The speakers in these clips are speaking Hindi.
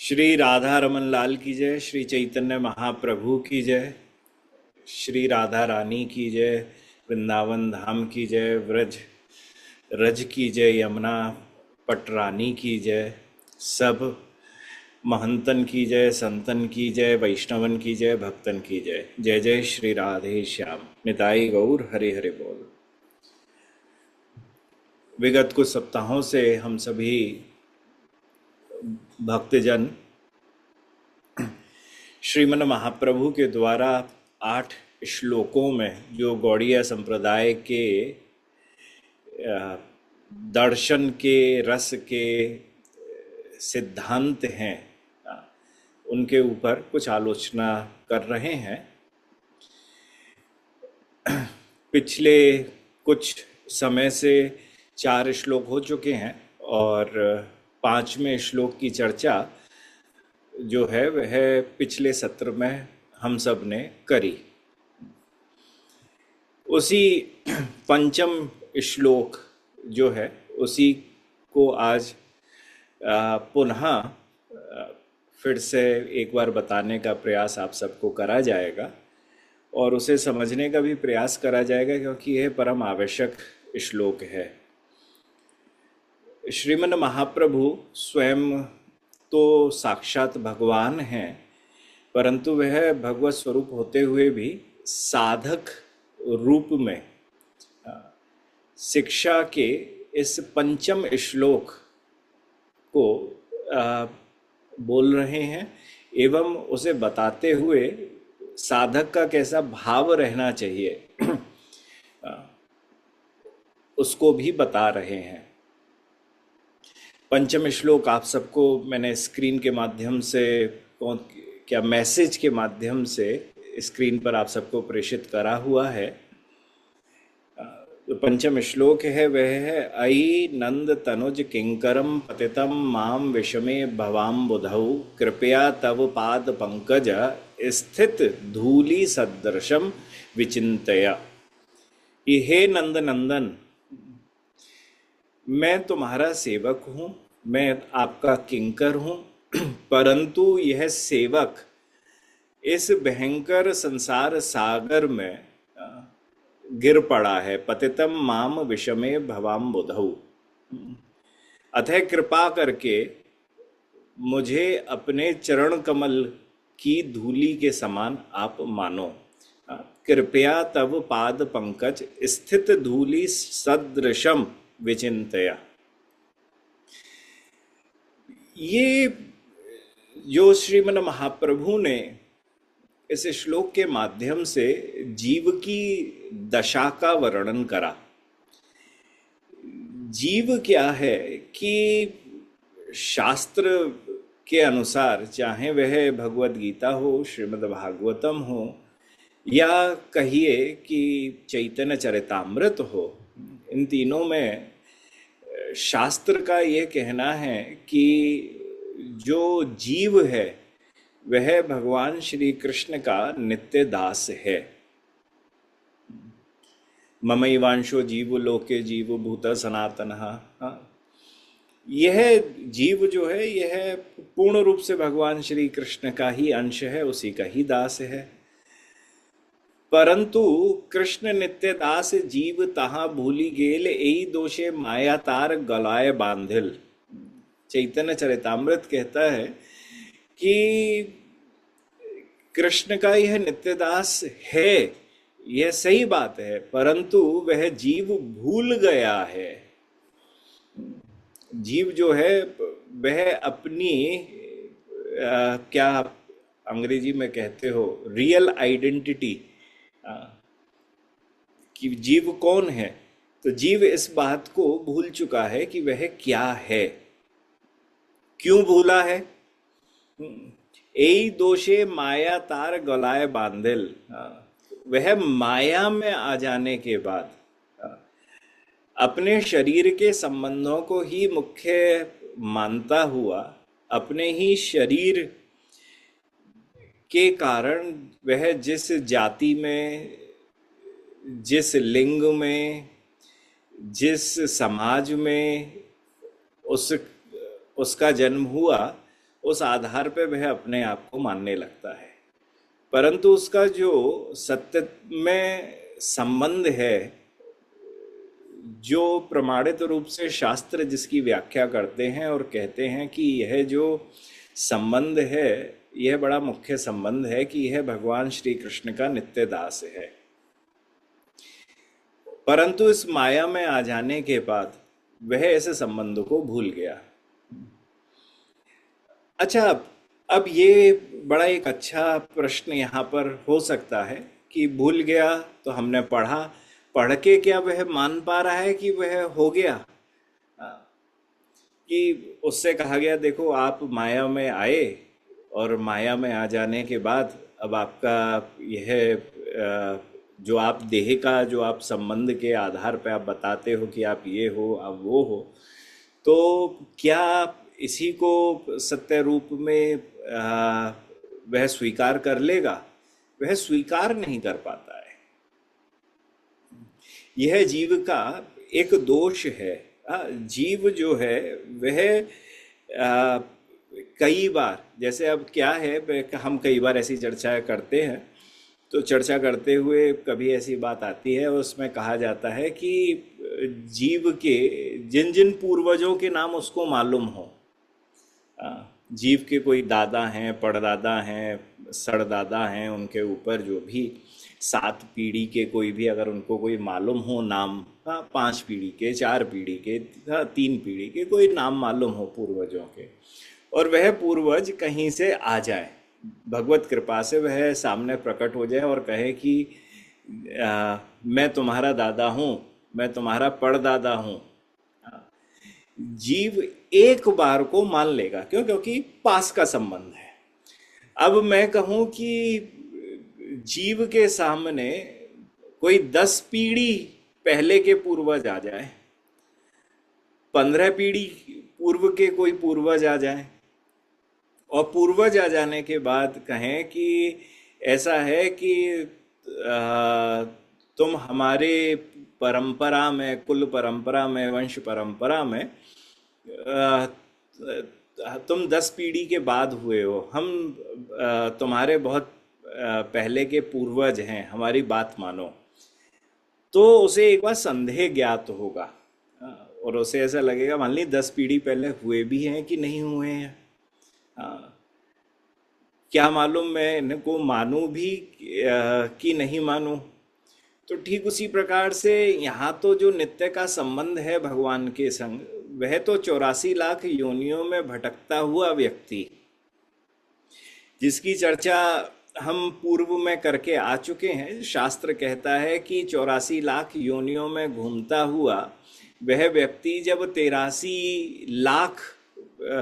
श्री राधा रमन लाल की जय। श्री चैतन्य महाप्रभु की जय। श्री राधा रानी की जय। वृंदावन धाम की जय। व्रज रज की जय। यमुना पटरानी की जय। सब महंतन की जय। संतन की जय। वैष्णवन की जय। भक्तन की जय। जय जय श्री राधे श्याम। निताई गौर हरे हरे बोल। विगत कुछ सप्ताहों से हम सभी भक्तजन श्रीमन महाप्रभु के द्वारा 8 श्लोकों में जो गौड़ीय संप्रदाय के दर्शन के रस के सिद्धांत हैं, उनके ऊपर कुछ आलोचना कर रहे हैं। पिछले कुछ समय से 4 श्लोक हो चुके हैं और 5वें श्लोक की चर्चा जो है वह पिछले सत्र में हम सब ने करी। उसी पंचम श्लोक जो है उसी को आज पुनः फिर से एक बार बताने का प्रयास आप सबको करा जाएगा और उसे समझने का भी प्रयास करा जाएगा, क्योंकि यह परम आवश्यक श्लोक है। श्रीमन महाप्रभु स्वयं तो साक्षात भगवान हैं, परंतु वह भगवत स्वरूप होते हुए भी साधक रूप में शिक्षा के इस पंचम श्लोक को बोल रहे हैं एवं उसे बताते हुए साधक का कैसा भाव रहना चाहिए उसको भी बता रहे हैं। पंचम श्लोक आप सबको मैंने स्क्रीन के माध्यम से क्या मैसेज के माध्यम से स्क्रीन पर आप सबको प्रेषित करा हुआ है। जो पंचम श्लोक है वह है अयि नंद तनुज किंकरम पतितम माम विषमे भवाम बुधौ कृपया तव पाद पंकज स्थित धूलि सदृशम विचिंतया। ये हे नंद नंदन, मैं तुम्हारा सेवक हूँ, मैं आपका किंकर हूँ, परंतु यह सेवक इस भयंकर संसार सागर में गिर पड़ा है। पतितम माम विषमे भवाम बुधौ, अतः कृपा करके मुझे अपने चरण कमल की धूलि के समान आप मानो। कृपया तव पाद पंकज स्थित धूलि सदृशम विचिंतया। ये जो श्रीमन महाप्रभु ने इस श्लोक के माध्यम से जीव की दशा का वर्णन करा। जीव क्या है कि शास्त्र के अनुसार, चाहे वह भगवद गीता हो, श्रीमद् भागवतम हो, या कहिए कि चैतन्य चरितामृत हो, इन तीनों में शास्त्र का ये कहना है कि जो जीव है वह भगवान श्री कृष्ण का नित्य दास है। ममैवांशो जीव लोके जीव भूत सनातनः। यह जीव जो है यह पूर्ण रूप से भगवान श्री कृष्ण का ही अंश है, उसी का ही दास है। परंतु कृष्ण नित्य दास जीव तहाँ भूली गेल, एई दोषे माया तार गलाय बांधिल। चैतन्य चरितामृत कहता है कि कृष्ण का यह नित्य दास है, यह सही बात है, परंतु वह जीव भूल गया है। जीव जो है वह अपनी क्या अंग्रेजी में कहते हो, रियल आइडेंटिटी, कि जीव कौन है, तो जीव इस बात को भूल चुका है कि वह क्या है। क्यों भूला है? एई दोषे माया तार गलाय बांधिल। वह माया में आ जाने के बाद अपने शरीर के संबंधों को ही मुख्य मानता हुआ, अपने ही शरीर के कारण वह जिस जाति में, जिस लिंग में, जिस समाज में उसका जन्म हुआ, उस आधार पे वह अपने आप को मानने लगता है। परंतु उसका जो सत्य में संबंध है, जो प्रमाणित रूप से शास्त्र जिसकी व्याख्या करते हैं और कहते हैं कि यह जो संबंध है, यह बड़ा मुख्य संबंध है कि यह भगवान श्री कृष्ण का नित्य दास है। परंतु इस माया में आ जाने के बाद वह ऐसे संबंध को भूल गया। अच्छा, अब ये बड़ा एक अच्छा प्रश्न यहाँ पर हो सकता है कि भूल गया तो हमने पढ़ा, पढ़ के क्या वह मान पा रहा है कि वह हो गया? कि उससे कहा गया देखो आप माया में आए और माया में आ जाने के बाद अब आपका यह जो आप देह का जो आप संबंध के आधार पे आप बताते हो कि आप ये हो आप वो हो, तो क्या इसी को सत्य रूप में वह स्वीकार कर लेगा? वह स्वीकार नहीं कर पाता है। यह जीव का एक दोष है। जीव जो है वह आ, कई बार, जैसे अब क्या है, हम कई बार ऐसी चर्चा करते हैं, तो चर्चा करते हुए कभी ऐसी बात आती है और उसमें कहा जाता है कि जीव के जिन जिन पूर्वजों के नाम उसको मालूम हो, जीव के कोई दादा हैं, परदादा हैं, सरदादा हैं, उनके ऊपर जो भी 7 पीढ़ी के कोई भी अगर उनको कोई मालूम हो नाम, 5 पीढ़ी के, 4 पीढ़ी के, 3 पीढ़ी के कोई नाम मालूम हो पूर्वजों के, और वह पूर्वज कहीं से आ जाए, भगवत कृपा से वह सामने प्रकट हो जाए और कहे कि मैं तुम्हारा दादा हूँ, मैं तुम्हारा परदादा हूँ, जीव एक बार को मान लेगा। क्यों? क्योंकि पास का संबंध है। अब मैं कहूं कि जीव के सामने कोई 10 पीढ़ी पहले के पूर्वज आ जाए, 15 पीढ़ी पूर्व के कोई पूर्वज आ जाए, और पूर्वज आ जाने के बाद कहें कि ऐसा है कि तुम हमारे परंपरा में, कुल परंपरा में, वंश परंपरा में तुम 10 पीढ़ी के बाद हुए हो, हम तुम्हारे बहुत पहले के पूर्वज हैं, हमारी बात मानो, तो उसे एक बार संदेह ज्ञात होगा और उसे ऐसा लगेगा मान ली 10 पीढ़ी पहले हुए भी हैं कि नहीं हुए हैं, क्या मालूम मैं इनको मानूं भी कि नहीं मानूं। तो ठीक उसी प्रकार से यहाँ तो जो नित्य का संबंध है भगवान के संग, वह तो 84 लाख योनियों में भटकता हुआ व्यक्ति, जिसकी चर्चा हम पूर्व में करके आ चुके हैं। शास्त्र कहता है कि 84 लाख योनियों में घूमता हुआ वह व्यक्ति जब 83 लाख,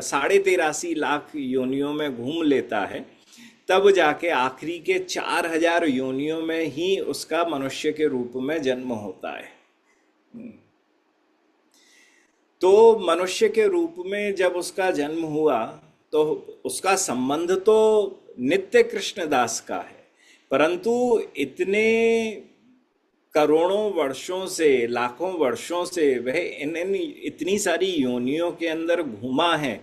83.5 लाख योनियों में घूम लेता है, तब जाके आखिरी के 4000 योनियों में ही उसका मनुष्य के रूप में जन्म होता है। तो मनुष्य के रूप में जब उसका जन्म हुआ तो उसका संबंध तो नित्य कृष्णदास का है, परंतु इतने करोड़ों वर्षों से, लाखों वर्षों से वह इन इतनी सारी योनियों के अंदर घूमा है,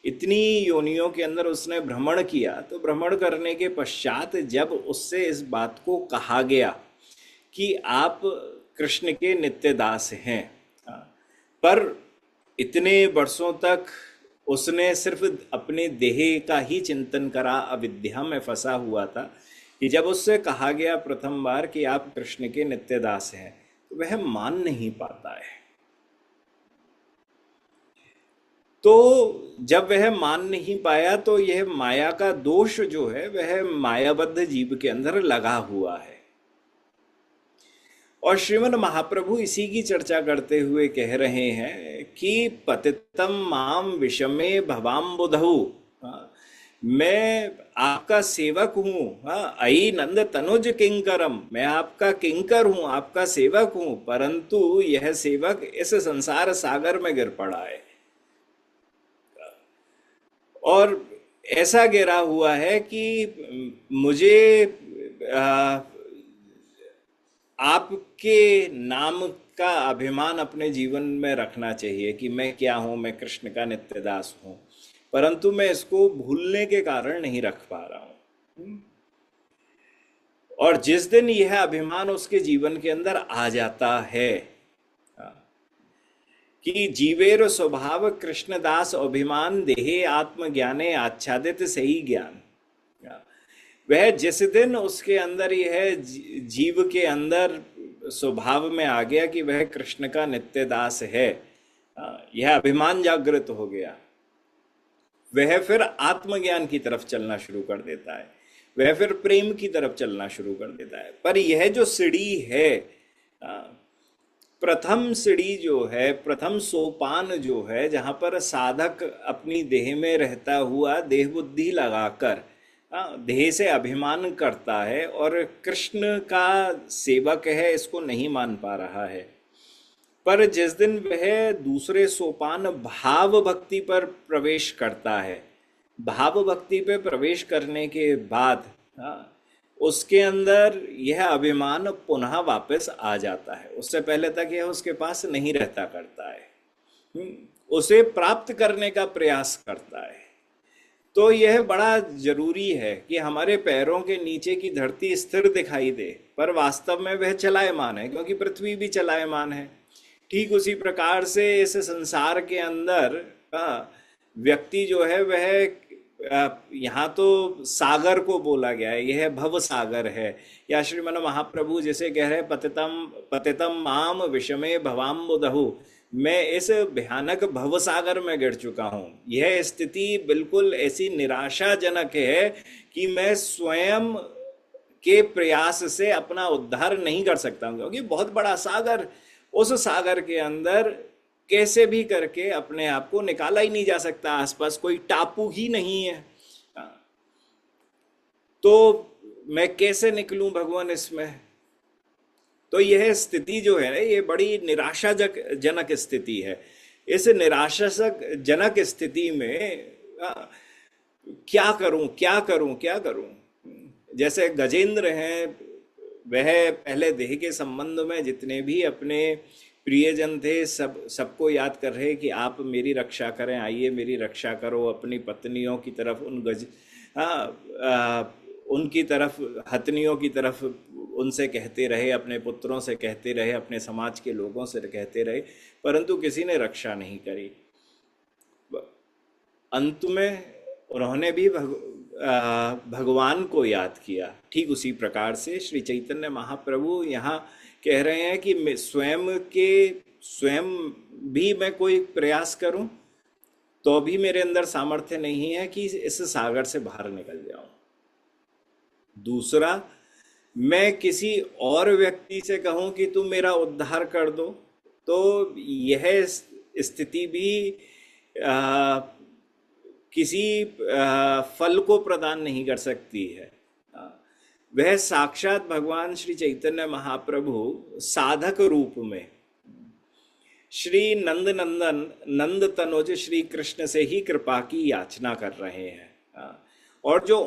इतनी योनियों के अंदर उसने भ्रमण किया। तो भ्रमण करने के पश्चात जब उससे इस बात को कहा गया कि आप कृष्ण के नित्य दास हैं, पर इतने वर्षों तक उसने सिर्फ अपने देह का ही चिंतन करा, अविद्या में फंसा हुआ था, कि जब उससे कहा गया प्रथम बार कि आप कृष्ण के नित्य दास हैं, तो वह मान नहीं पाता है। तो जब वह मान नहीं पाया तो यह माया का दोष जो है वह मायाबद्ध जीव के अंदर लगा हुआ है। और श्रीमद् महाप्रभु इसी की चर्चा करते हुए कह रहे हैं कि पतितम माम विषमे भवाम्बुधौ, मैं आपका सेवक हूँ, अई नंद तनुज किंकरम, मैं आपका किंकर हूँ, आपका सेवक हूँ, परंतु यह सेवक इस संसार सागर में गिर पड़ा है और ऐसा गिरा हुआ है कि मुझे आपके नाम का अभिमान अपने जीवन में रखना चाहिए कि मैं क्या हूँ, मैं कृष्ण का नित्य दास हूँ, परंतु मैं इसको भूलने के कारण नहीं रख पा रहा हूं। और जिस दिन यह अभिमान उसके जीवन के अंदर आ जाता है कि जीवेर स्वभाव कृष्णदास अभिमान देहे आत्मज्ञाने आच्छादित सही ज्ञान, वह जिस दिन उसके अंदर यह जीव के अंदर स्वभाव में आ गया कि वह कृष्ण का नित्य दास है, यह अभिमान जागृत हो गया, वह फिर आत्मज्ञान की तरफ चलना शुरू कर देता है, वह फिर प्रेम की तरफ चलना शुरू कर देता है। पर यह जो सीढ़ी है, प्रथम सीढ़ी जो है, प्रथम सोपान जो है, जहां पर साधक अपनी देह में रहता हुआ देह बुद्धि लगाकर देह से अभिमान करता है और कृष्ण का सेवक है इसको नहीं मान पा रहा है, पर जिस दिन वह दूसरे सोपान भाव भक्ति पर प्रवेश करता है, भाव भक्ति पे प्रवेश करने के बाद उसके अंदर यह अभिमान पुनः वापस आ जाता है। उससे पहले तक यह उसके पास नहीं रहता करता है, उसे प्राप्त करने का प्रयास करता है। तो यह बड़ा जरूरी है कि हमारे पैरों के नीचे की धरती स्थिर दिखाई दे, पर वास्तव में वह चलायमान है, क्योंकि पृथ्वी भी चलायमान है। ठीक उसी प्रकार से इस संसार के अंदर व्यक्ति जो है वह, यहाँ तो सागर को बोला गया है, यह भव सागर है, या श्रीमन महाप्रभु जैसे कह रहे पतितम पतितम माम विषमे भवाम्बुदहु, मैं इस भयानक भव सागर में गिर चुका हूँ। यह स्थिति बिल्कुल ऐसी निराशाजनक है कि मैं स्वयं के प्रयास से अपना उद्धार नहीं कर सकता हूँ, क्योंकि बहुत बड़ा सागर, उस सागर के अंदर कैसे भी करके अपने आप को निकाला ही नहीं जा सकता, आसपास कोई टापू ही नहीं है। तो मैं कैसे निकलूं भगवान इसमें? तो यह स्थिति जो है ये बड़ी निराशाजनक स्थिति है। इस निराशाजनक स्थिति में क्या करूं क्या करूं क्या करूं? जैसे गजेंद्र हैं, वह पहले देह के संबंध में जितने भी अपने प्रियजन थे सबको याद कर रहे कि आप मेरी रक्षा करें, आइए मेरी रक्षा करो। अपनी पत्नियों की तरफ उनकी तरफ, हथनियों की तरफ उनसे कहते रहे, अपने पुत्रों से कहते रहे, अपने समाज के लोगों से कहते रहे, परंतु किसी ने रक्षा नहीं करी। अंत में उन्होंने भी भगवान को याद किया। ठीक उसी प्रकार से श्री चैतन्य महाप्रभु यहाँ कह रहे हैं कि स्वयं भी मैं कोई प्रयास करूं तो भी मेरे अंदर सामर्थ्य नहीं है कि इस सागर से बाहर निकल जाऊं। दूसरा, मैं किसी और व्यक्ति से कहूं कि तुम मेरा उद्धार कर दो, तो यह स्थिति भी किसी फल को प्रदान नहीं कर सकती है। वह साक्षात भगवान श्री चैतन्य महाप्रभु साधक रूप में श्री नंद नंदन नंद तनुज श्री कृष्ण से ही कृपा की याचना कर रहे हैं। और जो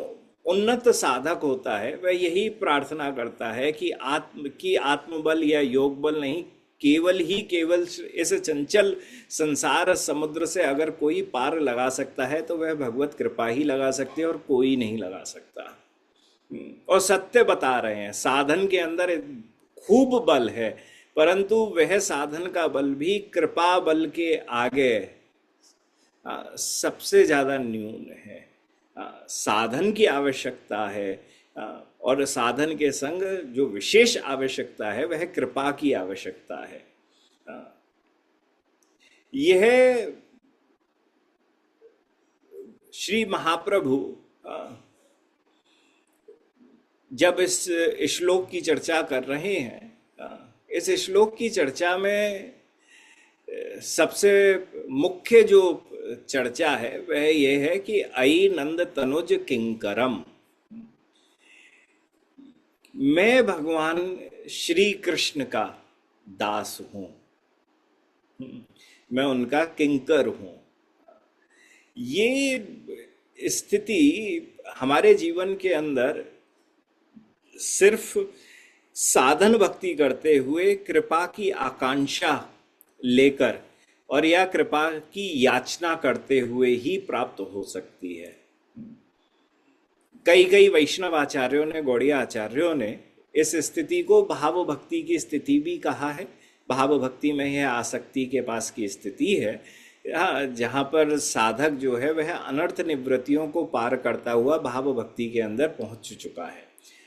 उन्नत साधक होता है वह यही प्रार्थना करता है कि आत्मबल या योग बल नहीं, केवल इस चंचल संसार समुद्र से अगर कोई पार लगा सकता है तो वह भगवत कृपा ही लगा सकती है, और कोई नहीं लगा सकता। और सत्य बता रहे हैं, साधन के अंदर खूब बल है, परंतु वह साधन का बल भी कृपा बल के आगे सबसे ज्यादा न्यून है। साधन की आवश्यकता है, और साधन के संग जो विशेष आवश्यकता है वह कृपा की आवश्यकता है। यह श्री महाप्रभु जब इस श्लोक की चर्चा कर रहे हैं, इस श्लोक की चर्चा में सबसे मुख्य जो चर्चा है वह यह है कि अयि नंद तनुज किंकरम, मैं भगवान श्री कृष्ण का दास हूं, मैं उनका किंकर हूं। ये स्थिति हमारे जीवन के अंदर सिर्फ साधन भक्ति करते हुए कृपा की आकांक्षा लेकर और यह कृपा की याचना करते हुए ही प्राप्त हो सकती है। कई कई वैष्णव आचार्यों ने, गौड़ीय आचार्यों ने इस स्थिति को भाव भक्ति की स्थिति भी कहा है। भाव भक्ति में यह आसक्ति के पास की स्थिति है, जहाँ पर साधक जो है वह अनर्थ निवृत्तियों को पार करता हुआ भाव भक्ति के अंदर पहुंच चुका है।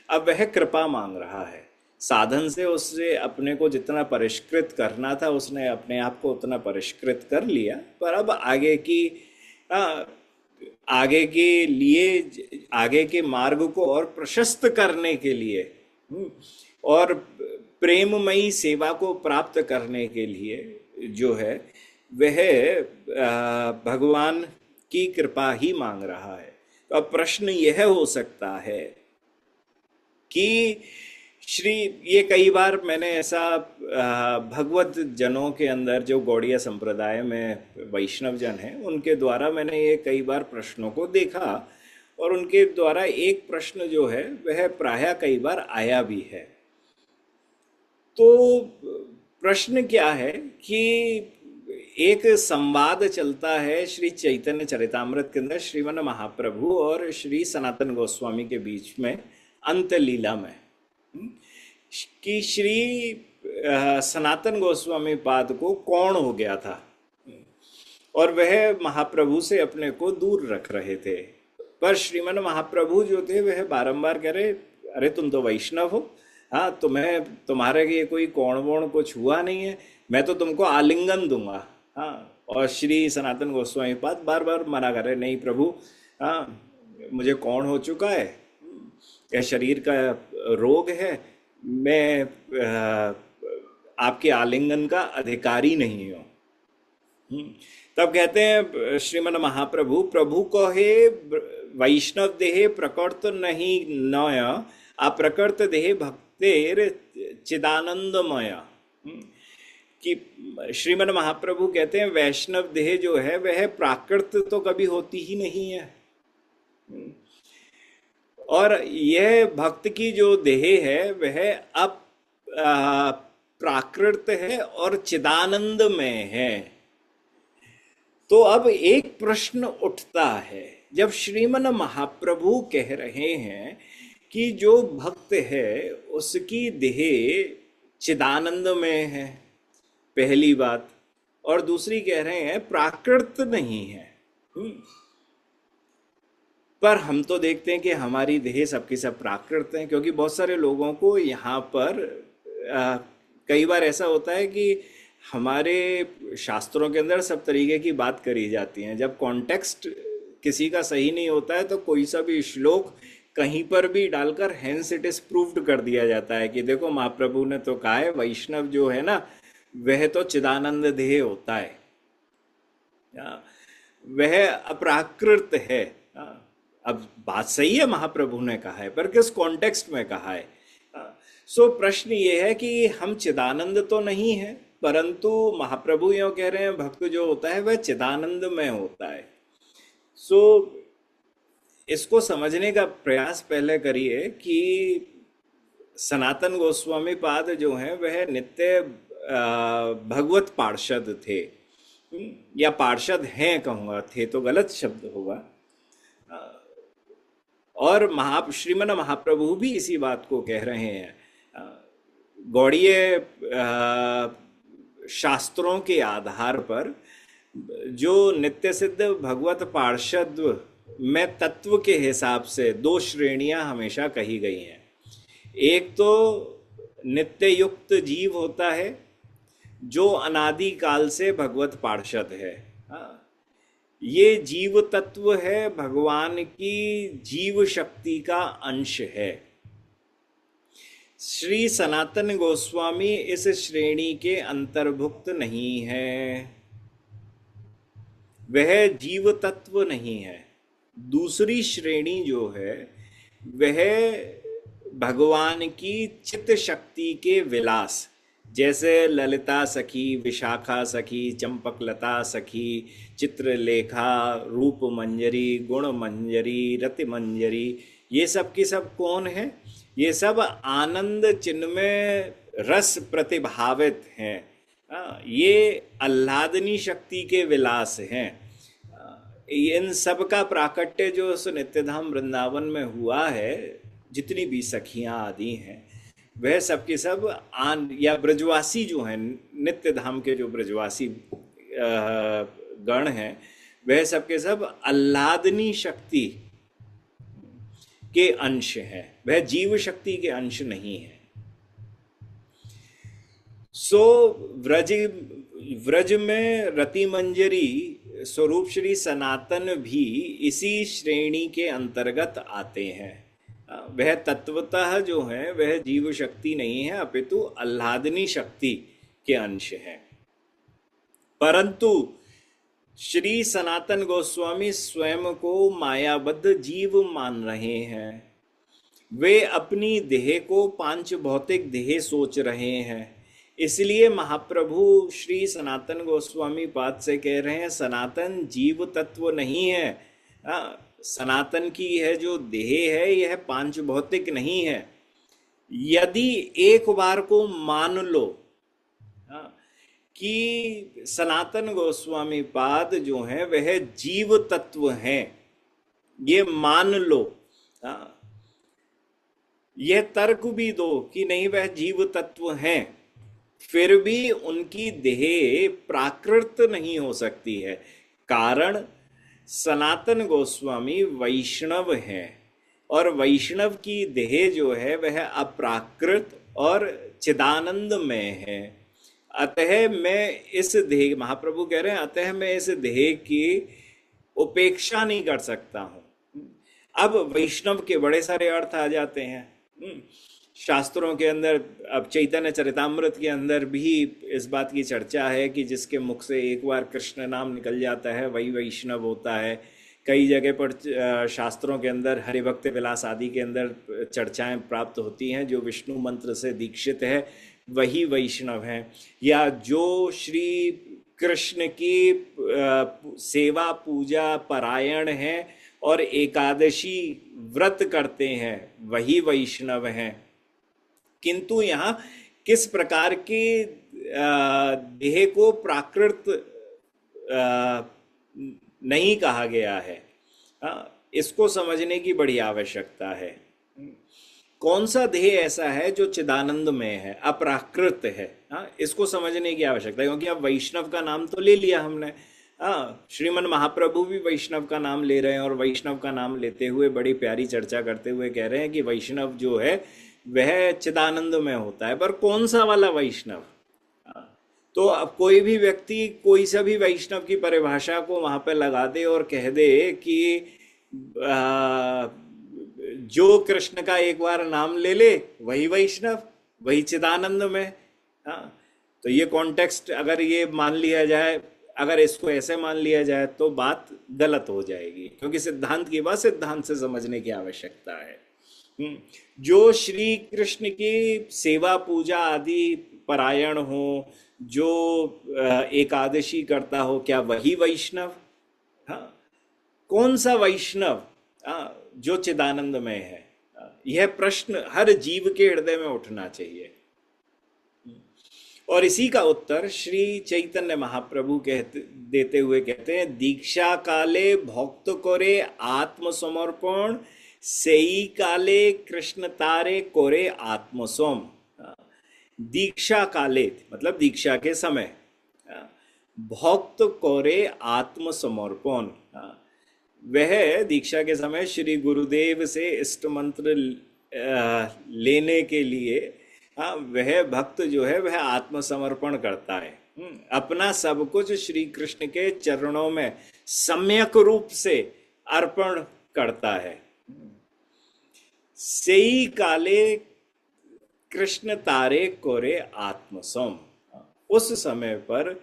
अब वह कृपा मांग रहा है। साधन से उससे अपने को जितना परिष्कृत करना था उसने अपने आप को उतना परिष्कृत कर लिया, पर अब आ, आगे के लिए, आगे के मार्ग को और प्रशस्त करने के लिए, और प्रेममयी सेवा को प्राप्त करने के लिए जो है वह भगवान की कृपा ही मांग रहा है। तो अब प्रश्न यह हो सकता है कि श्री, ये कई बार मैंने ऐसा भगवत जनों के अंदर, जो गौड़ीय संप्रदाय में वैष्णव जन हैं उनके द्वारा मैंने ये कई बार प्रश्नों को देखा, और उनके द्वारा एक प्रश्न जो है वह प्रायः कई बार आया भी है। तो प्रश्न क्या है कि एक संवाद चलता है श्री चैतन्य चरितामृत के अंदर श्रीमन महाप्रभु और श्री सनातन गोस्वामी के बीच में अंत लीला में, कि श्री सनातन गोस्वामी पाद को कौन हो गया था और वह महाप्रभु से अपने को दूर रख रहे थे। पर श्रीमन महाप्रभु जो थे वह बारंबार कह रहे, अरे तुम तो वैष्णव हो, हाँ तुम्हें, तुम्हारे लिए कोई कौन वौन कुछ हुआ नहीं है, मैं तो तुमको आलिंगन दूंगा। हाँ, और श्री सनातन गोस्वामी पाद बार बार मना कर रहे, नहीं प्रभु, हाँ मुझे कौन हो चुका है, यह शरीर का रोग है, मैं आपके आलिंगन का अधिकारी नहीं हूँ। तब कहते हैं श्रीमन महाप्रभु, प्रभु को हे वैष्णव देहे प्रकृत नहीं नय, अप्रकृत देहे भक्तेर चिदानंदमय। कि श्रीमन महाप्रभु कहते हैं वैष्णव देह जो है वह प्राकृत तो कभी होती ही नहीं है, और यह भक्त की जो देह है वह अब प्राकृत है और चिदानंद में है। तो अब एक प्रश्न उठता है, जब श्रीमन महाप्रभु कह रहे हैं कि जो भक्त है उसकी देह चिदानंद में है, पहली बात, और दूसरी कह रहे हैं प्राकृत नहीं है। पर हम तो देखते हैं कि हमारी देह सबकी सब प्राकृत हैं, क्योंकि बहुत सारे लोगों को यहाँ पर कई बार ऐसा होता है कि हमारे शास्त्रों के अंदर सब तरीके की बात करी जाती हैं, जब कॉन्टेक्स्ट किसी का सही नहीं होता है तो कोई सा भी श्लोक कहीं पर भी डालकर हेंस इट इज प्रूव्ड कर दिया जाता है कि देखो महाप्रभु ने तो कहा है वैष्णव जो है ना वह तो चिदानंद देह होता है, वह अप्राकृत है। अब बात सही है, महाप्रभु ने कहा है, पर किस कॉन्टेक्स्ट में कहा है। सो प्रश्न ये है कि हम चिदानंद तो नहीं है, परंतु महाप्रभु यूँ कह रहे हैं भक्त जो होता है वह चिदानंद में होता है। सो इसको समझने का प्रयास पहले करिए कि सनातन गोस्वामी पाद जो हैं वह नित्य भगवत पार्षद थे, या पार्षद हैं कहूँगा, थे तो गलत शब्द होगा। और श्रीमन महाप्रभु भी इसी बात को कह रहे हैं। गौड़ीय शास्त्रों के आधार पर जो नित्य सिद्ध भगवत पार्षद में तत्व के हिसाब से दो श्रेणियां हमेशा कही गई हैं। एक तो नित्य युक्त जीव होता है जो अनादि काल से भगवत पार्षद है, ये जीव तत्व है, भगवान की जीव शक्ति का अंश है। श्री सनातन गोस्वामी इस श्रेणी के अंतर्भुक्त नहीं है, वह जीव तत्व नहीं है। दूसरी श्रेणी जो है वह भगवान की चित्त शक्ति के विलास, जैसे ललिता सखी, विशाखा सखी, चंपकलता सखी, चित्रलेखा, रूप मंजरी, गुण मंजरी, रति मंजरी, ये सब की सब कौन है? ये सब आनंद चिन्मय रस प्रतिभावित हैं, हाँ, ये आह्लादनी शक्ति के विलास हैं। इन सब का प्राकट्य जो उस नित्यधाम वृंदावन में हुआ है, जितनी भी सखियां आदि हैं, वह सब के सब आन या ब्रजवासी जो हैं, नित्य धाम के जो ब्रजवासी गण हैं, वह सब के सब आह्लादनी शक्ति के अंश हैं, वह जीव शक्ति के अंश नहीं है। सो व्रज व्रज में रति मंजरी स्वरूप श्री सनातन भी इसी श्रेणी के अंतर्गत आते हैं। वह तत्वतः जो है वह जीव शक्ति नहीं है, अपितु आह्लादनी शक्ति के अंश है। परंतु श्री सनातन गोस्वामी स्वयं को मायाबद्ध जीव मान रहे हैं। वे अपनी देह को पांच भौतिक देह सोच रहे हैं। इसलिए महाप्रभु श्री सनातन गोस्वामी पाद से कह रहे हैं, सनातन जीव तत्व नहीं है। सनातन की यह जो देह है यह पांच भौतिक नहीं है। यदि एक बार को मान लो कि सनातन गोस्वामी पाद जो है वह जीव तत्व हैं, ये मान लो, यह तर्क भी दो कि नहीं वह जीव तत्व हैं, फिर भी उनकी देह प्राकृत नहीं हो सकती है। कारण सनातन गोस्वामी वैष्णव हैं और वैष्णव की देह जो है वह अप्राकृत और चिदानंदमय है। अतः मैं इस देह, महाप्रभु कह रहे हैं, अतः मैं इस देह की उपेक्षा नहीं कर सकता हूं। अब वैष्णव के बड़े सारे अर्थ आ जाते हैं शास्त्रों के अंदर। अब चैतन्य चरितामृत के अंदर भी इस बात की चर्चा है कि जिसके मुख से एक बार कृष्ण नाम निकल जाता है वही वैष्णव होता है। कई जगह पर शास्त्रों के अंदर हरिभक्त विलास आदि के अंदर चर्चाएं प्राप्त होती हैं, जो विष्णु मंत्र से दीक्षित है वही वैष्णव हैं, या जो श्री कृष्ण की सेवा पूजा परायण हैं और एकादशी व्रत करते हैं वही वैष्णव हैं। किंतु यहाँ किस प्रकार के देह को प्राकृत नहीं कहा गया है, इसको समझने की बड़ी आवश्यकता है। कौन सा देह ऐसा है जो चिदानंद में है, अप्राकृत है, इसको समझने की आवश्यकता है। क्योंकि अब वैष्णव का नाम तो ले लिया हमने, श्रीमन महाप्रभु भी वैष्णव का नाम ले रहे हैं और वैष्णव का नाम लेते हुए बड़ी प्यारी चर्चा करते हुए कह रहे हैं कि वैष्णव जो है वह चिदानंद में होता है। पर कौन सा वाला वैष्णव? तो अब कोई भी व्यक्ति कोई सा भी वैष्णव की परिभाषा को वहां पे लगा दे और कह दे कि जो कृष्ण का एक बार नाम ले ले वही वैष्णव, वही चिदानंद में। तो ये कॉन्टेक्स्ट अगर ये मान लिया जाए, अगर इसको ऐसे मान लिया जाए तो बात गलत हो जाएगी, क्योंकि सिद्धांत की बात सिद्धांत से समझने की आवश्यकता है। जो श्री कृष्ण की सेवा पूजा आदि परायण हो, जो एकादशी करता हो, क्या वही वैष्णव? हाँ, कौन सा वैष्णव जो चिदानंद में है? यह प्रश्न हर जीव के हृदय में उठना चाहिए। और इसी का उत्तर श्री चैतन्य महाप्रभु देते हुए कहते हैं, दीक्षा काले भक्त कोरे आत्मसमर्पण, सेई काले कृष्ण तारे कोरे आत्मसोम। दीक्षा काले मतलब दीक्षा के समय, भक्त कोरे आत्मसमर्पण, वह दीक्षा के समय श्री गुरुदेव से इष्ट मंत्र लेने के लिए वह भक्त जो है वह आत्मसमर्पण करता है, अपना सब कुछ श्री कृष्ण के चरणों में सम्यक रूप से अर्पण करता है। सेई काले कृष्ण तारे कोरे आत्मसोम, उस समय पर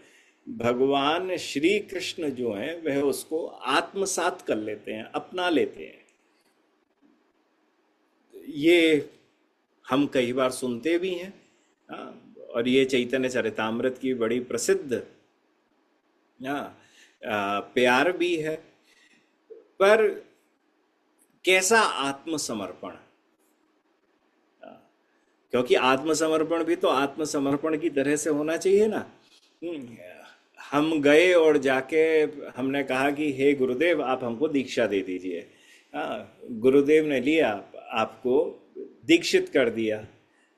भगवान श्री कृष्ण जो हैं वह उसको आत्मसात कर लेते हैं, अपना लेते हैं। ये हम कई बार सुनते भी हैं, और ये चैतन्य चरितामृत की बड़ी प्रसिद्ध प्यार भी है। पर कैसा आत्मसमर्पण? क्योंकि आत्मसमर्पण भी तो आत्मसमर्पण की तरह से होना चाहिए ना। हम्म, हम गए और जाके हमने कहा कि हे गुरुदेव आप हमको दीक्षा दे दीजिए। गुरुदेव ने लिया, आपको दीक्षित कर दिया।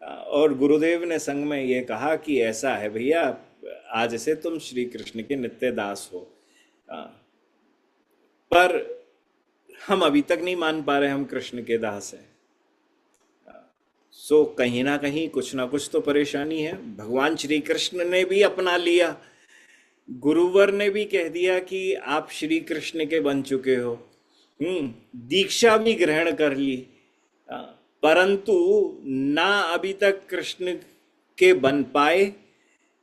और गुरुदेव ने संग में ये कहा कि ऐसा है भैया, आज से तुम श्री कृष्ण के नित्य दास हो। हाँ, पर हम अभी तक नहीं मान पा रहे हम कृष्ण के दास हैं। सो कहीं ना कुछ तो परेशानी है। भगवान श्री कृष्ण ने भी अपना लिया, गुरुवर ने भी कह दिया कि आप श्री कृष्ण के बन चुके हो। दीक्षा भी ग्रहण कर ली। आ, परंतु ना अभी तक कृष्ण के बन पाए,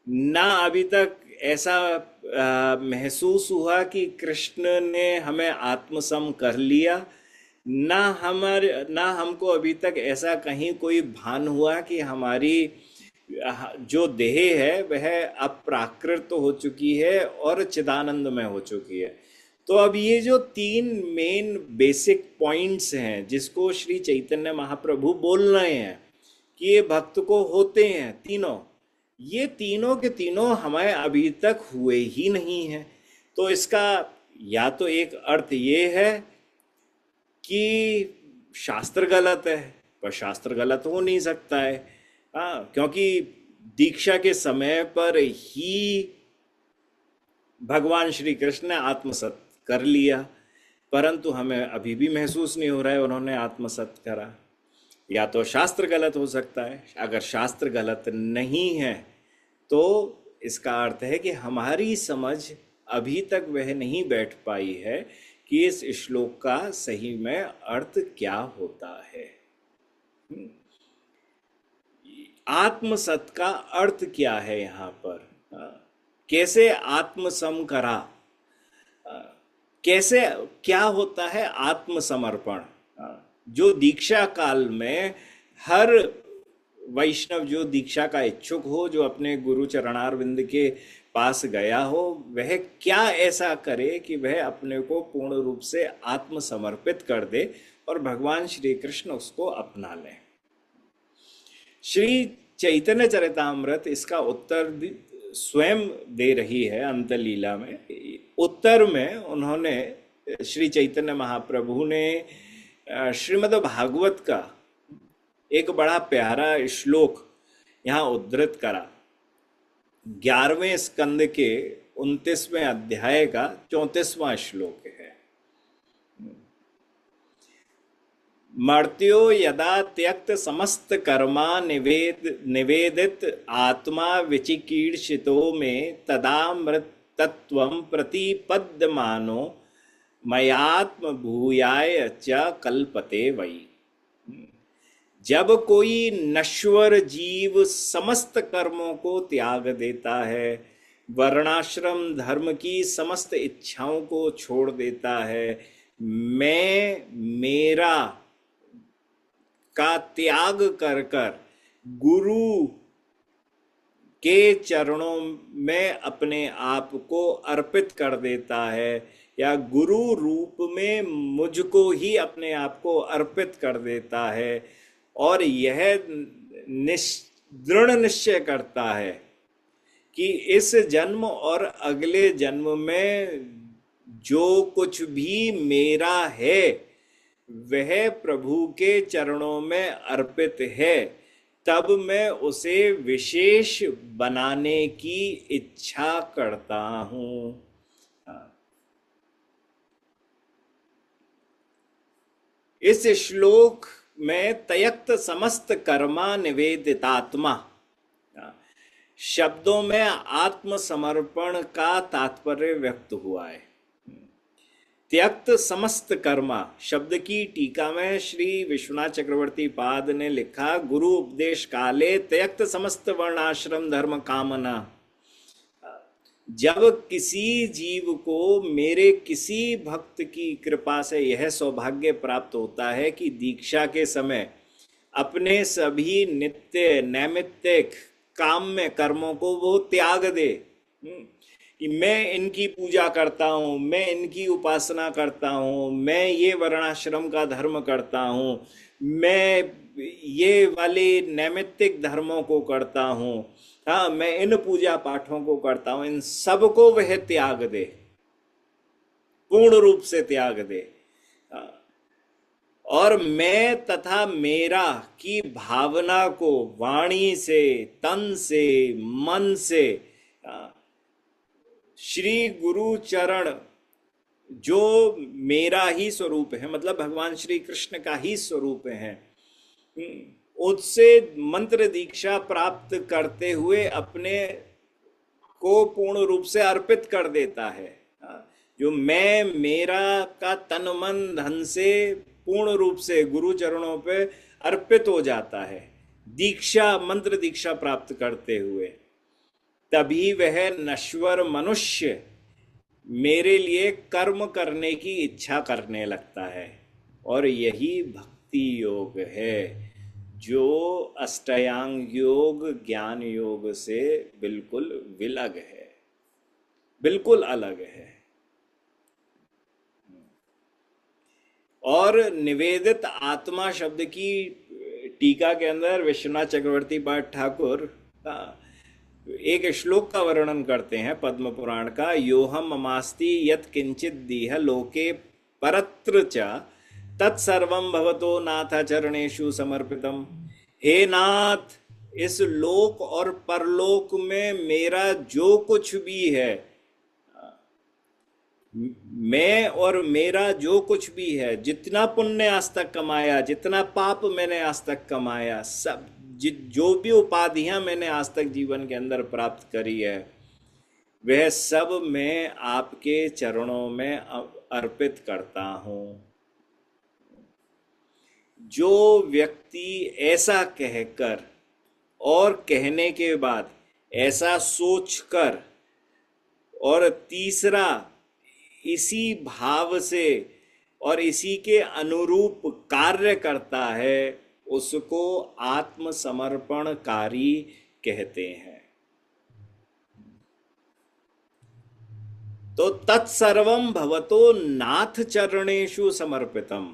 ना अभी तक ऐसा महसूस हुआ कि कृष्ण ने हमें आत्मसम कर लिया। ना हमको अभी तक ऐसा कहीं कोई भान हुआ कि हमारी जो देह है वह अब प्राकृत हो चुकी है और चिदानंद में हो चुकी है। तो अब ये जो तीन मेन बेसिक पॉइंट्स हैं जिसको श्री चैतन्य महाप्रभु बोल रहे हैं कि ये भक्त को होते हैं तीनों, ये तीनों के तीनों हमें अभी तक हुए ही नहीं हैं। तो इसका या तो एक अर्थ ये है कि शास्त्र गलत है, पर शास्त्र गलत हो नहीं सकता है। क्योंकि दीक्षा के समय पर ही भगवान श्री कृष्ण ने आत्मसत कर लिया, परंतु हमें अभी भी महसूस नहीं हो रहा है उन्होंने आत्मसत करा। या तो शास्त्र गलत हो सकता है। अगर शास्त्र गलत नहीं है तो इसका अर्थ है कि हमारी समझ अभी तक वह नहीं बैठ पाई है कि इस श्लोक का सही में अर्थ क्या होता है। आत्मसत का अर्थ क्या है यहाँ पर? कैसे आत्मसम करा? कैसे, क्या होता है आत्मसमर्पण? जो दीक्षा काल में हर वैष्णव जो दीक्षा का इच्छुक हो, जो अपने गुरु चरणारविंद के पास गया हो, वह क्या ऐसा करे कि वह अपने को पूर्ण रूप से आत्मसमर्पित कर दे और भगवान श्री कृष्ण उसको अपना लें। श्री चैतन्य चरितामृत इसका उत्तर भी स्वयं दे रही है। अंतलीला में उत्तर में उन्होंने, श्री चैतन्य महाप्रभु ने श्रीमद् भागवत का एक बड़ा प्यारा श्लोक यहाँ उद्धृत करा। 11वें स्कंद के 29वें अध्याय का 34वां श्लोक है। मर्त्यो यदा त्यक्त समस्त कर्मा निवेदित आत्मा विचिकीर्षितो में तदा मृतत्वं प्रतिपद्यमानो मयात्म भूयाय च कल्पते वै। जब कोई नश्वर जीव समस्त कर्मों को त्याग देता है, वर्णाश्रम धर्म की समस्त इच्छाओं को छोड़ देता है, मैं मेरा का त्याग कर कर गुरु के चरणों में अपने आप को अर्पित कर देता है, या गुरु रूप में मुझको ही अपने आप को अर्पित कर देता है, और यह दृढ़ निश्चय करता है कि इस जन्म और अगले जन्म में जो कुछ भी मेरा है वह प्रभु के चरणों में अर्पित है, तब मैं उसे विशेष बनाने की इच्छा करता हूँ। इस श्लोक में तयक्त समस्त कर्मा निवेदितात्मा शब्दों में आत्मसमर्पण का तात्पर्य व्यक्त हुआ है। त्यक्त समस्त कर्मा शब्द की टीका में श्री विश्वनाथ चक्रवर्ती पाद ने लिखा, गुरु उपदेश काले त्यक्त समस्त वर्णाश्रम धर्म कामना। जब किसी जीव को मेरे किसी भक्त की कृपा से यह सौभाग्य प्राप्त होता है कि दीक्षा के समय अपने सभी नित्य नैमित्तिक काम्य कर्मों को वो त्याग दे, कि मैं इनकी पूजा करता हूँ, मैं इनकी उपासना करता हूँ, मैं ये वर्णाश्रम का धर्म करता हूँ, मैं ये वाले नैमित्तिक धर्मों को करता हूँ, हाँ मैं इन पूजा पाठों को करता हूँ, इन सबको वह त्याग दे, पूर्ण रूप से त्याग दे। हाँ, और मैं तथा मेरा की भावना को वाणी से, तन से, मन से, हाँ, श्री गुरु चरण जो मेरा ही स्वरूप है, मतलब भगवान श्री कृष्ण का ही स्वरूप है, उससे मंत्र दीक्षा प्राप्त करते हुए अपने को पूर्ण रूप से अर्पित कर देता है। जो मैं मेरा का तन मन धन से पूर्ण रूप से गुरु चरणों पे अर्पित हो जाता है, दीक्षा मंत्र दीक्षा प्राप्त करते हुए, तभी वह नश्वर मनुष्य मेरे लिए कर्म करने की इच्छा करने लगता है। और यही भक्ति योग है, जो अष्टांग योग ज्ञान योग से बिल्कुल विलग है, बिल्कुल अलग है। और निवेदित आत्मा शब्द की टीका के अंदर विश्वनाथ चक्रवर्ती पाठ ठाकुर एक श्लोक का वर्णन करते हैं पद्म पुराण का, योहम ममास्ति यत किंचित दीह लोके परत्र च तत्सर्वम भवतो नाथ चरणेषु समर्पितम। हे नाथ, इस लोक और परलोक में मेरा जो कुछ भी है, मैं और मेरा जो कुछ भी है, जितना पुण्य आज तक कमाया, जितना पाप मैंने आज तक कमाया, सब जो भी उपाधियां मैंने आज तक जीवन के अंदर प्राप्त करी है, वह सब मैं आपके चरणों में अर्पित करता हूं। जो व्यक्ति ऐसा कहकर और कहने के बाद ऐसा सोचकर और तीसरा इसी भाव से और इसी के अनुरूप कार्य करता है, उसको आत्मसमर्पणकारी कहते हैं। तो तत्सर्वम भवतो नाथ चरणेषु समर्पितम।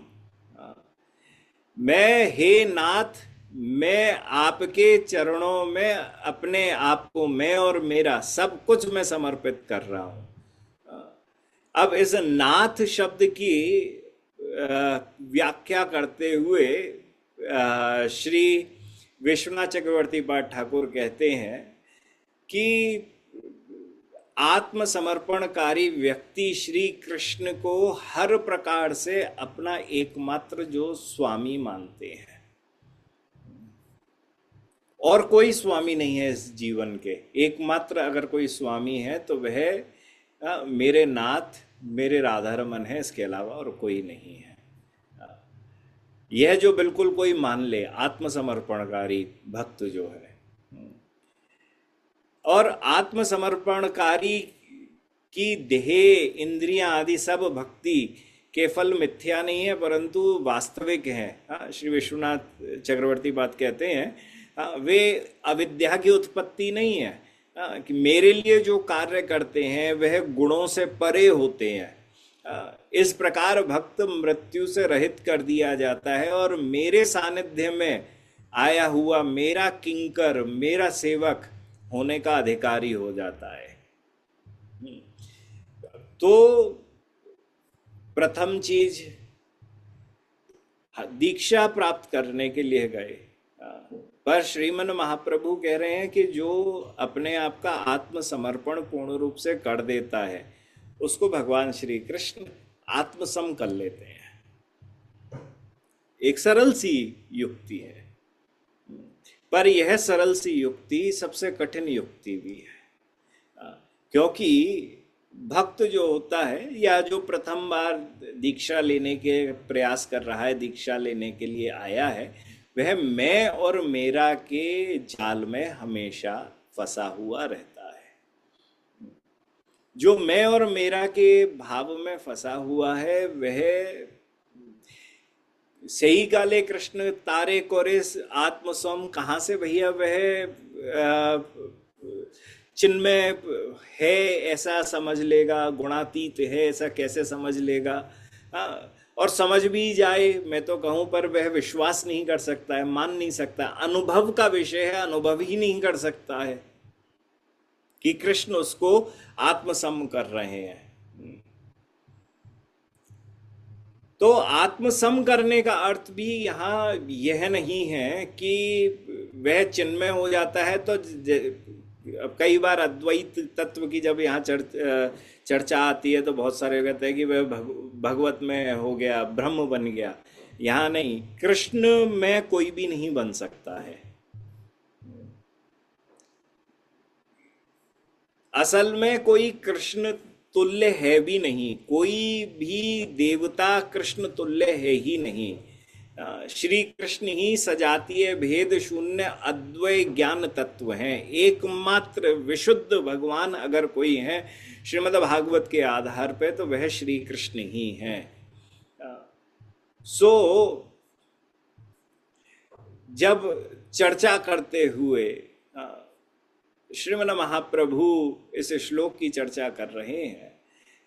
मैं, हे नाथ, मैं आपके चरणों में अपने आप को, मैं और मेरा सब कुछ मैं समर्पित कर रहा हूं। अब इस नाथ शब्द की व्याख्या करते हुए श्री विश्वनाथ चक्रवर्ती पाठ ठाकुर कहते हैं कि आत्मसमर्पणकारी व्यक्ति श्री कृष्ण को हर प्रकार से अपना एकमात्र जो स्वामी मानते हैं, और कोई स्वामी नहीं है इस जीवन के। एकमात्र अगर कोई स्वामी है तो वह मेरे नाथ, मेरे राधा रमन है, इसके अलावा और कोई नहीं है। यह जो बिल्कुल कोई मान ले, आत्मसमर्पणकारी भक्त जो है। और आत्मसमर्पणकारी की देह, इंद्रियां आदि सब भक्ति केवल मिथ्या नहीं है, परंतु वास्तविक है। श्री विश्वनाथ चक्रवर्ती बात कहते हैं, वे अविद्या की उत्पत्ति नहीं है, कि मेरे लिए जो कार्य करते हैं वह गुणों से परे होते हैं। इस प्रकार भक्त मृत्यु से रहित कर दिया जाता है और मेरे सानिध्य में आया हुआ मेरा किंकर, मेरा सेवक होने का अधिकारी हो जाता है। तो प्रथम चीज, दीक्षा प्राप्त करने के लिए गए, पर श्रीमन महाप्रभु कह रहे हैं कि जो अपने आप का आत्मसमर्पण पूर्ण रूप से कर देता है, उसको भगवान श्री कृष्ण आत्मसम कर लेते हैं। एक सरल सी युक्ति है, पर यह सरल सी युक्ति सबसे कठिन युक्ति भी है, क्योंकि भक्त जो होता है या जो प्रथम बार दीक्षा लेने के प्रयास कर रहा है, दीक्षा लेने के लिए आया है, वह मैं और मेरा के जाल में हमेशा फंसा हुआ रहता है। जो मैं और मेरा के भाव में फंसा हुआ है, वह सही काले कृष्ण तारे कोरे आत्मस्वम कहाँ से भैया वह चिन्मय है ऐसा समझ लेगा, गुणातीत है ऐसा कैसे समझ लेगा? हाँ, और समझ भी जाए मैं तो कहूँ, पर वह विश्वास नहीं कर सकता है, मान नहीं सकता। अनुभव का विषय है, अनुभव ही नहीं कर सकता है कि कृष्ण उसको आत्मसम कर रहे हैं। तो आत्मसम करने का अर्थ भी यहाँ यह नहीं है कि वह चिन्मय हो जाता है। तो अब कई बार अद्वैत तत्व की जब यहाँ चर्चा आती है तो बहुत सारे कहते हैं कि वह भगवत में हो गया, ब्रह्म बन गया। यहाँ नहीं, कृष्ण में कोई भी नहीं बन सकता है। असल में कोई कृष्ण तुल्य है भी नहीं, कोई भी देवता कृष्ण तुल्य है ही नहीं। श्री कृष्ण ही सजातीय भेद शून्य अद्वय ज्ञान तत्व हैं। एकमात्र विशुद्ध भगवान अगर कोई है श्रीमद् भागवत के आधार पे तो वह श्री कृष्ण ही हैं। सो जब चर्चा करते हुए श्रीमन महाप्रभु इस श्लोक की चर्चा कर रहे हैं,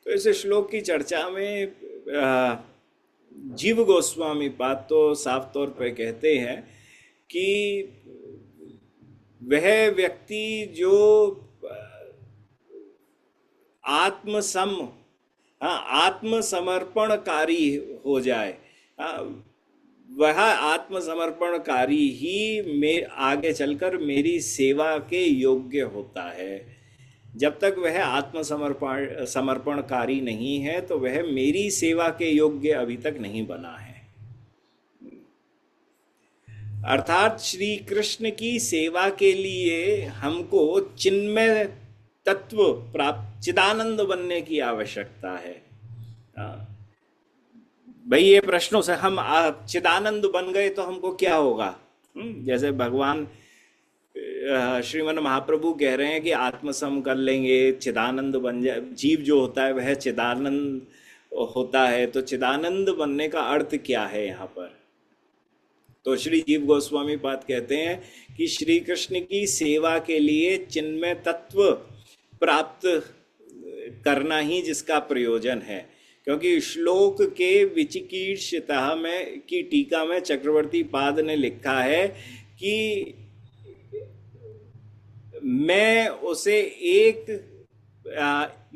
तो इस श्लोक की चर्चा में जीव गोस्वामी पाद तो साफ तौर पर कहते हैं कि वह व्यक्ति जो आत्मसम, हाँ, आत्मसमर्पणकारी हो जाए, वह आत्मसमर्पणकारी ही आगे चलकर मेरी सेवा के योग्य होता है। जब तक वह समर्पणकारी नहीं है तो वह मेरी सेवा के योग्य अभी तक नहीं बना है। अर्थात श्री कृष्ण की सेवा के लिए हमको चिन्मय तत्व प्राप्त, चिदानंद बनने की आवश्यकता है। भाई ये प्रश्नों से हम चिदानंद बन गए तो हमको क्या होगा? जैसे भगवान श्रीमन महाप्रभु कह रहे हैं कि आत्मसम कर लेंगे, चिदानंद बन जाए, जीव जो होता है वह चिदानंद होता है। तो चिदानंद बनने का अर्थ क्या है यहाँ पर? तो श्री जीव गोस्वामी पाद कहते हैं कि श्री कृष्ण की सेवा के लिए चिन्मय तत्व प्राप्त करना ही जिसका प्रयोजन है। क्योंकि श्लोक के विचिकीर्षितः में की टीका में चक्रवर्ती पाद ने लिखा है कि मैं उसे एक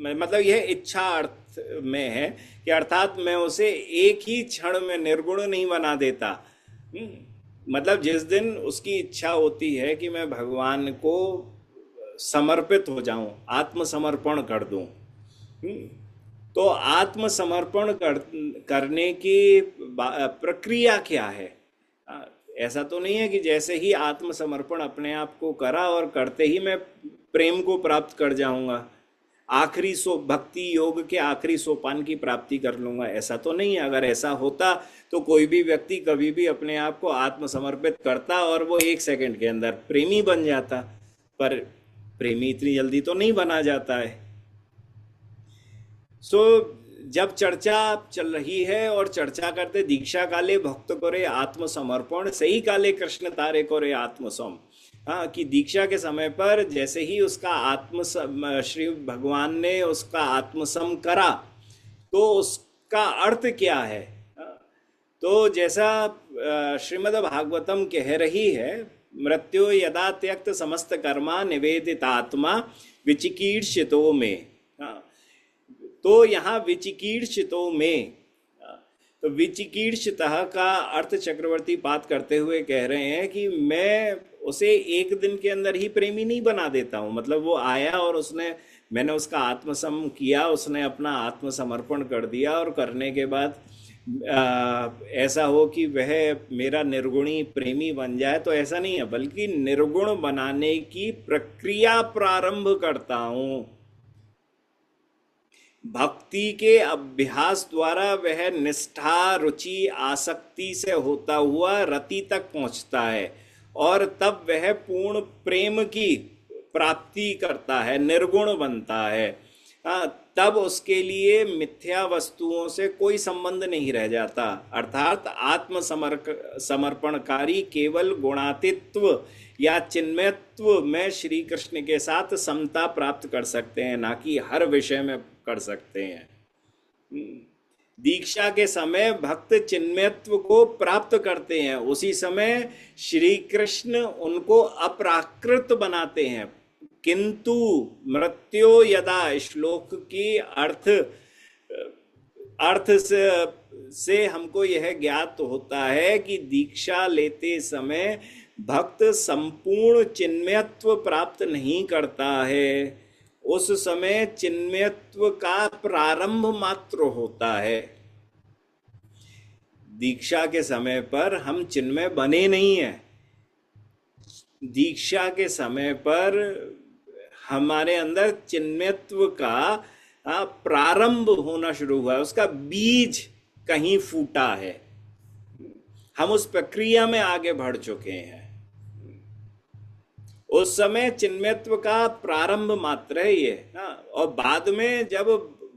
मतलब यह इच्छा अर्थ में है कि अर्थात मैं उसे एक ही क्षण में निर्गुण नहीं बना देता। मतलब जिस दिन उसकी इच्छा होती है कि मैं भगवान को समर्पित हो जाऊं, आत्मसमर्पण कर दूं, तो आत्मसमर्पण करने की प्रक्रिया क्या है? ऐसा तो नहीं है कि जैसे ही आत्मसमर्पण अपने आप को करा और करते ही मैं प्रेम को प्राप्त कर जाऊंगा, आखिरी भक्ति योग के आखिरी सोपान की प्राप्ति कर लूंगा। ऐसा तो नहीं है। अगर ऐसा होता तो कोई भी व्यक्ति कभी भी अपने आप को आत्मसमर्पित करता और वो 1 सेकंड के अंदर प्रेमी बन जाता, पर प्रेमी इतनी जल्दी तो नहीं बना जाता है। जब चर्चा चल रही है और चर्चा करते दीक्षा काले भक्त करे आत्मसमर्पण, सही काले कृष्ण तारे करे आत्मसम। हाँ, कि दीक्षा के समय पर जैसे ही उसका श्री भगवान ने उसका आत्मसम करा तो उसका अर्थ क्या है? तो जैसा श्रीमद् भागवतम कह रही है, मृत्यु यदा त्यक्त समस्त कर्मा निवेदित आत्मा विचिकीर्षितो में। तो यहाँ विचिकीर्षितो में, तो विचिकीर्षितः का अर्थ चक्रवर्ती पाद करते हुए कह रहे हैं कि मैं उसे एक दिन के अंदर ही प्रेमी नहीं बना देता हूँ। मतलब वो आया और मैंने उसका आत्मसम किया, उसने अपना आत्मसमर्पण कर दिया और करने के बाद ऐसा हो कि वह मेरा निर्गुणी प्रेमी बन जाए, तो ऐसा नहीं है, बल्कि निर्गुण बनाने की प्रक्रिया प्रारंभ करता हूँ। भक्ति के अभ्यास द्वारा वह निष्ठा, रुचि, आसक्ति से होता हुआ रति तक पहुंचता है और तब वह पूर्ण प्रेम की प्राप्ति करता है, निर्गुण बनता है। तब उसके लिए मिथ्या वस्तुओं से कोई संबंध नहीं रह जाता। अर्थात आत्म समर्पणकारी केवल गुणातीत्व या चिन्मयत्व में श्री कृष्ण के साथ समता प्राप्त कर सकते हैं, ना कि हर विषय में कर सकते हैं। दीक्षा के समय भक्त चिन्मयत्व को प्राप्त करते हैं, उसी समय श्री कृष्ण उनको अपराकृत बनाते हैं। किंतु मृत्यो यदा, श्लोक की अर्थ से हमको यह ज्ञात होता है कि दीक्षा लेते समय भक्त संपूर्ण चिन्मयत्व प्राप्त नहीं करता है। उस समय चिन्मयत्व का प्रारंभ मात्र होता है। दीक्षा के समय पर हम चिन्मय बने नहीं हैं। दीक्षा के समय पर हमारे अंदर चिन्मयत्व का प्रारंभ होना शुरू हुआ है, उसका बीज कहीं फूटा है। हम उस प्रक्रिया में आगे बढ़ चुके हैं। उस समय चिन्मयत्व का प्रारंभ मात्र है ये। और बाद में जब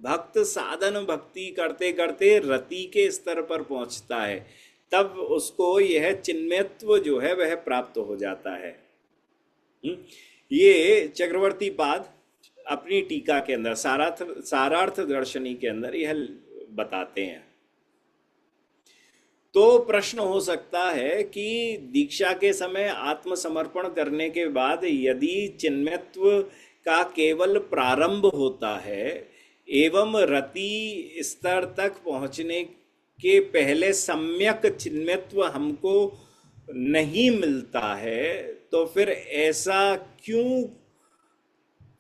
भक्त साधन भक्ति करते करते रति के स्तर पर पहुंचता है, तब उसको यह चिन्मयत्व जो है वह प्राप्त हो जाता है। ये चक्रवर्ती पाद अपनी टीका के अंदर सारार्थ दर्शनी के अंदर यह बताते हैं। तो प्रश्न हो सकता है कि दीक्षा के समय आत्मसमर्पण करने के बाद यदि चिन्मयत्व का केवल प्रारंभ होता है एवं रति स्तर तक पहुंचने के पहले सम्यक चिन्मयत्व हमको नहीं मिलता है, तो फिर ऐसा क्यों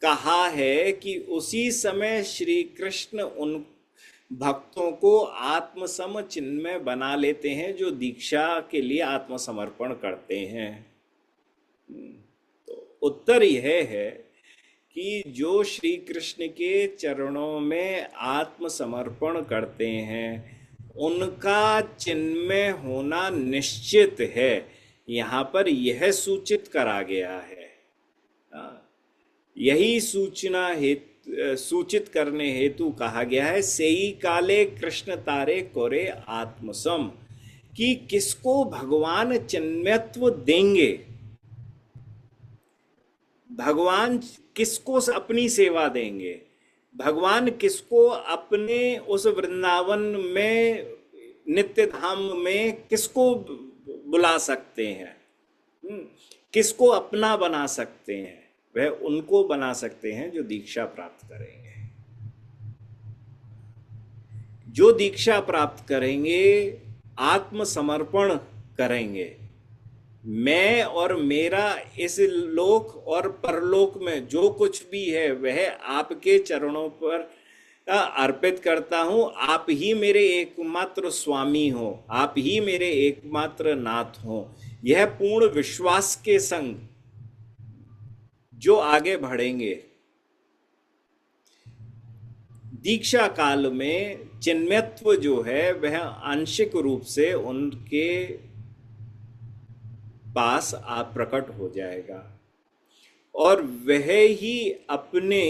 कहा है कि उसी समय श्री कृष्ण उन भक्तों को आत्मसम चिन्मय बना लेते हैं जो दीक्षा के लिए आत्मसमर्पण करते हैं? तो उत्तर यह है कि जो श्री कृष्ण के चरणों में आत्मसमर्पण करते हैं उनका चिन्मय होना निश्चित है। यहाँ पर यह सूचित करा गया है। यही सूचित करने हेतु कहा गया है, सेई काले कृष्ण तारे कोरे आत्मसम, कि किसको भगवान चिन्मयत्व देंगे, भगवान किसको अपनी सेवा देंगे, भगवान किसको अपने उस वृंदावन में नित्य धाम में किसको बुला सकते हैं, किसको अपना बना सकते हैं। वह उनको बना सकते हैं जो दीक्षा प्राप्त करेंगे। जो दीक्षा प्राप्त करेंगे, आत्मसमर्पण करेंगे, मैं और मेरा इस लोक और परलोक में जो कुछ भी है वह आपके चरणों पर अर्पित करता हूं। आप ही मेरे एकमात्र स्वामी हो, आप ही मेरे एकमात्र नाथ हो। यह पूर्ण विश्वास के संग जो आगे बढ़ेंगे, दीक्षा काल में चिन्मयत्व जो है वह आंशिक रूप से उनके पास आप प्रकट हो जाएगा और वह ही अपने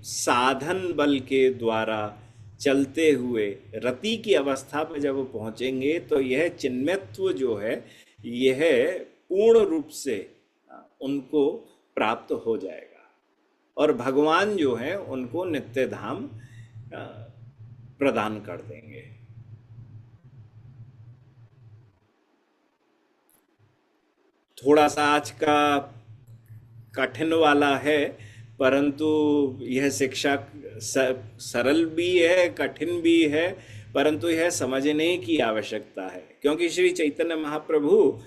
साधन बल के द्वारा चलते हुए रति की अवस्था पर जब पहुंचेंगे तो यह चिन्मयत्व जो है यह पूर्ण रूप से उनको प्राप्त हो जाएगा और भगवान जो है उनको नित्य धाम प्रदान कर देंगे। थोड़ा सा आज का कठिन वाला है, परंतु यह शिक्षा सरल भी है, कठिन भी है, परंतु यह समझने की आवश्यकता है। क्योंकि श्री चैतन्य महाप्रभु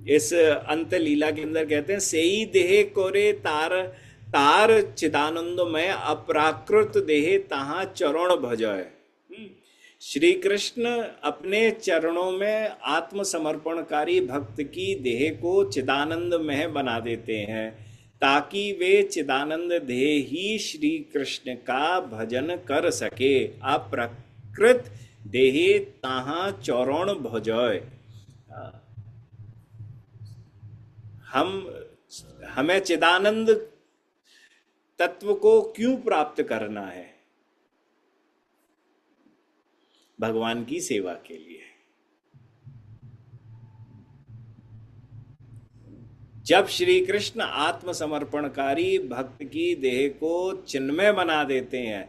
इस अंत लीला के अंदर कहते हैं, सेई देहे कोरे तार तार चिदानंदमय अपराकृत देहे तहाँ चरण भजय। श्री कृष्ण अपने चरणों में आत्मसमर्पणकारी भक्त की देह को चिदानंदमय बना देते हैं ताकि वे चिदानंद देह ही श्री कृष्ण का भजन कर सके। अप्रकृत देहे तहाँ चरण भजय। हमें चिदानंद तत्व को क्यों प्राप्त करना है? भगवान की सेवा के लिए। जब श्री कृष्ण आत्मसमर्पणकारी भक्त की देह को चिन्मय बना देते हैं,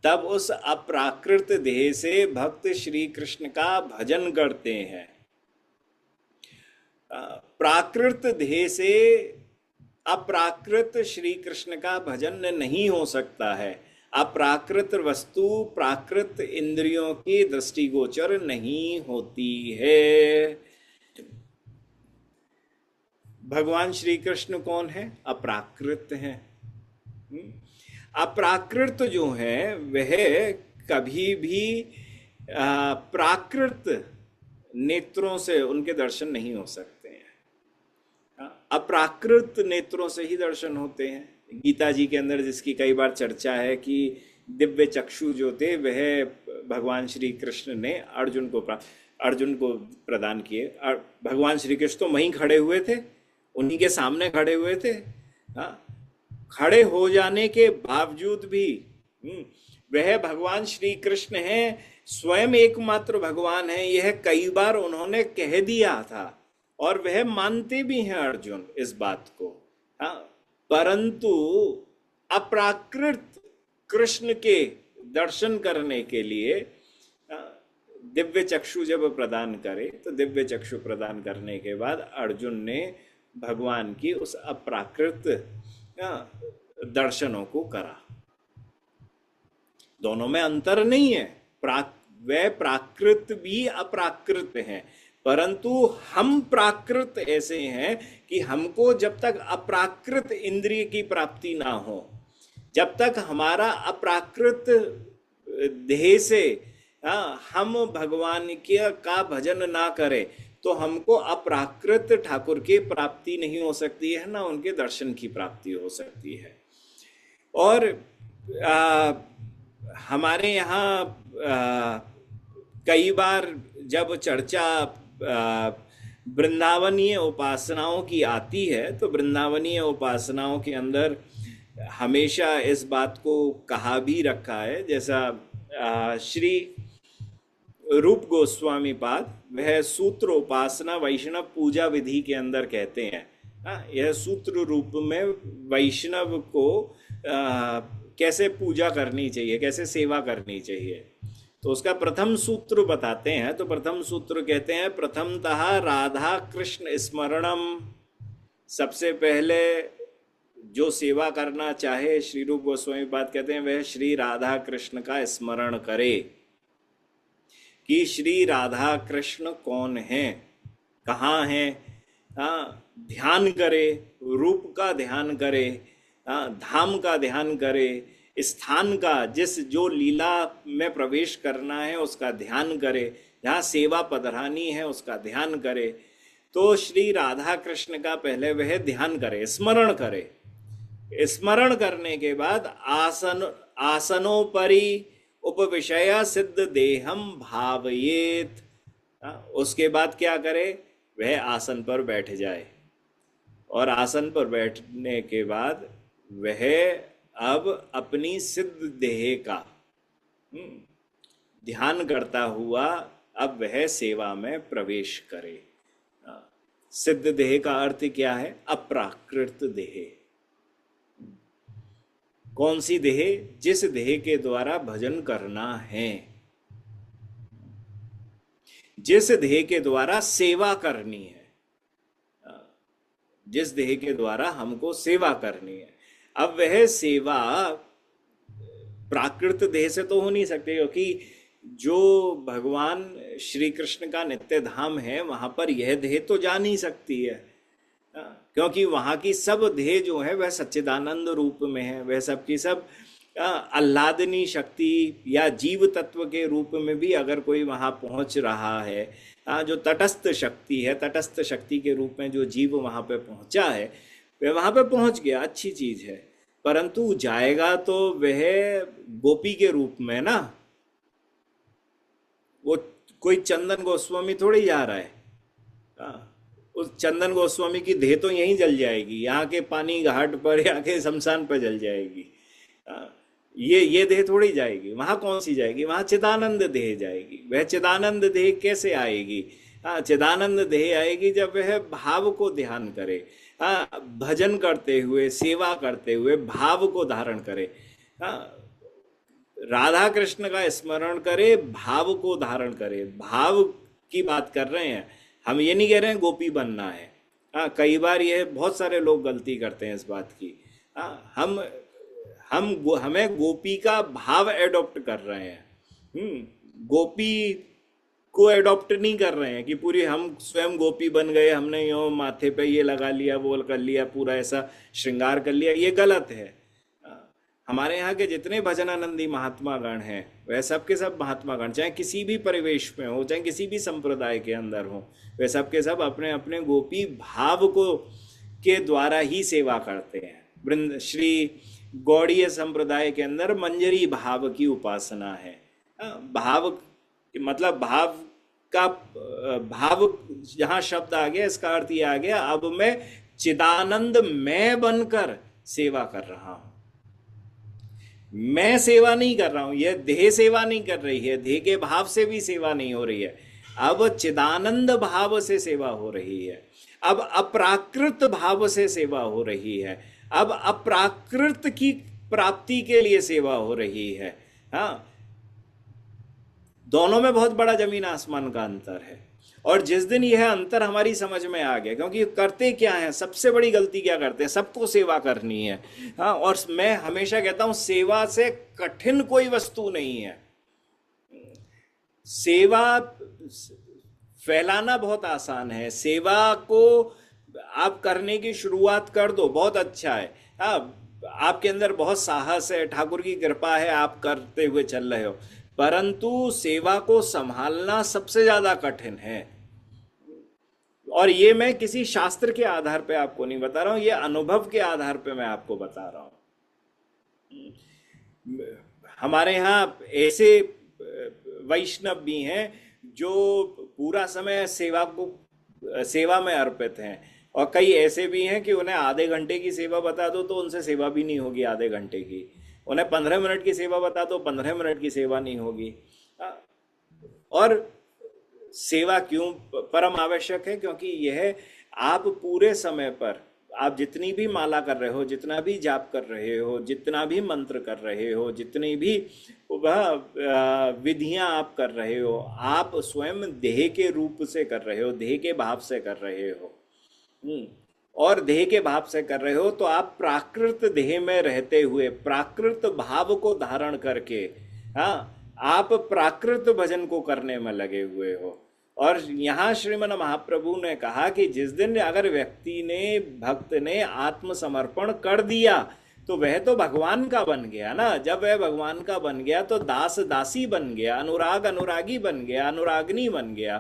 तब उस अप्राकृत देह से भक्त श्री कृष्ण का भजन करते हैं। प्राकृत देह से अप्राकृत श्री कृष्ण का भजन नहीं हो सकता है। अप्राकृत वस्तु प्राकृत इंद्रियों की दृष्टिगोचर नहीं होती है। भगवान श्री कृष्ण कौन है? अप्राकृत हैं। अप्राकृत जो है वह कभी भी प्राकृत नेत्रों से उनके दर्शन नहीं हो सकते हैं। अप्राकृत नेत्रों से ही दर्शन होते हैं। गीता जी के अंदर जिसकी कई बार चर्चा है कि दिव्य चक्षु जो थे वह भगवान श्री कृष्ण ने अर्जुन को प्रदान किए। भगवान श्री कृष्ण तो वहीं खड़े हुए थे, उन्हीं के सामने खड़े हुए थे। खड़े हो जाने के बावजूद भी वह भगवान श्री कृष्ण हैं, स्वयं एकमात्र भगवान है, यह कई बार उन्होंने कह दिया था और वह मानते भी हैं अर्जुन इस बात को। परंतु अप्राकृत कृष्ण के दर्शन करने के लिए दिव्य चक्षु जब प्रदान करे, तो दिव्य चक्षु प्रदान करने के बाद अर्जुन ने भगवान की उस अप्राकृत दर्शनों को करा। दोनों में अंतर नहीं है। वह प्राकृत भी अप्राकृत हैं, परंतु हम प्राकृत ऐसे हैं कि हमको जब तक अप्राकृत इंद्रिय की प्राप्ति ना हो, जब तक हमारा अप्राकृत देह से हम भगवान का भजन ना करें, तो हमको अप्राकृत ठाकुर की प्राप्ति नहीं हो सकती है, ना उनके दर्शन की प्राप्ति हो सकती है। और हमारे यहाँ कई बार जब चर्चा वृंदावनीय उपासनाओं की आती है, तो वृंदावनीय उपासनाओं के अंदर हमेशा इस बात को कहा भी रखा है, जैसा श्री रूप गोस्वामी पाद वह सूत्र उपासना वैष्णव पूजा विधि के अंदर कहते हैं। यह सूत्र रूप में वैष्णव को कैसे पूजा करनी चाहिए, कैसे सेवा करनी चाहिए, तो उसका प्रथम सूत्र बताते हैं। तो प्रथम सूत्र कहते हैं, प्रथमतः राधा कृष्ण स्मरणम। सबसे पहले जो सेवा करना चाहे, श्री रूप गोस्वामी पाद कहते हैं, वह श्री राधा कृष्ण का स्मरण करे कि श्री राधा कृष्ण कौन हैं, कहाँ हैं। ध्यान करे, रूप का ध्यान करे, धाम का ध्यान करे, स्थान का, जो लीला में प्रवेश करना है उसका ध्यान करे, जहाँ सेवा पधरानी है उसका ध्यान करे। तो श्री राधा कृष्ण का पहले वह ध्यान करे, स्मरण करे। स्मरण करने के बाद आसनोपरि उपविषया सिद्ध देहम भावयेत। उसके बाद क्या करे, वह आसन पर बैठ जाए, और आसन पर बैठने के बाद वह अब अपनी सिद्ध देह का ध्यान करता हुआ अब वह सेवा में प्रवेश करे। सिद्ध देह का अर्थ क्या है? अप्राकृत देह। कौन सी देह? जिस देह के द्वारा भजन करना है, जिस देह के द्वारा सेवा करनी है, जिस देह के द्वारा हमको सेवा करनी है। अब वह सेवा प्राकृत देह से तो हो नहीं सकती, क्योंकि जो भगवान श्री कृष्ण का नित्य धाम है वहां पर यह देह तो जा नहीं सकती है, क्योंकि वहां की सब देह जो है वह सच्चिदानंद रूप में है। वह सब की सब आह्लादनी शक्ति या जीव तत्व के रूप में भी अगर कोई वहां पहुंच रहा है, जो तटस्थ शक्ति है, तटस्थ शक्ति के रूप में जो जीव वहां पे पहुंचा है, वह वहां पे पहुंच गया, अच्छी चीज है। परंतु जाएगा तो वह गोपी के रूप में ना, वो कोई चंदन गोस्वामी थोड़ी जा रहा है। उस चंदन गोस्वामी की देह तो यहीं जल जाएगी, यहाँ के पानी घाट पर, यहाँ के शमशान पर जल जाएगी। ये देह थोड़ी जाएगी वहां, कौन सी जाएगी वहां? चिदानंद देह जाएगी। वह चिदानंद देह कैसे आएगी? हाँ, चिदानंद देह आएगी जब वह भाव को ध्यान करे। हाँ, भजन करते हुए, सेवा करते हुए भाव को धारण करे। हाँ, राधा कृष्ण का स्मरण करे, भाव को धारण करे। भाव की बात कर रहे हैं हम, ये नहीं कह रहे हैं गोपी बनना है। हाँ, कई बार ये बहुत सारे लोग गलती करते हैं इस बात की। हाँ, हमें गोपी का भाव एडॉप्ट कर रहे हैं। गोपी को एडॉप्ट नहीं कर रहे हैं कि पूरी हम स्वयं गोपी बन गए, हमने यो माथे पे ये लगा लिया, वो कर लिया, पूरा ऐसा श्रृंगार कर लिया। ये गलत है। हमारे यहाँ के जितने भजनानंदी महात्मा गण हैं, वह सब के सब महात्मा गण, चाहे किसी भी परिवेश में हो, चाहे किसी भी संप्रदाय के अंदर हो, वे सब के सब अपने अपने गोपी भाव को के द्वारा ही सेवा करते हैं। वृंद श्री गौड़ीय संप्रदाय के अंदर मंजरी भाव की उपासना है। भाव मतलब भाव जहाँ शब्द आ गया, इसका अर्थ ये आ गया, अब मैं चिदानंद मैं बनकर सेवा कर रहा हूं। मैं सेवा नहीं कर रहा हूं, यह देह सेवा नहीं कर रही है, देह के भाव से भी सेवा नहीं हो रही है, अब चिदानंद भाव से सेवा हो रही है। अब अप्राकृत भाव से सेवा हो रही है। अब अप्राकृत की प्राप्ति के लिए सेवा हो रही है। हाँ, दोनों में बहुत बड़ा जमीन आसमान का अंतर है। और जिस दिन यह अंतर हमारी समझ में आ गया, क्योंकि करते क्या है, सबसे बड़ी गलती क्या करते हैं, सबको सेवा करनी है। हाँ, और मैं हमेशा कहता हूं सेवा से कठिन कोई वस्तु नहीं है। सेवा फैलाना बहुत आसान है। सेवा को आप करने की शुरुआत कर दो, बहुत अच्छा है। हाँ, आपके अंदर बहुत साहस है, ठाकुर की कृपा है, आप करते हुए चल रहे हो। परंतु सेवा को संभालना सबसे ज्यादा कठिन है। और ये मैं किसी शास्त्र के आधार पे आपको नहीं बता रहा हूं, ये अनुभव के आधार पे मैं आपको बता रहा हूं। हमारे यहाँ ऐसे वैष्णव भी हैं जो पूरा समय सेवा में अर्पित हैं, और कई ऐसे भी हैं कि उन्हें आधे घंटे की सेवा बता दो तो उनसे सेवा भी नहीं होगी आधे घंटे की। उन्हें 15 मिनट की सेवा बता दो, 15 मिनट की सेवा नहीं होगी। और सेवा क्यों परम आवश्यक है? क्योंकि यह आप पूरे समय पर, आप जितनी भी माला कर रहे हो, जितना भी जाप कर रहे हो, जितना भी मंत्र कर रहे हो, जितनी भी वह विधियां आप कर रहे हो, आप स्वयं देह के रूप से कर रहे हो, देह के भाव से कर रहे हो। और देह के भाव से कर रहे हो तो आप प्राकृत देह में रहते हुए, प्राकृत भाव को धारण करके, हाँ, आप प्राकृत भजन को करने में लगे हुए हो। और यहाँ श्रीमन महाप्रभु ने कहा कि जिस दिन अगर व्यक्ति ने, भक्त ने आत्मसमर्पण कर दिया तो वह तो भगवान का बन गया ना। जब वह भगवान का बन गया तो दास दासी बन गया, अनुराग अनुरागी बन गया, अनुरागनी बन गया।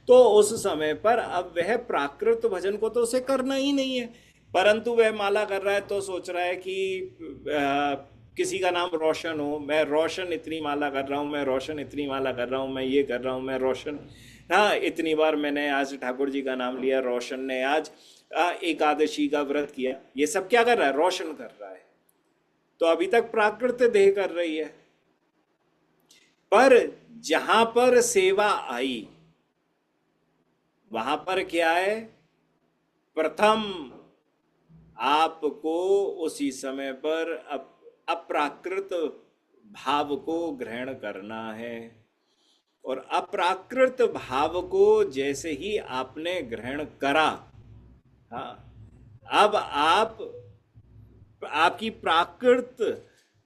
तो उस समय पर अब वह प्राकृत भजन को तो उसे करना ही नहीं है। परंतु वह माला कर रहा है तो सोच रहा है कि किसी का नाम रोशन हो, मैं रोशन इतनी माला कर रहा हूँ, मैं रोशन इतनी माला कर रहा हूँ, मैं ये कर रहा हूँ, मैं रोशन, हाँ, इतनी बार मैंने आज ठाकुर जी का नाम लिया, रोशन ने आज एकादशी का व्रत किया। ये सब क्या कर रहा है? रोशन कर रहा है। तो अभी तक प्राकृत देह कर रही है। पर जहां पर सेवा आई वहां पर क्या है? प्रथम आपको उसी समय पर अप्राकृत भाव को ग्रहण करना है। और अप्राकृत भाव को जैसे ही आपने ग्रहण करा, हाँ, अब आपकी प्राकृत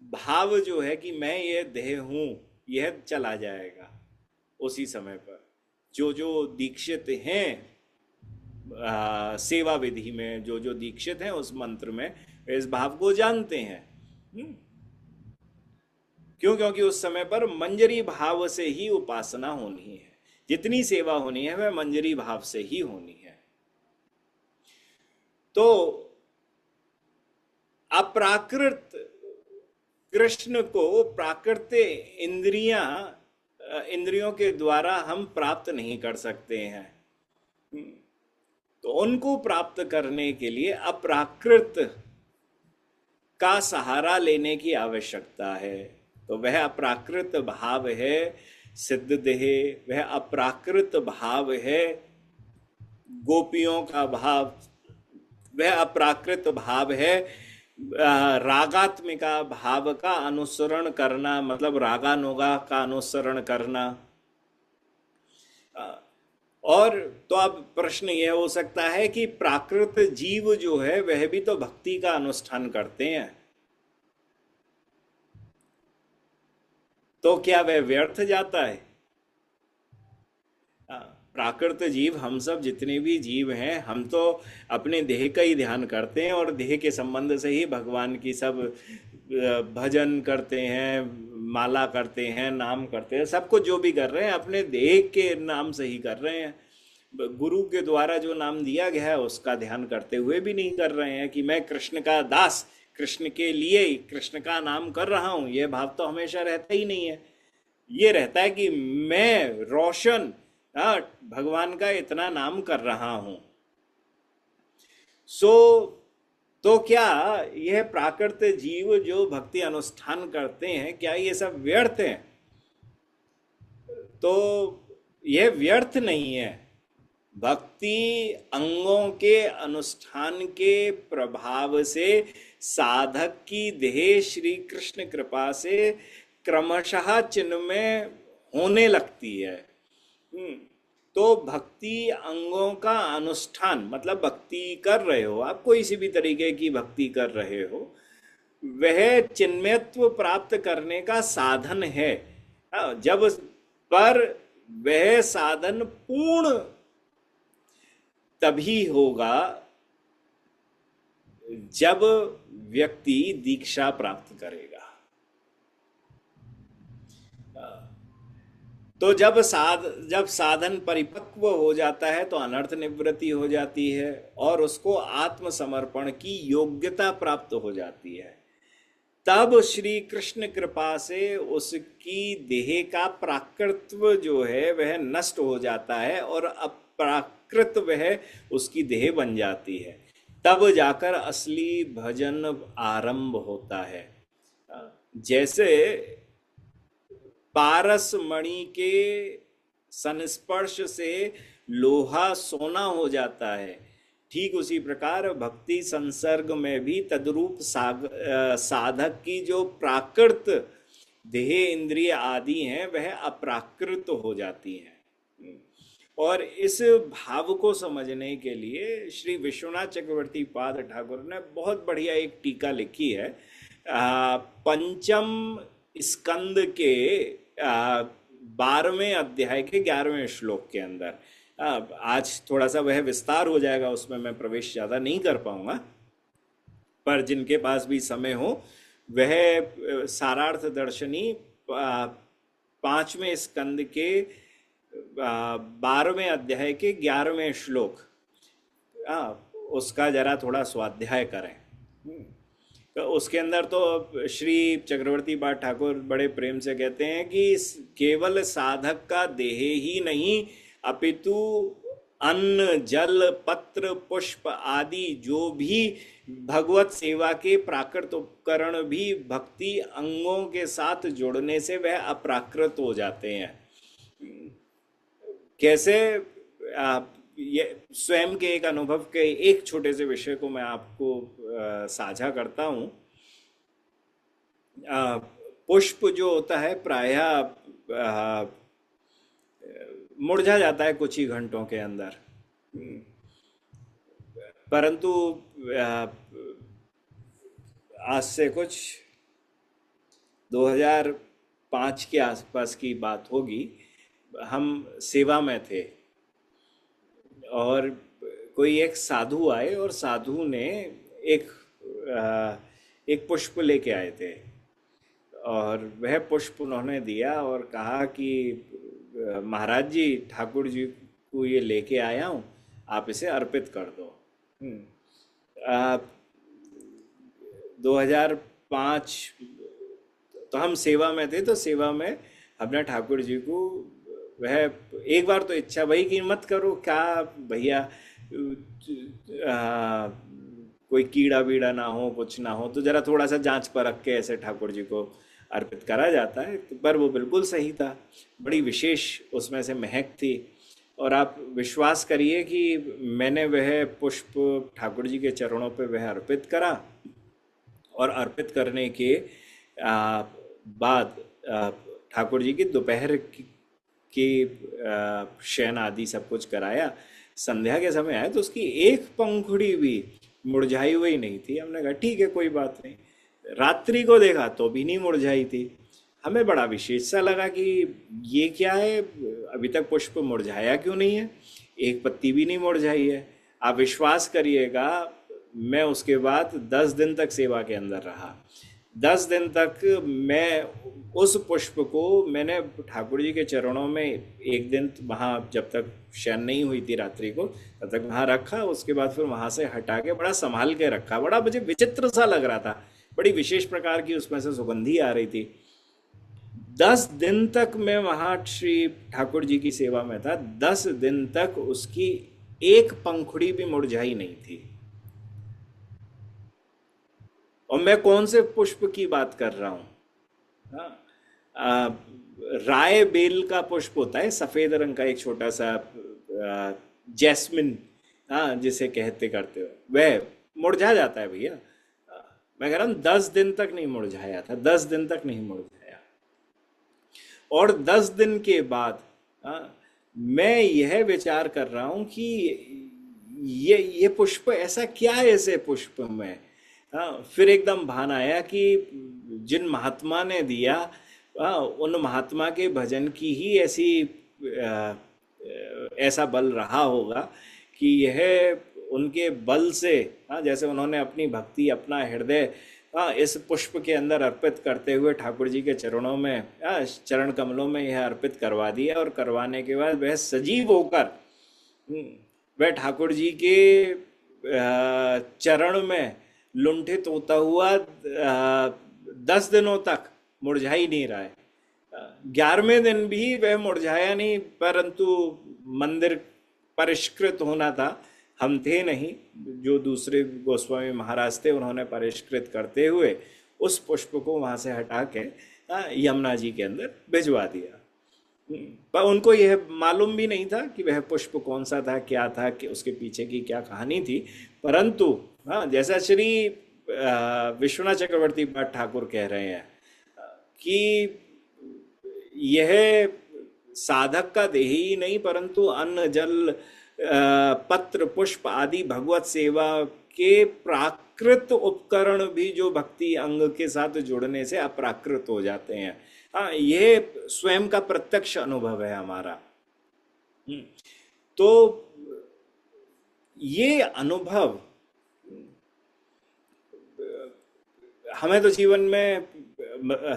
भाव जो है कि मैं ये देह हूं, यह चला जाएगा उसी समय पर। जो जो दीक्षित हैं सेवा विधि में, जो जो दीक्षित हैं उस मंत्र में, इस भाव को जानते हैं। क्यों? क्योंकि उस समय पर मंजरी भाव से ही उपासना होनी है। जितनी सेवा होनी है वह मंजरी भाव से ही होनी है। तो अप्राकृत कृष्ण को प्राकृत इंद्रियों के द्वारा हम प्राप्त नहीं कर सकते हैं। तो उनको प्राप्त करने के लिए अप्राकृत का सहारा लेने की आवश्यकता है। तो वह अप्राकृत भाव है सिद्ध देह, वह अप्राकृत भाव है गोपियों का भाव, वह अप्राकृत भाव है रागात्मिका भाव का अनुसरण करना, मतलब रागानुगा का अनुसरण करना। और तो अब प्रश्न यह हो सकता है कि प्राकृत जीव जो है वह भी तो भक्ति का अनुष्ठान करते हैं, तो क्या वह व्यर्थ जाता है? प्राकृत जीव, हम सब जितने भी जीव हैं, हम तो अपने देह का ही ध्यान करते हैं और देह के संबंध से ही भगवान की सब भजन करते हैं, माला करते हैं, नाम करते हैं, सब कुछ जो भी कर रहे हैं अपने देह के नाम से ही कर रहे हैं। गुरु के द्वारा जो नाम दिया गया है उसका ध्यान करते हुए भी नहीं कर रहे हैं कि मैं कृष्ण का दास, कृष्ण के लिए कृष्ण का नाम कर रहा हूं। यह भाव तो हमेशा रहता ही नहीं है। ये रहता है कि मैं रोशन, भगवान का इतना नाम कर रहा हूं। सो तो क्या यह प्राकृत जीव जो भक्ति अनुष्ठान करते हैं, क्या ये सब व्यर्थ हैं? तो यह व्यर्थ नहीं है। भक्ति अंगों के अनुष्ठान के प्रभाव से साधक की देह श्री कृष्ण कृपा से क्रमशः चिन्मय होने लगती है। तो भक्ति अंगों का अनुष्ठान, मतलब भक्ति कर रहे हो आप, कोई सी भी तरीके की भक्ति कर रहे हो, वह चिन्मयत्व प्राप्त करने का साधन है। जब पर वह साधन पूर्ण तभी होगा जब व्यक्ति दीक्षा प्राप्त करेगा। तो जब साधन परिपक्व हो जाता है तो अनर्थ निवृत्ति हो जाती है और उसको आत्मसमर्पण की योग्यता प्राप्त हो जाती है। तब श्री कृष्ण कृपा से उसकी देह का प्राकृत्व जो है वह नष्ट हो जाता है और अप्राकृत वह उसकी देह बन जाती है। तब जाकर असली भजन आरंभ होता है। जैसे पारस मणि के संस्पर्श से लोहा सोना हो जाता है, ठीक उसी प्रकार भक्ति संसर्ग में भी तद्रूप साधक की जो प्राकृत देह इंद्रिय आदि हैं वह अप्राकृत हो जाती हैं। और इस भाव को समझने के लिए श्री विश्वनाथ चक्रवर्ती पाद ठाकुर ने बहुत बढ़िया एक टीका लिखी है पंचम स्कंद के 12वें अध्याय के 11वें श्लोक के अंदर। आज थोड़ा सा वह विस्तार हो जाएगा, उसमें मैं प्रवेश ज़्यादा नहीं कर पाऊंगा, पर जिनके पास भी समय हो वह सारार्थ दर्शनी 5वें स्कंद के 12वें अध्याय के 11वें श्लोक, उसका जरा थोड़ा स्वाध्याय करें। तो उसके अंदर तो श्री चक्रवर्ती पाद ठाकुर बड़े प्रेम से कहते हैं कि केवल साधक का देह ही नहीं अपितु अन्न जल पत्र पुष्प आदि जो भी भगवत सेवा के प्राकृत उपकरण भी भक्ति अंगों के साथ जोड़ने से वह अप्राकृत हो जाते हैं। कैसे? ये स्वयं के एक अनुभव के एक छोटे से विषय को मैं आपको साझा करता हूँ। पुष्प जो होता है प्रायः मुरझा जाता है कुछ ही घंटों के अंदर, परंतु आज से कुछ 2005 के आसपास की बात होगी, हम सेवा में थे और कोई एक साधु आए और साधु ने एक पुष्प लेके आए थे और वह पुष्प उन्होंने दिया और कहा कि महाराज जी, ठाकुर जी को ये लेके आया हूँ, आप इसे अर्पित कर दो। 2005 तो हम सेवा में थे, तो सेवा में हमने ठाकुर जी को वह एक बार तो इच्छा भई कि मत करो, क्या भैया कोई कीड़ा बीड़ा ना हो, कुछ ना हो, तो जरा थोड़ा सा जांच परख के ऐसे ठाकुर जी को अर्पित करा जाता है। तो पर वो बिल्कुल सही था, बड़ी विशेष उसमें से महक थी। और आप विश्वास करिए कि मैंने वह पुष्प ठाकुर जी के चरणों पे वह अर्पित करा, और अर्पित करने के बाद ठाकुर जी की दोपहर की शयन आदि सब कुछ कराया। संध्या के समय आया तो उसकी एक पंखुड़ी भी मुरझाई हुई नहीं थी। हमने कहा ठीक है, कोई बात नहीं। रात्रि को देखा तो भी नहीं मुरझाई थी। हमें बड़ा विशेष सा लगा कि ये क्या है, अभी तक पुष्प मुरझाया क्यों नहीं है, एक पत्ती भी नहीं मुरझाई है। आप विश्वास करिएगा, मैं उसके बाद 10 दिन तक सेवा के अंदर रहा। 10 दिन तक मैं उस पुष्प को मैंने ठाकुर जी के चरणों में, एक दिन वहाँ जब तक शयन नहीं हुई थी रात्रि को, तब तक वहाँ रखा। उसके बाद फिर वहाँ से हटा के बड़ा संभाल के रखा। बड़ा मुझे विचित्र सा लग रहा था, बड़ी विशेष प्रकार की उसमें से सुगंधी आ रही थी। 10 दिन तक मैं वहाँ श्री ठाकुर जी की सेवा में था। 10 दिन तक उसकी एक पंखुड़ी भी मुरझाई नहीं थी। और मैं कौन से पुष्प की बात कर रहा हूँ? हाँ, आ, राय बेल का पुष्प होता है, सफेद रंग का, एक छोटा सा जैस्मिन, हाँ, जिसे कहते करते हो, वह मुरझा जाता है भैया। मैं कह रहा हूँ 10 दिन तक नहीं मुरझाया था, 10 दिन तक नहीं मुरझाया। और 10 दिन के बाद मैं यह विचार कर रहा हूं कि ये पुष्प ऐसा क्या है ऐसे पुष्प में। फिर एकदम भान आया कि जिन महात्मा ने दिया, उन महात्मा के भजन की ही ऐसा बल रहा होगा कि यह उनके बल से, जैसे उन्होंने अपनी भक्ति, अपना हृदय इस पुष्प के अंदर अर्पित करते हुए ठाकुर जी के चरणों में, चरण कमलों में यह अर्पित करवा दिया। और करवाने के बाद वह सजीव होकर वह ठाकुर जी के चरण में लुंठित होता हुआ 10 दिनों तक मुरझा ही नहीं रहा है। 11वें दिन भी वह मुरझाया नहीं, परंतु मंदिर परिष्कृत होना था, हम थे नहीं, जो दूसरे गोस्वामी महाराज थे उन्होंने परिष्कृत करते हुए उस पुष्प को वहां से हटा के यमुना जी के अंदर भिजवा दिया। पर उनको यह मालूम भी नहीं था कि वह पुष्प कौन सा था, क्या था, कि उसके पीछे की क्या कहानी थी। परंतु जैसा श्री विश्वनाथ चक्रवर्ती भट्ट ठाकुर कह रहे हैं कि यह साधक का देह ही नहीं, परंतु अन्न, जल, पत्र, पुष्प आदि भगवत सेवा के प्राकृत उपकरण भी जो भक्ति अंग के साथ जुड़ने से अप्राकृत हो जाते हैं। ये स्वयं का प्रत्यक्ष अनुभव है हमारा। तो ये अनुभव हमें तो जीवन में,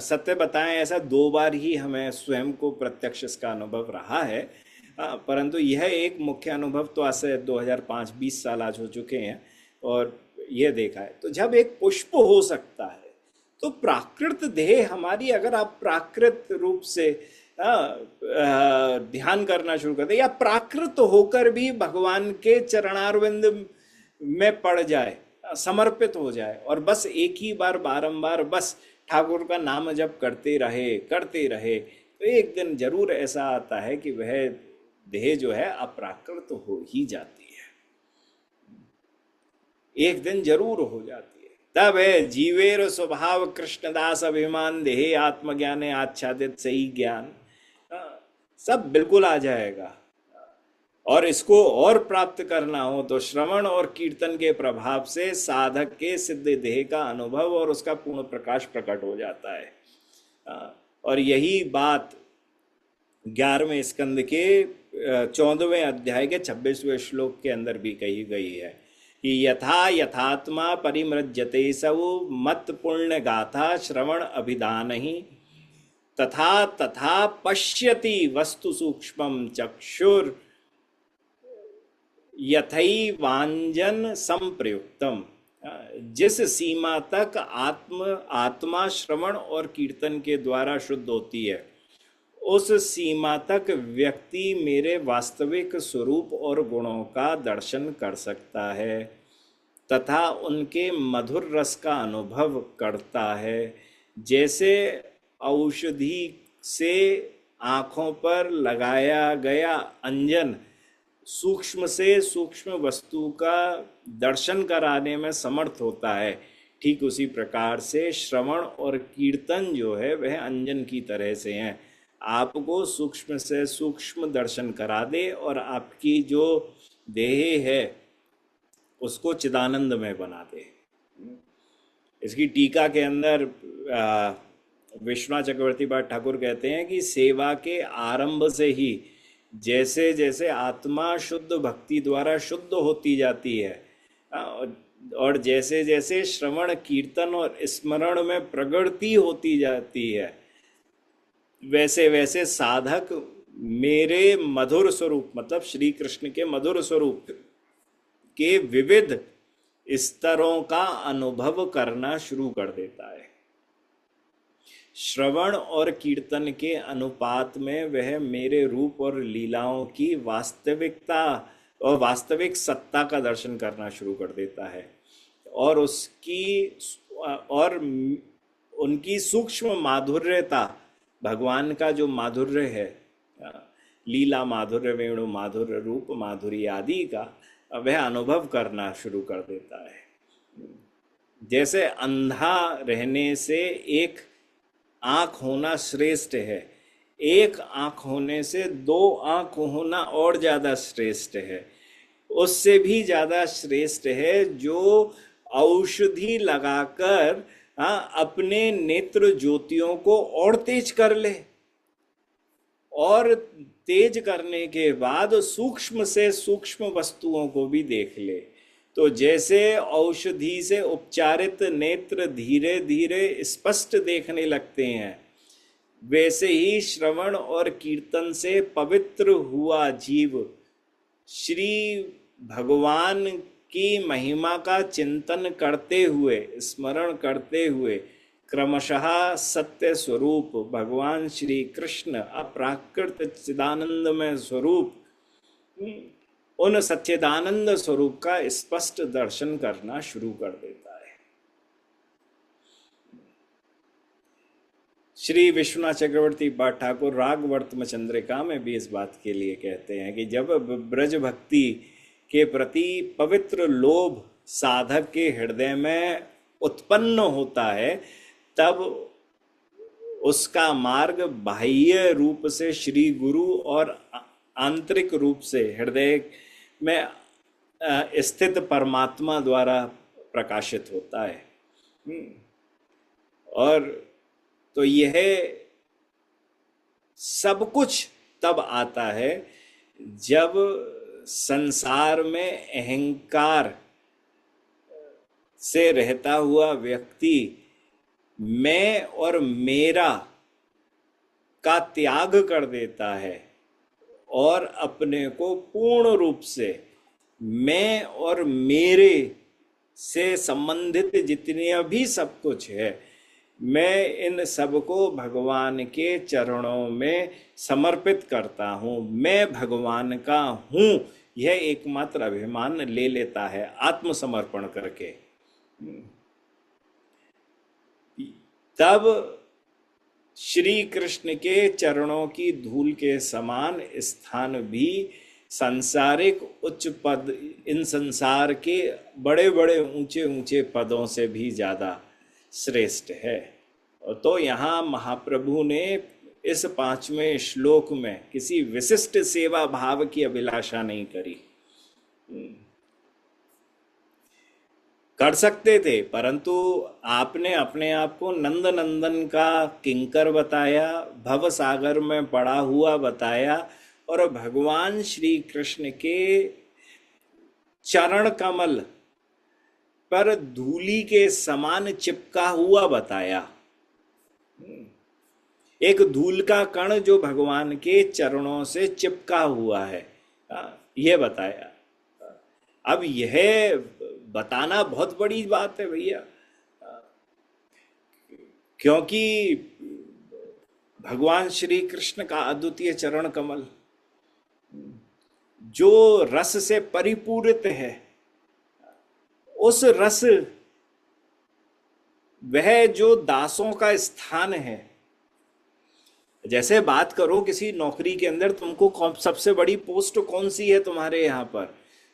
सत्य बताएं, ऐसा 2 बार ही हमें स्वयं को प्रत्यक्ष इसका अनुभव रहा है। परंतु यह एक मुख्य अनुभव तो आज से 2005-20 साल आज हो चुके हैं, और यह देखा है। तो जब एक पुष्प हो सकता है, तो प्राकृत देह हमारी, अगर आप प्राकृत रूप से ध्यान करना शुरू कर दे, या प्राकृत होकर भी भगवान के चरणारविंद में पड़ जाए, समर्पित हो जाए, और बस एक ही बार बारंबार बस ठाकुर का नाम जप करते रहे, तो एक दिन जरूर ऐसा आता है कि वह देह जो है अप्राकृत हो ही जाती है। एक दिन जरूर हो जाती है। तब है जीवेर स्वभाव कृष्णदास अभिमान, देहे आत्मज्ञाने आच्छादित सही ज्ञान, सब बिल्कुल आ जाएगा। और इसको और प्राप्त करना हो तो श्रवण और कीर्तन के प्रभाव से साधक के सिद्ध देह का अनुभव और उसका पूर्ण प्रकाश प्रकट हो जाता है। और यही बात 11वें स्कंद के 14वें अध्याय के 26वें श्लोक के अंदर भी कही गई है कि यथा यथात्मा परिमृज्यते सव मत पुण्य गाथा श्रवण अभिधान ही, तथा तथा पश्यति वस्तु सूक्ष्मम चक्षुर यथई वांजन संप्रयुक्तम। जिस सीमा तक आत्मा श्रवण और कीर्तन के द्वारा शुद्ध होती है, उस सीमा तक व्यक्ति मेरे वास्तविक स्वरूप और गुणों का दर्शन कर सकता है। तथा उनके मधुर रस का अनुभव करता है। जैसे औषधि से आँखों पर लगाया गया अंजन सूक्ष्म से सूक्ष्म वस्तु का दर्शन कराने में समर्थ होता है, ठीक उसी प्रकार से श्रवण और कीर्तन जो है वह अंजन की तरह से हैं। आपको सूक्ष्म से सूक्ष्म दर्शन करा दे और आपकी जो देह है उसको चिदानंद में बना दे। इसकी टीका के अंदर विश्वनाथ चक्रवर्ती पाठ ठाकुर कहते हैं कि सेवा के आरंभ से ही जैसे जैसे आत्मा शुद्ध भक्ति द्वारा शुद्ध होती जाती है, और जैसे जैसे श्रवण कीर्तन और स्मरण में प्रगति होती जाती है, वैसे वैसे साधक मेरे मधुर स्वरूप मतलब श्री कृष्ण के मधुर स्वरूप के विविध स्तरों का अनुभव करना शुरू कर देता है। श्रवण और कीर्तन के अनुपात में वह मेरे रूप और लीलाओं की वास्तविकता और वास्तविक सत्ता का दर्शन करना शुरू कर देता है, और उनकी सूक्ष्म माधुर्यता, भगवान का जो माधुर्य है, लीला माधुर्य, वेणु माधुर्य, रूप माधुर्य आदि का वह अनुभव करना शुरू कर देता है। जैसे अंधा रहने से एक आँख होना श्रेष्ठ है, एक आँख होने से दो आँख होना और ज़्यादा श्रेष्ठ है, उससे भी ज़्यादा श्रेष्ठ है जो औषधि लगाकर अपने नेत्र ज्योतियों को और तेज कर ले, और तेज करने के बाद सूक्ष्म से सूक्ष्म वस्तुओं को भी देख ले। तो जैसे औषधि से उपचारित नेत्र धीरे धीरे स्पष्ट देखने लगते हैं, वैसे ही श्रवण और कीर्तन से पवित्र हुआ जीव श्री भगवान की महिमा का चिंतन करते हुए, स्मरण करते हुए क्रमशः सत्य स्वरूप भगवान श्री कृष्ण अप्राकृत चिदानंदमय स्वरूप, उन सच्चिदानंद स्वरूप का स्पष्ट दर्शन करना शुरू कर देता है। श्री विश्वनाथ चक्रवर्ती पाठ ठाकुर राग वर्तम चंद्रिका में भी इस बात के लिए कहते हैं कि जब ब्रज भक्ति के प्रति पवित्र लोभ साधक के हृदय में उत्पन्न होता है, तब उसका मार्ग बाह्य रूप से श्री गुरु और आंतरिक रूप से हृदय में स्थित परमात्मा द्वारा प्रकाशित होता है। और तो यह सब कुछ तब आता है जब संसार में अहंकार से रहता हुआ व्यक्ति मैं और मेरा का त्याग कर देता है और अपने को पूर्ण रूप से मैं और मेरे से संबंधित जितने भी सब कुछ है, मैं इन सबको भगवान के चरणों में समर्पित करता हूँ, मैं भगवान का हूँ, यह एकमात्र अभिमान ले लेता है आत्मसमर्पण करके। तब श्री कृष्ण के चरणों की धूल के समान स्थान भी सांसारिक उच्च पद, इन संसार के बड़े बड़े ऊंचे ऊंचे पदों से भी ज़्यादा श्रेष्ठ है। तो यहाँ महाप्रभु ने इस 5वें श्लोक में किसी विशिष्ट सेवा भाव की अभिलाषा नहीं करी। कर सकते थे, परंतु आपने अपने आप को नंद नंदन का किंकर बताया, भव सागर में पड़ा हुआ बताया, और भगवान श्री कृष्ण के चरण कमल पर धूली के समान चिपका हुआ बताया। एक धूल का कण जो भगवान के चरणों से चिपका हुआ है, यह बताया। अब यह बताना बहुत बड़ी बात है भैया, क्योंकि भगवान श्री कृष्ण का अद्वितीय चरण कमल जो रस से परिपूरित है, उस रस, वह जो दासों का स्थान है। जैसे बात करो किसी नौकरी के अंदर, तुमको सबसे बड़ी पोस्ट कौन सी है तुम्हारे यहाँ पर,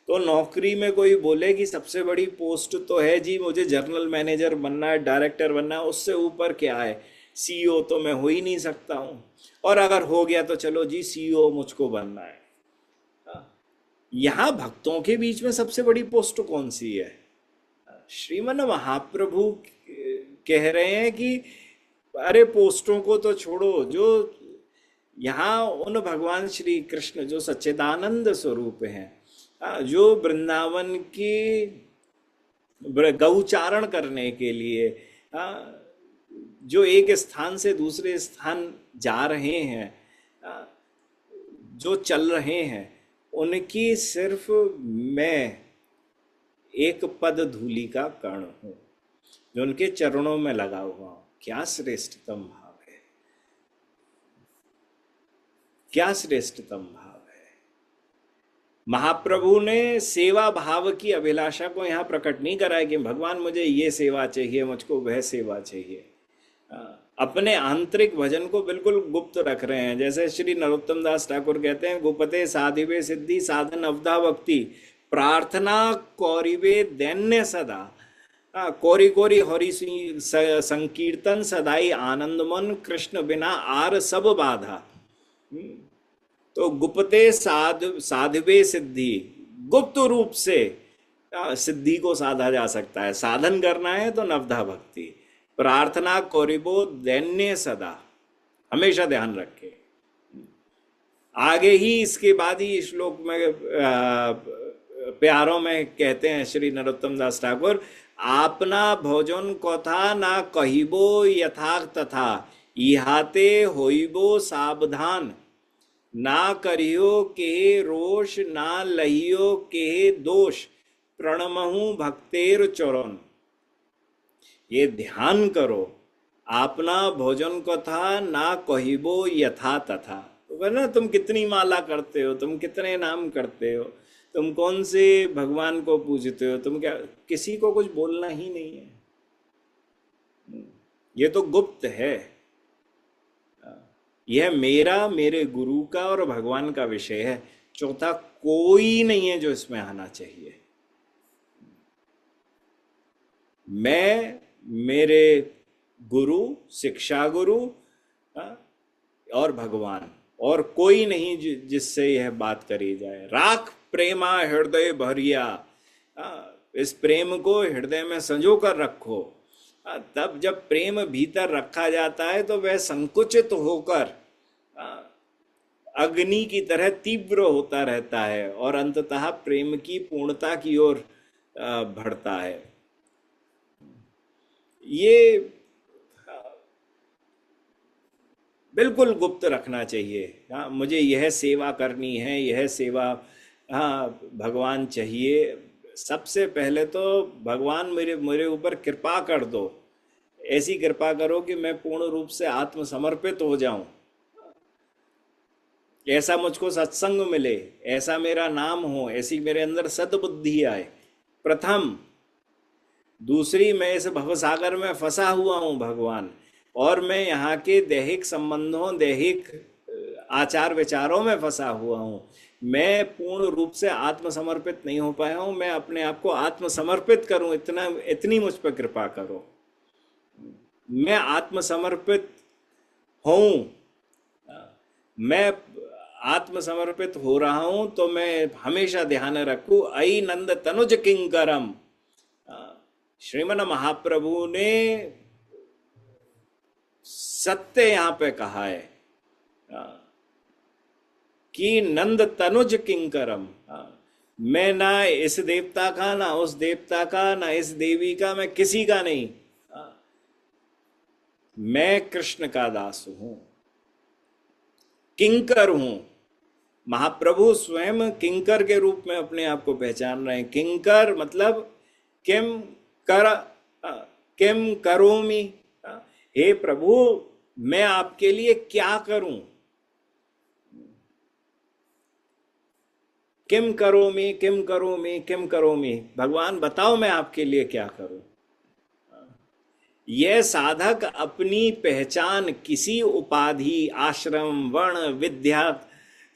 तो नौकरी में कोई बोले कि सबसे बड़ी पोस्ट तो है जी, मुझे जनरल मैनेजर बनना है, डायरेक्टर बनना है, उससे ऊपर क्या है, सीईओ तो मैं हो ही नहीं सकता हूँ, और अगर हो गया तो चलो जी सीईओ मुझको बनना है। यहाँ भक्तों के बीच में सबसे बड़ी पोस्ट कौन सी है? श्रीमन महाप्रभु कह रहे हैं कि अरे पोस्टों को तो छोड़ो, जो यहाँ उन भगवान श्री कृष्ण जो सच्चिदानंद स्वरूप हैं, जो वृंदावन की गौचारण करने के लिए जो एक स्थान से दूसरे स्थान जा रहे हैं, जो चल रहे हैं, उनकी सिर्फ मैं एक पद धूलि का कण हूं, जो उनके चरणों में लगा हुआ हूं। क्या श्रेष्ठतम भाव है, क्या श्रेष्ठतम भाव है। महाप्रभु ने सेवा भाव की अभिलाषा को यहाँ प्रकट नहीं कराया कि भगवान मुझे ये सेवा चाहिए, मुझको वह सेवा चाहिए। अपने आंतरिक भजन को बिल्कुल गुप्त रख रहे हैं। जैसे श्री नरोत्तम दास ठाकुर कहते हैं, गुपते साधिवे सिद्धि साधन अवधा भक्ति प्रार्थना कौरिवे दैन्य सदा, कोरी कोरी हरि संकीर्तन सदाई आनंद मन कृष्ण बिना आर सब बाधा। तो गुप्ते साधवे सिद्धि, गुप्त रूप से सिद्धि को साधा जा सकता है। साधन करना है तो नवधा भक्ति, प्रार्थना कौरिबो दैन्य सदा, हमेशा ध्यान रखे। आगे ही इसके बाद ही श्लोक में प्यारों में कहते हैं श्री नरोत्तम दास ठाकुर, आपना भोजन कथा ना कहिबो यथार्थ तथा इहाते होइबो सावधान, ना करियो के रोष ना लहियो के दोष, प्रणमहु भक्तेर चरण। ये ध्यान करो, आपना भोजन कथा ना कहिबो यथा तथा। तो ना तुम कितनी माला करते हो, तुम कितने नाम करते हो, तुम कौन से भगवान को पूजते हो, तुम क्या, किसी को कुछ बोलना ही नहीं है। ये तो गुप्त है। यह मेरा, मेरे गुरु का और भगवान का विषय है। चौथा कोई नहीं है जो इसमें आना चाहिए। मैं, मेरे गुरु, शिक्षा गुरु और भगवान, और कोई नहीं जिससे यह बात करी जाए। राख प्रेमा हृदय भरिया, इस प्रेम को हृदय में संजो कर रखो। तब जब प्रेम भीतर रखा जाता है तो वह संकुचित होकर अग्नि की तरह तीव्र होता रहता है और अंततः प्रेम की पूर्णता की ओर बढ़ता है। ये बिल्कुल गुप्त रखना चाहिए। हाँ, मुझे यह सेवा करनी है, यह सेवा, हाँ भगवान चाहिए। सबसे पहले तो भगवान मेरे ऊपर कृपा कर दो, ऐसी कृपा करो कि मैं पूर्ण रूप से आत्मसमर्पित हो जाऊं, ऐसा मुझको सत्संग मिले, ऐसा मेरा नाम हो, ऐसी मेरे अंदर सद्बुद्धि आए, प्रथम। दूसरी, मैं इस भवसागर में फंसा हुआ हूं भगवान, और मैं यहाँ के दैहिक संबंधों, दैहिक आचार विचारों में फंसा हुआ हूं। मैं पूर्ण रूप से आत्मसमर्पित नहीं हो पाया हूं, मैं अपने आप को आत्मसमर्पित करूं, इतनी मुझ पर कृपा करो। मैं आत्मसमर्पित हूं, मैं आत्मसमर्पित हो रहा हूं, तो मैं हमेशा ध्यान रखूं, अई नंद तनुज किंकरम। श्रीमन महाप्रभु ने सत्य यहां पे कहा है कि नंद तनुज किंकरम। मैं ना इस देवता का, ना उस देवता का, ना इस देवी का, मैं किसी का नहीं, मैं कृष्ण का दास हूं, किंकर हूं। महाप्रभु स्वयं किंकर के रूप में अपने आप को पहचान रहे हैं। किंकर मतलब किम करोमि, हे प्रभु मैं आपके लिए क्या करूं, किम करोमि किम करोमि किम करोमि, भगवान बताओ मैं आपके लिए क्या करूं। यह साधक अपनी पहचान किसी उपाधि, आश्रम, वर्ण, विद्या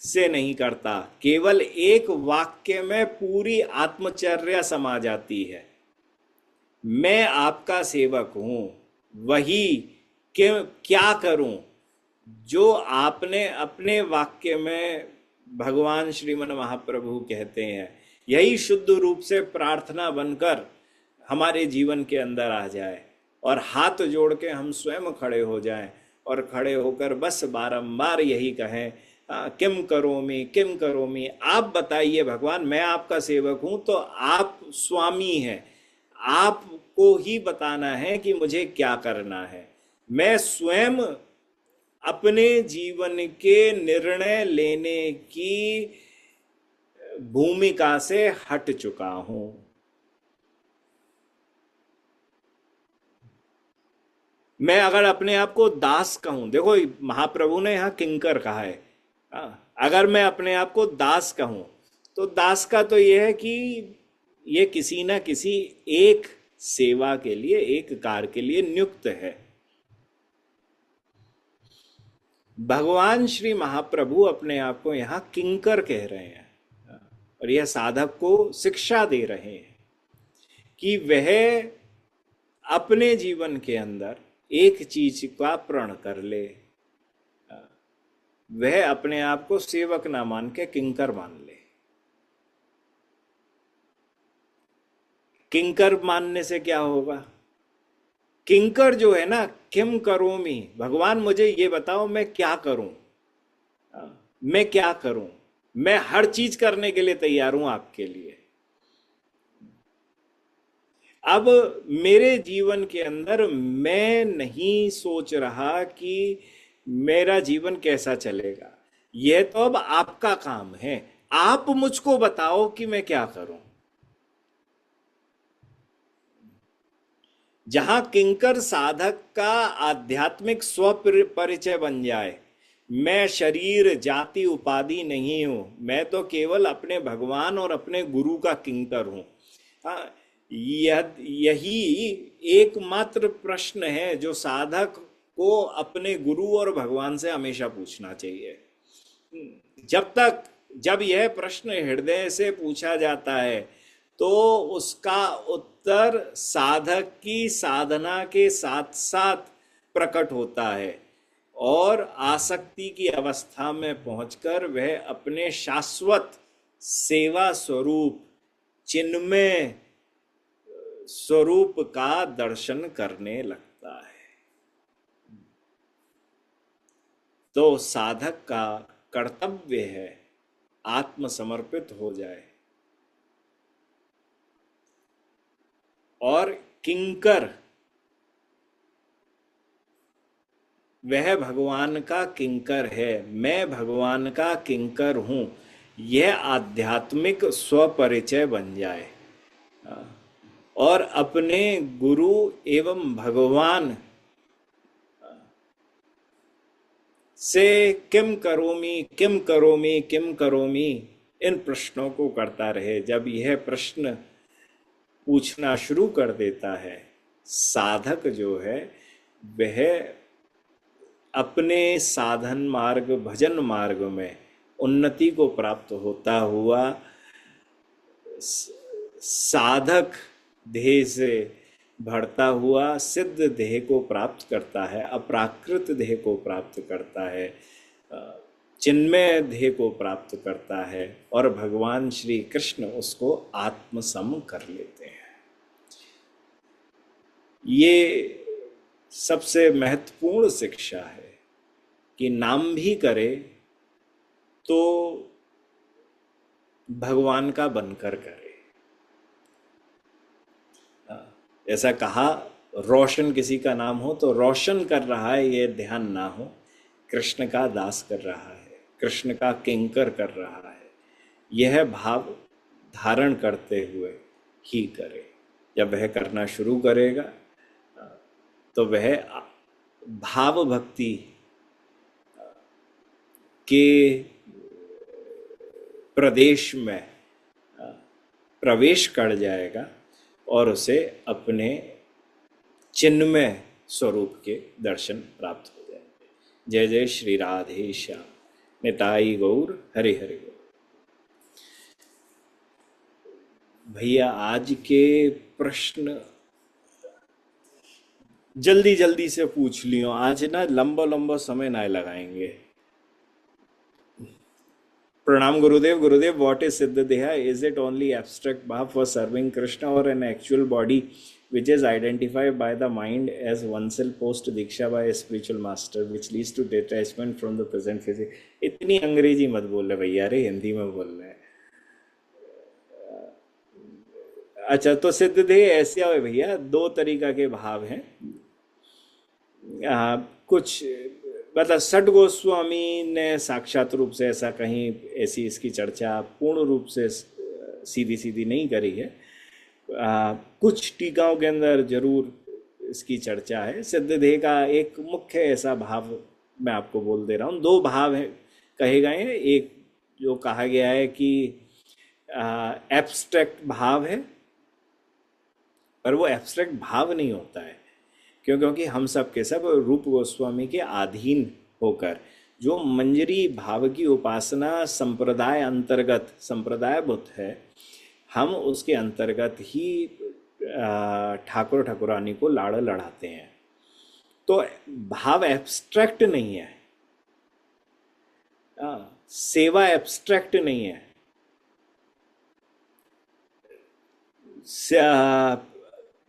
से नहीं करता, केवल एक वाक्य में पूरी आत्मचर्या समा जाती है। मैं आपका सेवक हूं, वही क्या करूं जो आपने अपने वाक्य में भगवान श्रीमन महाप्रभु कहते हैं। यही शुद्ध रूप से प्रार्थना बनकर हमारे जीवन के अंदर आ जाए और हाथ जोड़ के हम स्वयं खड़े हो जाएं और खड़े होकर बस बारंबार यही कहें, किम करोमि किम करोमि। आप बताइए भगवान, मैं आपका सेवक हूं तो आप स्वामी हैं, आपको ही बताना है कि मुझे क्या करना है। मैं स्वयं अपने जीवन के निर्णय लेने की भूमिका से हट चुका हूं। मैं अगर अपने आप को दास कहूं, देखो महाप्रभु ने यहां किंकर कहा है। अगर मैं अपने आप को दास कहूं तो दास का तो यह है कि ये किसी ना किसी एक सेवा के लिए, एक कार्य के लिए नियुक्त है। भगवान श्री महाप्रभु अपने आप को यहाँ किंकर कह रहे हैं और यह साधक को शिक्षा दे रहे हैं कि वह अपने जीवन के अंदर एक चीज का प्रण कर ले, वह अपने आप को सेवक ना मान के किंकर मान ले। किंकर मानने से क्या होगा? किंकर जो है ना, किम करोमि, भगवान मुझे ये बताओ मैं क्या करूं, मैं क्या करूं, मैं हर चीज करने के लिए तैयार हूं आपके लिए। अब मेरे जीवन के अंदर मैं नहीं सोच रहा कि मेरा जीवन कैसा चलेगा, यह तो अब आपका काम है। आप मुझको बताओ कि मैं क्या करूं। जहां किंकर साधक का आध्यात्मिक स्व परिचय बन जाए, मैं शरीर जाति उपाधि नहीं हूं, मैं तो केवल अपने भगवान और अपने गुरु का किंकर हूं। हाँ, यही एकमात्र प्रश्न है जो साधक को अपने गुरु और भगवान से हमेशा पूछना चाहिए। जब यह प्रश्न हृदय से पूछा जाता है तो उसका उत्तर साधक की साधना के साथ साथ प्रकट होता है और आसक्ति की अवस्था में पहुंचकर वह अपने शाश्वत सेवा स्वरूप, चिन्मय स्वरूप का दर्शन करने लगता है। तो साधक का कर्तव्य है आत्मसमर्पित हो जाए और किंकर, वह भगवान का किंकर है, मैं भगवान का किंकर हूं, यह आध्यात्मिक स्वपरिचय बन जाए और अपने गुरु एवं भगवान से किम करोमि किम करोमि किम करोमि इन प्रश्नों को करता रहे। जब यह प्रश्न पूछना शुरू कर देता है, साधक जो है वह अपने साधन मार्ग, भजन मार्ग में उन्नति को प्राप्त होता हुआ साधक देह से बढ़ता हुआ सिद्ध देह को प्राप्त करता है, अपराकृत देह को प्राप्त करता है, चिन्मय देह को प्राप्त करता है और भगवान श्री कृष्ण उसको आत्मसम कर लेते हैं। ये सबसे महत्वपूर्ण शिक्षा है कि नाम भी करे तो भगवान का बनकर करे। ऐसा कहा, रोशन किसी का नाम हो तो रोशन कर रहा है ये ध्यान ना हो, कृष्ण का दास कर रहा है, कृष्ण का किंकर कर रहा है, यह भाव धारण करते हुए ही करे। जब वह करना शुरू करेगा तो वह भाव भक्ति के प्रदेश में प्रवेश कर जाएगा और उसे अपने चिन्मय स्वरूप के दर्शन प्राप्त हो जाएंगे। जय जय श्री राधे श्याम, निताई गौर, हरे हरे गौर। भैया आज के प्रश्न जल्दी जल्दी से पूछ लियो, आज ना लंबा लंबा समय ना लगाएंगे। प्रणाम गुरुदेव। गुरुदेव, व्हाट इज सिद्ध देहा? इज इट ओनली एब्स्ट्रैक्ट भाव फॉर सर्विंग कृष्ण और an actual body which is identified by the mind as oneself post diksha by a spiritual master which leads to detachment from the present physics? इतनी अंग्रेजी मत बोल रहे भैया, अरे हिंदी में बोल रहे हैं। अच्छा, तो सिद्ध देह ऐसे हो भैया, दो तरीका के भाव हैं। कुछ मतलब सठ गोस्वामी ने साक्षात रूप से ऐसा कहीं ऐसी इसकी चर्चा पूर्ण रूप से सीधी सीधी नहीं करी है। कुछ टीकाओं के अंदर जरूर इसकी चर्चा है। सिद्ध देह का एक मुख्य ऐसा भाव मैं आपको बोल दे रहा हूँ। दो भाव है कहे गए हैं। एक जो कहा गया है कि एब्स्ट्रैक्ट भाव है, पर वो एब्स्ट्रैक्ट भाव नहीं होता है। क्योंकि हम सब के सब रूप गोस्वामी के अधीन होकर जो मंजरी भाव की उपासना संप्रदाय अंतर्गत संप्रदायभूत है, हम उसके अंतर्गत ही ठाकुर ठाकुरानी को लाड़ लड़ाते हैं। तो भाव एब्स्ट्रैक्ट नहीं है, सेवा एब्स्ट्रैक्ट नहीं है।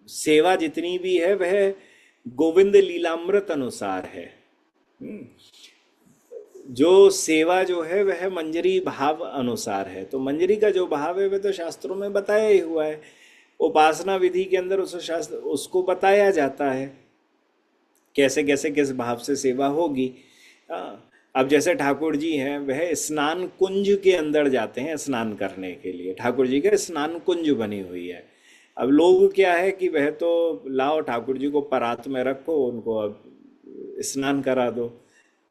सेवा जितनी भी है वह गोविंद लीलामृत अनुसार है। जो सेवा जो है वह मंजरी भाव अनुसार है। तो मंजरी का जो भाव है वह तो शास्त्रों में बताया ही हुआ है। उपासना विधि के अंदर उस शास्त्र उसको बताया जाता है कैसे कैसे किस भाव से सेवा होगी। अब जैसे ठाकुर जी हैं, वह स्नान कुंज के अंदर जाते हैं स्नान करने के लिए। ठाकुर जी का स्नान कुंज बनी हुई है। अब लोग क्या है कि वह तो लाओ ठाकुर जी को परात में रखो, उनको अब स्नान करा दो।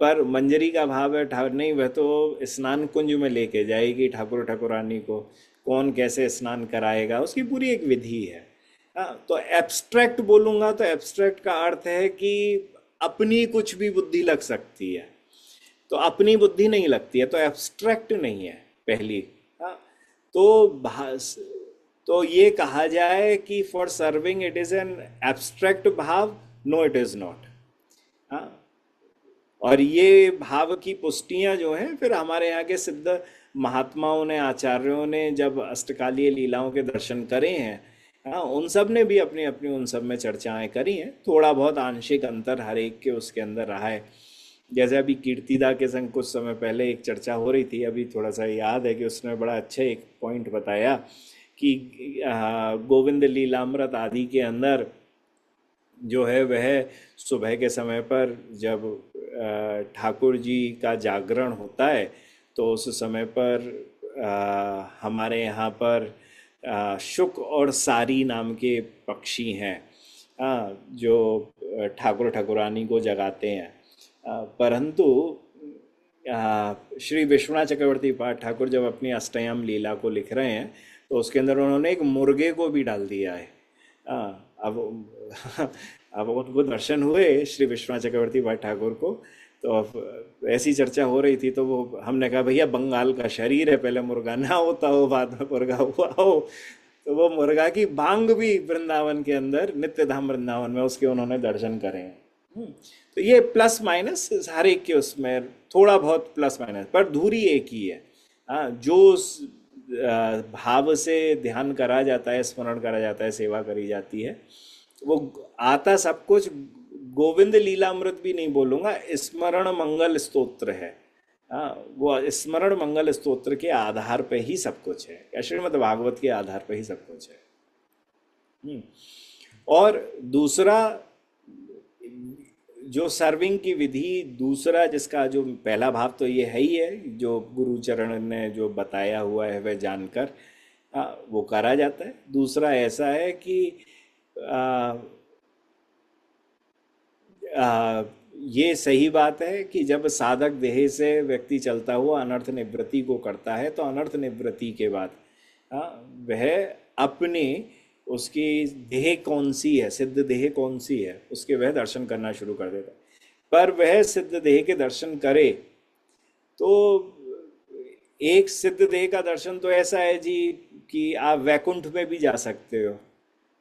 पर मंजरी का भाव है ठाकुर नहीं, वह तो स्नान कुंज में लेके जाएगी ठाकुर ठाकुरानी को। कौन कैसे स्नान कराएगा, उसकी पूरी एक विधि है। तो एब्स्ट्रैक्ट बोलूँगा तो एब्स्ट्रैक्ट का अर्थ है कि अपनी कुछ भी बुद्धि लग सकती है। तो अपनी बुद्धि नहीं लगती है तो एब्स्ट्रैक्ट नहीं है पहली। हाँ, तो ये कहा जाए कि for serving it is an abstract भाव, नो इट इज नॉट। हाँ, और ये भाव की पुष्टियां जो हैं फिर हमारे यहाँ के सिद्ध महात्माओं ने, आचार्यों ने जब अष्टकालीय लीलाओं के दर्शन करे हैं, हाँ, उन सब ने भी अपनी अपनी उन सब में चर्चाएं करी हैं। थोड़ा बहुत आंशिक अंतर हर एक के उसके अंदर रहा है। जैसे अभी कीर्तिदा के संग कुछ समय पहले एक चर्चा हो रही थी, अभी थोड़ा सा याद है कि उसने बड़ा अच्छा एक पॉइंट बताया कि गोविंद लीलामृत आदि के अंदर जो है वह सुबह के समय पर जब ठाकुर जी का जागरण होता है तो उस समय पर हमारे यहाँ पर शुक और सारी नाम के पक्षी हैं जो ठाकुर ठाकुरानी को जगाते हैं। परंतु श्री विश्वनाथ चक्रवर्ती पाठ ठाकुर जब अपनी अष्टयाम लीला को लिख रहे हैं तो उसके अंदर उन्होंने एक मुर्गे को भी डाल दिया है। अब उनको दर्शन हुए श्री विश्वनाथ चक्रवर्ती पाठ ठाकुर को, तो अब ऐसी चर्चा हो रही थी तो वो हमने कहा भैया बंगाल का शरीर है, पहले मुर्गा ना होता हो बाद में मुर्गा हुआ हो। तो वो मुर्गा की बांग भी वृंदावन के अंदर नित्य धाम वृंदावन में उसके उन्होंने दर्शन करे हैं। तो ये प्लस माइनस हर एक के उसमें थोड़ा बहुत प्लस माइनस, पर धुरी एक ही है। हाँ, जो भाव से ध्यान करा जाता है, स्मरण करा जाता है, सेवा करी जाती है, वो आता सब कुछ गोविंद लीलामृत भी नहीं बोलूंगा, स्मरण मंगल स्तोत्र है। हाँ, वो स्मरण मंगल स्तोत्र के आधार पे ही सब कुछ है, या श्रीमद् भागवत के आधार पे ही सब कुछ है। और दूसरा जो सर्विंग की विधि, दूसरा जिसका जो पहला भाव तो ये है ही है, जो गुरु चरण ने जो बताया हुआ है वह जानकर वो करा जाता है। दूसरा ऐसा है कि ये सही बात है कि जब साधक देह से व्यक्ति चलता हुआ अनर्थ निवृत्ति को करता है तो अनर्थ निवृत्ति के बाद हाँ, वह अपनी उसकी देह कौन सी है, सिद्ध देह कौन सी है, उसके वह दर्शन करना शुरू कर देता है। पर वह सिद्ध देह के दर्शन करे तो एक सिद्ध देह का दर्शन तो ऐसा है जी कि आप वैकुंठ में भी जा सकते हो।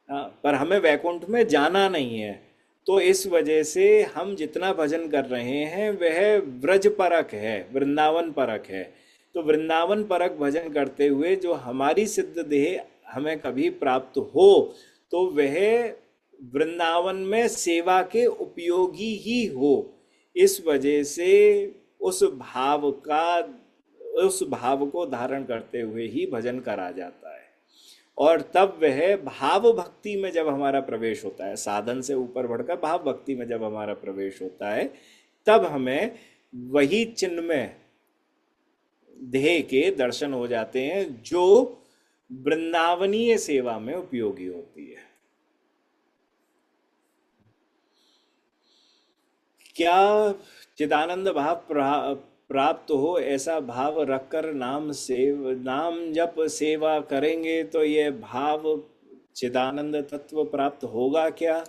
हाँ, पर हमें वैकुंठ में जाना नहीं है। तो इस वजह से हम जितना भजन कर रहे हैं वह व्रज परक है, वृंदावन परक है। तो वृंदावन परक भजन करते हुए जो हमारी सिद्ध देह हमें कभी प्राप्त हो तो वह वृंदावन में सेवा के उपयोगी ही हो। इस वजह से उस भाव का उस भाव को धारण करते हुए ही भजन करा जाता है। और तब वह भाव भक्ति में जब हमारा प्रवेश होता है, साधन से ऊपर बढ़कर भाव भक्ति में जब हमारा प्रवेश होता है, तब हमें वही चिन्मय देह के दर्शन हो जाते हैं जो वृंदावनीय सेवा में उपयोगी होती है। क्या चिदानंद भाव प्राप्त हो, ऐसा भाव रखकर नाम जप सेवा करेंगे तो ये भाव चिदानंद तत्व प्राप्त होगा क्या?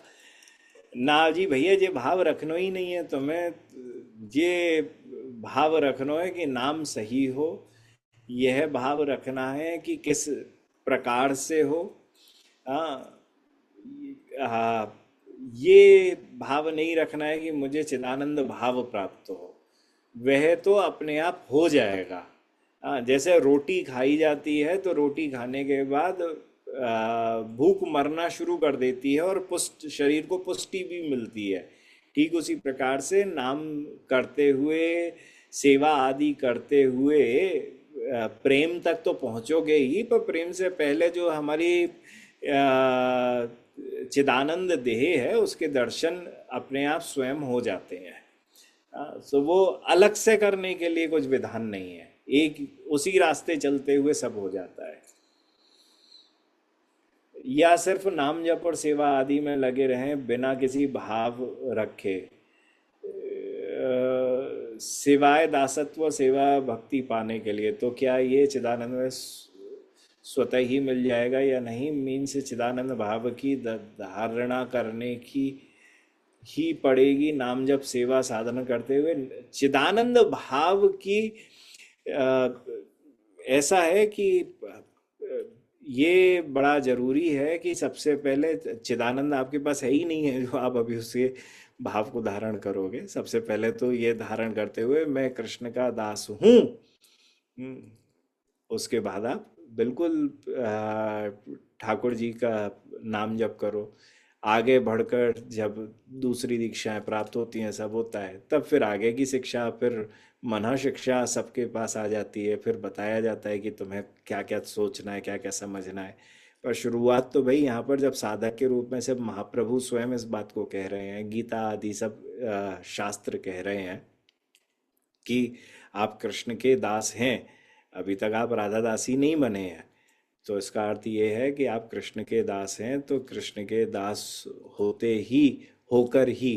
ना जी भैया, ये भाव रखना ही नहीं है तुम्हें। ये भाव रखना है कि नाम सही हो, यह भाव रखना है कि किस प्रकार से हो। हाँ, ये भाव नहीं रखना है कि मुझे चिदानंद भाव प्राप्त हो, वह तो अपने आप हो जाएगा। हाँ, जैसे रोटी खाई जाती है तो रोटी खाने के बाद भूख मरना शुरू कर देती है और पुष्ट शरीर को पुष्टि भी मिलती है। ठीक उसी प्रकार से नाम करते हुए, सेवा आदि करते हुए प्रेम तक तो पहुंचोगे ही, पर प्रेम से पहले जो हमारी चिदानंद देह है उसके दर्शन अपने आप स्वयं हो जाते हैं। सो वो अलग से करने के लिए कुछ विधान नहीं है, एक उसी रास्ते चलते हुए सब हो जाता है। या सिर्फ नाम जप और सेवा आदि में लगे रहें बिना किसी भाव रखे, सिवाय दासत्व सेवा भक्ति पाने के लिए, तो क्या ये चिदानंद में स्वतः ही मिल जाएगा या नहीं? मीन्स चिदानंद भाव की धारणा करने की ही पड़ेगी नाम जप सेवा साधन करते हुए। चिदानंद भाव की ऐसा है कि ये बड़ा जरूरी है कि सबसे पहले चिदानंद आपके पास है ही नहीं है जो आप अभी उसके भाव को धारण करोगे। सबसे पहले तो ये धारण करते हुए मैं कृष्ण का दास हूँ, उसके बाद आप बिल्कुल ठाकुर जी का नाम जप करो। आगे बढ़कर जब दूसरी दीक्षाएं प्राप्त होती हैं, सब होता है, तब फिर आगे की शिक्षा, फिर मना शिक्षा सबके पास आ जाती है। फिर बताया जाता है कि तुम्हें क्या क्या सोचना है, क्या क्या समझना है। पर शुरुआत तो भाई यहाँ पर जब साधक के रूप में सब महाप्रभु स्वयं इस बात को कह रहे हैं, गीता आदि सब शास्त्र कह रहे हैं कि आप कृष्ण के दास हैं, अभी तक आप राधा दासी नहीं बने हैं। तो इसका अर्थ ये है कि आप कृष्ण के दास हैं, तो कृष्ण के दास होते ही होकर ही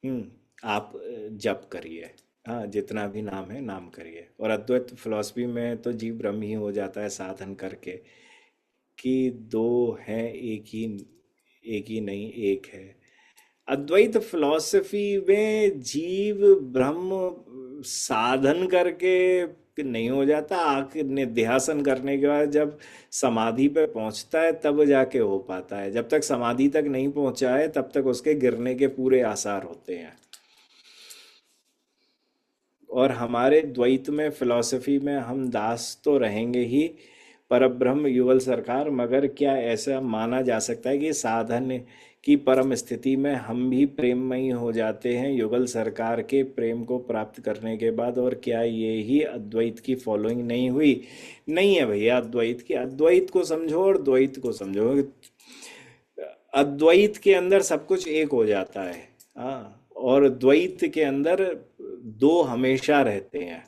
आप जप करिए। हाँ, जितना भी नाम है नाम करिए। और अद्वैत फिलॉसफी में तो जीव ब्रह्म ही हो जाता है साधन करके, कि दो हैं एक ही नहीं एक है। अद्वैत फिलॉसफी में जीव ब्रह्म साधन करके नहीं हो जाता, आखिर निध्यासन करने के बाद जब समाधि पे पहुंचता है तब जाके हो पाता है। जब तक समाधि तक नहीं पहुंचा है तब तक उसके गिरने के पूरे आसार होते हैं। और हमारे द्वैत में, फिलॉसफी में हम दास तो रहेंगे ही परब्रह्म युगल सरकार, मगर क्या ऐसा माना जा सकता है कि साधन की परम स्थिति में हम भी प्रेममयी हो जाते हैं युगल सरकार के प्रेम को प्राप्त करने के बाद? और क्या ये ही अद्वैत की फॉलोइंग नहीं हुई? नहीं है भैया, अद्वैत को समझो और द्वैत को समझो। अद्वैत के अंदर सब कुछ एक हो जाता है, हाँ, और द्वैत के अंदर दो हमेशा रहते हैं।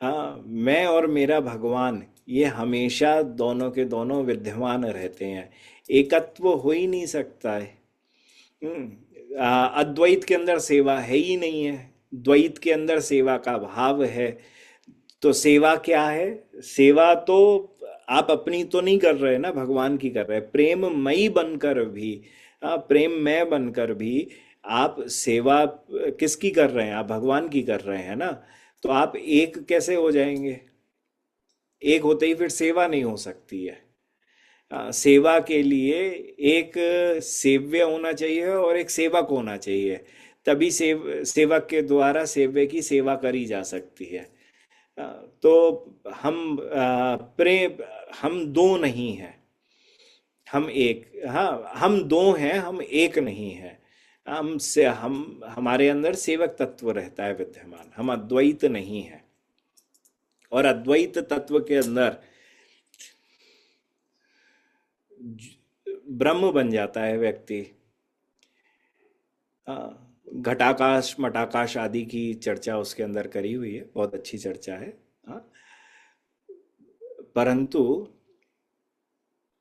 हाँ, मैं और मेरा भगवान ये हमेशा दोनों के दोनों विद्यमान रहते हैं, एकत्व हो ही नहीं सकता है। अद्वैत के अंदर सेवा है ही नहीं है, द्वैत के अंदर सेवा का भाव है। तो सेवा क्या है? सेवा तो आप अपनी तो नहीं कर रहे ना, भगवान की कर रहे हैं। प्रेममयी बनकर भी, प्रेममय बनकर भी आप सेवा किसकी कर रहे हैं? आप भगवान की कर रहे हैं ना। तो आप एक कैसे हो जाएंगे? एक होते ही फिर सेवा नहीं हो सकती है। सेवा के लिए एक सेव्य होना चाहिए और एक सेवक होना चाहिए, तभी सेवक के द्वारा सेव्य की सेवा करी जा सकती है। अ, तो प्रेम, हम दो नहीं हैं, हम एक। हाँ, हम दो हैं, हम एक नहीं हैं। हम हमारे अंदर सेवक तत्व रहता है विद्यमान, हम अद्वैत नहीं है। और अद्वैत तत्व के अंदर ब्रह्म बन जाता है व्यक्ति। घटाकाश मटाकाश आदि की चर्चा उसके अंदर करी हुई है, बहुत अच्छी चर्चा है। हाँ, परंतु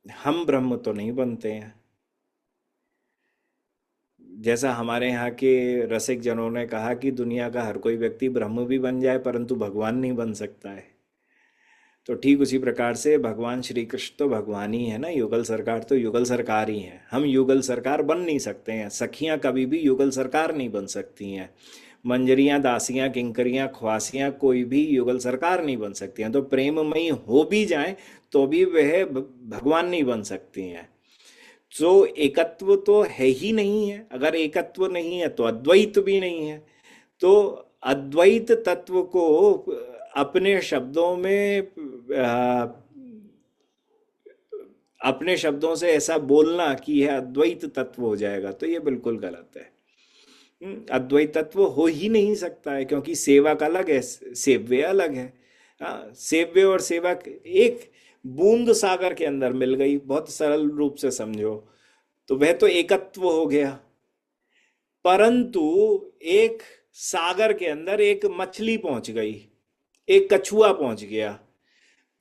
हम ब्रह्म तो नहीं बनते हैं। जैसा हमारे यहाँ के रसिक जनों ने कहा कि दुनिया का हर कोई व्यक्ति ब्रह्म भी बन जाए परंतु भगवान नहीं बन सकता है। तो ठीक उसी प्रकार से भगवान श्री कृष्ण तो भगवान ही है ना, युगल सरकार तो युगल सरकार ही है। हम युगल सरकार बन नहीं सकते हैं, सखियां कभी भी युगल सरकार नहीं बन सकती हैं। मंजरियां, दासियां, किंकरियां, ख्वासियां कोई भी युगल सरकार नहीं बन सकती हैं। तो प्रेममयी हो भी जाएं तो भी वह भगवान नहीं बन सकती हैं। तो एकत्व तो है ही नहीं है। अगर एकत्व नहीं है तो अद्वैत भी नहीं है। तो अद्वैत तत्व को अपने शब्दों में अपने शब्दों से ऐसा बोलना कि यह अद्वैत तत्व हो जाएगा, तो ये बिल्कुल गलत है। अद्वैत तत्व हो ही नहीं सकता है, क्योंकि सेवक अलग है, सेव्य अलग है। हाँ, सेव्य और सेवक एक बूंद सागर के अंदर मिल गई, बहुत सरल रूप से समझो, तो वह तो एकत्व हो गया। परंतु एक सागर के अंदर एक मछली पहुंच गई, एक कछुआ पहुंच गया,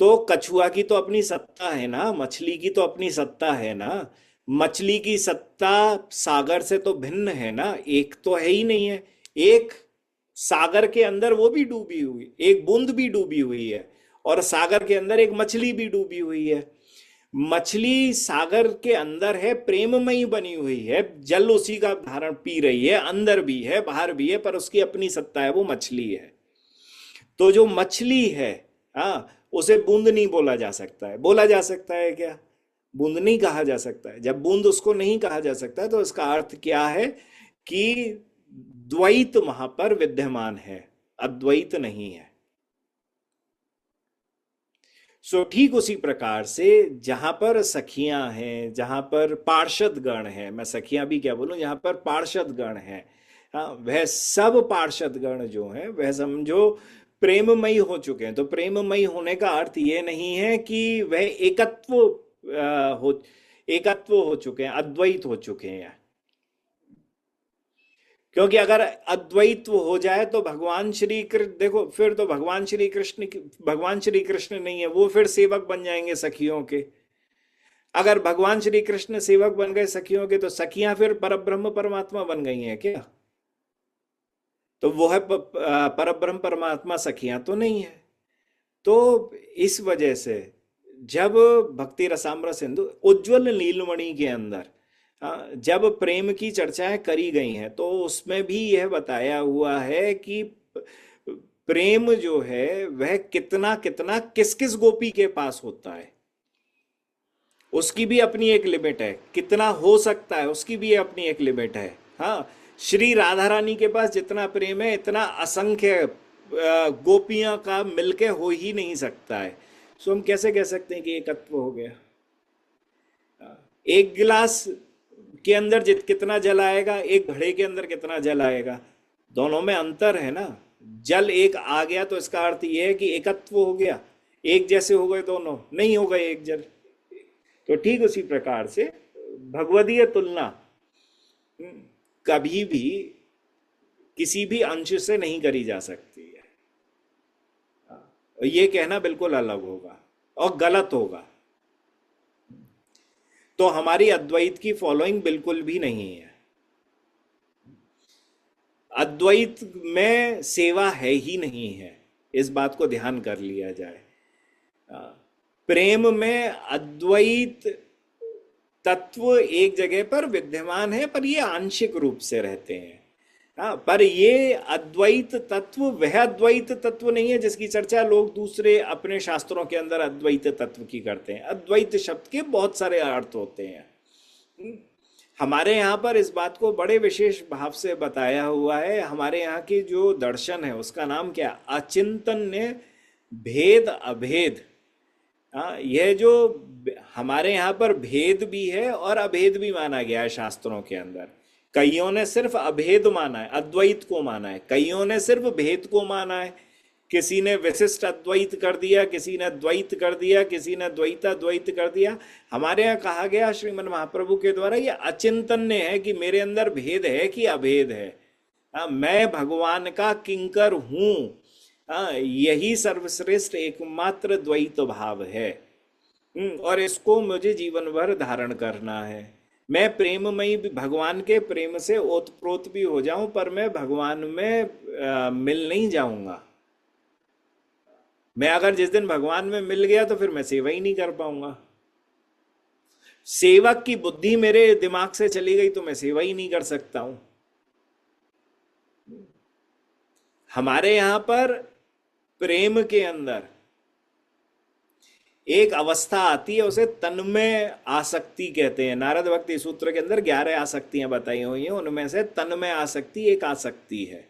तो कछुआ की तो अपनी सत्ता है ना, मछली की तो अपनी सत्ता है ना। मछली की सत्ता सागर से तो भिन्न है ना, एक तो है ही नहीं है। एक सागर के अंदर वो भी डूबी हुई, एक बूंद भी डूबी हुई है, और सागर के अंदर एक मछली भी डूबी हुई है। मछली सागर के अंदर है, प्रेममयी बनी हुई है, जल उसी का धारण पी रही है, अंदर भी है बाहर भी है, पर उसकी अपनी सत्ता है, वो मछली है। तो जो मछली है, हाँ, उसे बूंद नहीं बोला जा सकता है। बोला जा सकता है क्या? बूंद नहीं कहा जा सकता है। जब बूंद उसको नहीं कहा जा सकता है तो इसका अर्थ क्या है कि द्वैत वहां पर विद्यमान है, अद्वैत नहीं है। सो ठीक उसी प्रकार से जहां पर सखियां हैं, जहां पर पार्षद गण हैं, मैं सखियां भी क्या बोलूं, जहां पर पार्षद गण हैं, हाँ, वह सब पार्षद गण जो हैं वह समझो प्रेममयी हो चुके हैं। तो प्रेममयी होने का अर्थ ये नहीं है कि वह एकत्व हो चुके हैं, अद्वैत हो चुके हैं। क्योंकि अगर अद्वैत हो जाए तो भगवान श्री कृष्ण, देखो फिर तो भगवान श्री कृष्ण नहीं है, वो फिर सेवक बन जाएंगे सखियों के। अगर भगवान श्री कृष्ण सेवक बन गए सखियों के, तो सखियां फिर परब्रह्म परमात्मा बन गई हैं क्या? तो वो है परब्रह्म परमात्मा, सखियां तो नहीं है। तो इस वजह से जब भक्ति रसामृत सिंधु उज्जवल नीलमणि के अंदर जब प्रेम की चर्चाएं करी गई हैं, तो उसमें भी यह बताया हुआ है कि प्रेम जो है वह कितना कितना किस किस गोपी के पास होता है, उसकी भी अपनी एक लिमिट है। कितना हो सकता है उसकी भी अपनी एक लिमिट है। हाँ, श्री राधा रानी के पास जितना प्रेम है, इतना असंख्य गोपियां का मिलके हो ही नहीं सकता है। सो हम कैसे कह सकते हैं कि एकत्व हो गया? एक गिलास के अंदर जित कितना जल आएगा, एक घड़े के अंदर कितना जल आएगा, दोनों में अंतर है ना। जल एक आ गया तो इसका अर्थ यह है कि एकत्व हो गया, एक जैसे हो गए दोनों, नहीं हो गए एक जल। तो ठीक उसी प्रकार से भगवदीय तुलना कभी भी किसी भी अंश से नहीं करी जा सकती है। ये कहना बिल्कुल अलग होगा और गलत होगा। तो हमारी अद्वैत की फॉलोइंग बिल्कुल भी नहीं है। अद्वैत में सेवा है ही नहीं है, इस बात को ध्यान कर लिया जाए। आ, प्रेम में अद्वैत तत्व एक जगह पर विद्यमान है, पर ये आंशिक रूप से रहते हैं। हाँ, पर ये अद्वैत तत्व वह अद्वैत तत्व नहीं है जिसकी चर्चा लोग दूसरे अपने शास्त्रों के अंदर अद्वैत तत्व की करते हैं। अद्वैत शब्द के बहुत सारे अर्थ होते हैं। हमारे यहाँ पर इस बात को बड़े विशेष भाव से बताया हुआ है। हमारे यहाँ की जो दर्शन है उसका नाम क्या, अचिंतन्य भेद अभेद। हाँ, यह जो हमारे यहाँ पर भेद भी है और अभेद भी माना गया है शास्त्रों के अंदर। कईयों ने सिर्फ अभेद माना है, अद्वैत को माना है, कईयों ने सिर्फ भेद को माना है। किसी ने विशिष्ट अद्वैत कर दिया, किसी ने द्वैत कर दिया, किसी ने द्वैताद्वैत कर दिया। हमारे यहाँ कहा गया श्रीमद् महाप्रभु के द्वारा ये अचिंतन्य है कि मेरे अंदर भेद है कि अभेद है। मैं भगवान का किंकर हूँ। यही सर्वश्रेष्ठ एकमात्र द्वैत भाव है। और इसको मुझे जीवन भर धारण करना है। मैं प्रेममयी भी, भगवान के प्रेम से ओतप्रोत भी हो जाऊं, पर मैं भगवान में मिल नहीं जाऊंगा। मैं अगर जिस दिन भगवान में मिल गया तो फिर मैं सेवा ही नहीं कर पाऊंगा। सेवक की बुद्धि मेरे दिमाग से चली गई तो मैं सेवा ही नहीं कर सकता हूं। हमारे यहां पर प्रेम के अंदर एक अवस्था आती है, उसे तन्मय आसक्ति कहते हैं। नारद भक्ति सूत्र के अंदर 11 आसक्तियां बताई हुई हैं, उनमें से तन्मय आसक्ति एक आसक्ति है।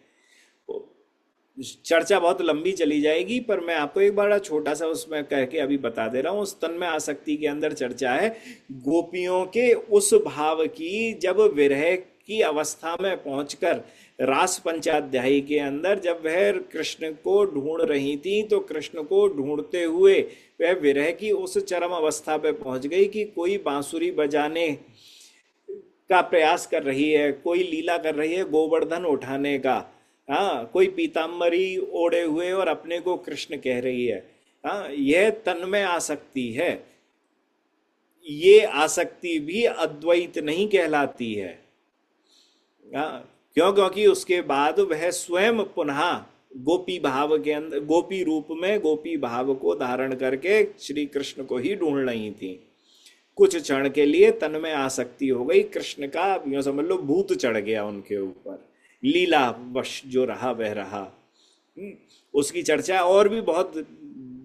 चर्चा बहुत लंबी चली जाएगी, पर मैं आपको एक बड़ा छोटा सा उसमें कह के अभी बता दे रहा हूँ। उस तन्मय आसक्ति के अंदर चर्चा है गोपियों के उस भाव की, जब विरह की अवस्था में पहुंचकर रास पंचाध्यायी के अंदर जब वह कृष्ण को ढूंढ रही थी, तो कृष्ण को ढूंढते हुए वह विरह की उस चरम अवस्था पे पहुंच गई कि कोई बांसुरी बजाने का प्रयास कर रही है, कोई लीला कर रही है गोवर्धन उठाने का। हाँ, कोई पीताम्बरी ओढ़े हुए और अपने को कृष्ण कह रही है। हाँ, यह तन्मय आसक्ति है। ये आसक्ति भी अद्वैत नहीं कहलाती है। हाँ, क्योंकि उसके बाद वह स्वयं पुनः गोपी भाव के अंदर, गोपी रूप में गोपी भाव को धारण करके श्री कृष्ण को ही ढूंढ रही थी। कुछ क्षण के लिए तन्मय आसक्ति हो गई, कृष्ण का यूं समझ लो भूत चढ़ गया उनके ऊपर, लीला वश जो रहा वह रहा। उसकी चर्चा और भी बहुत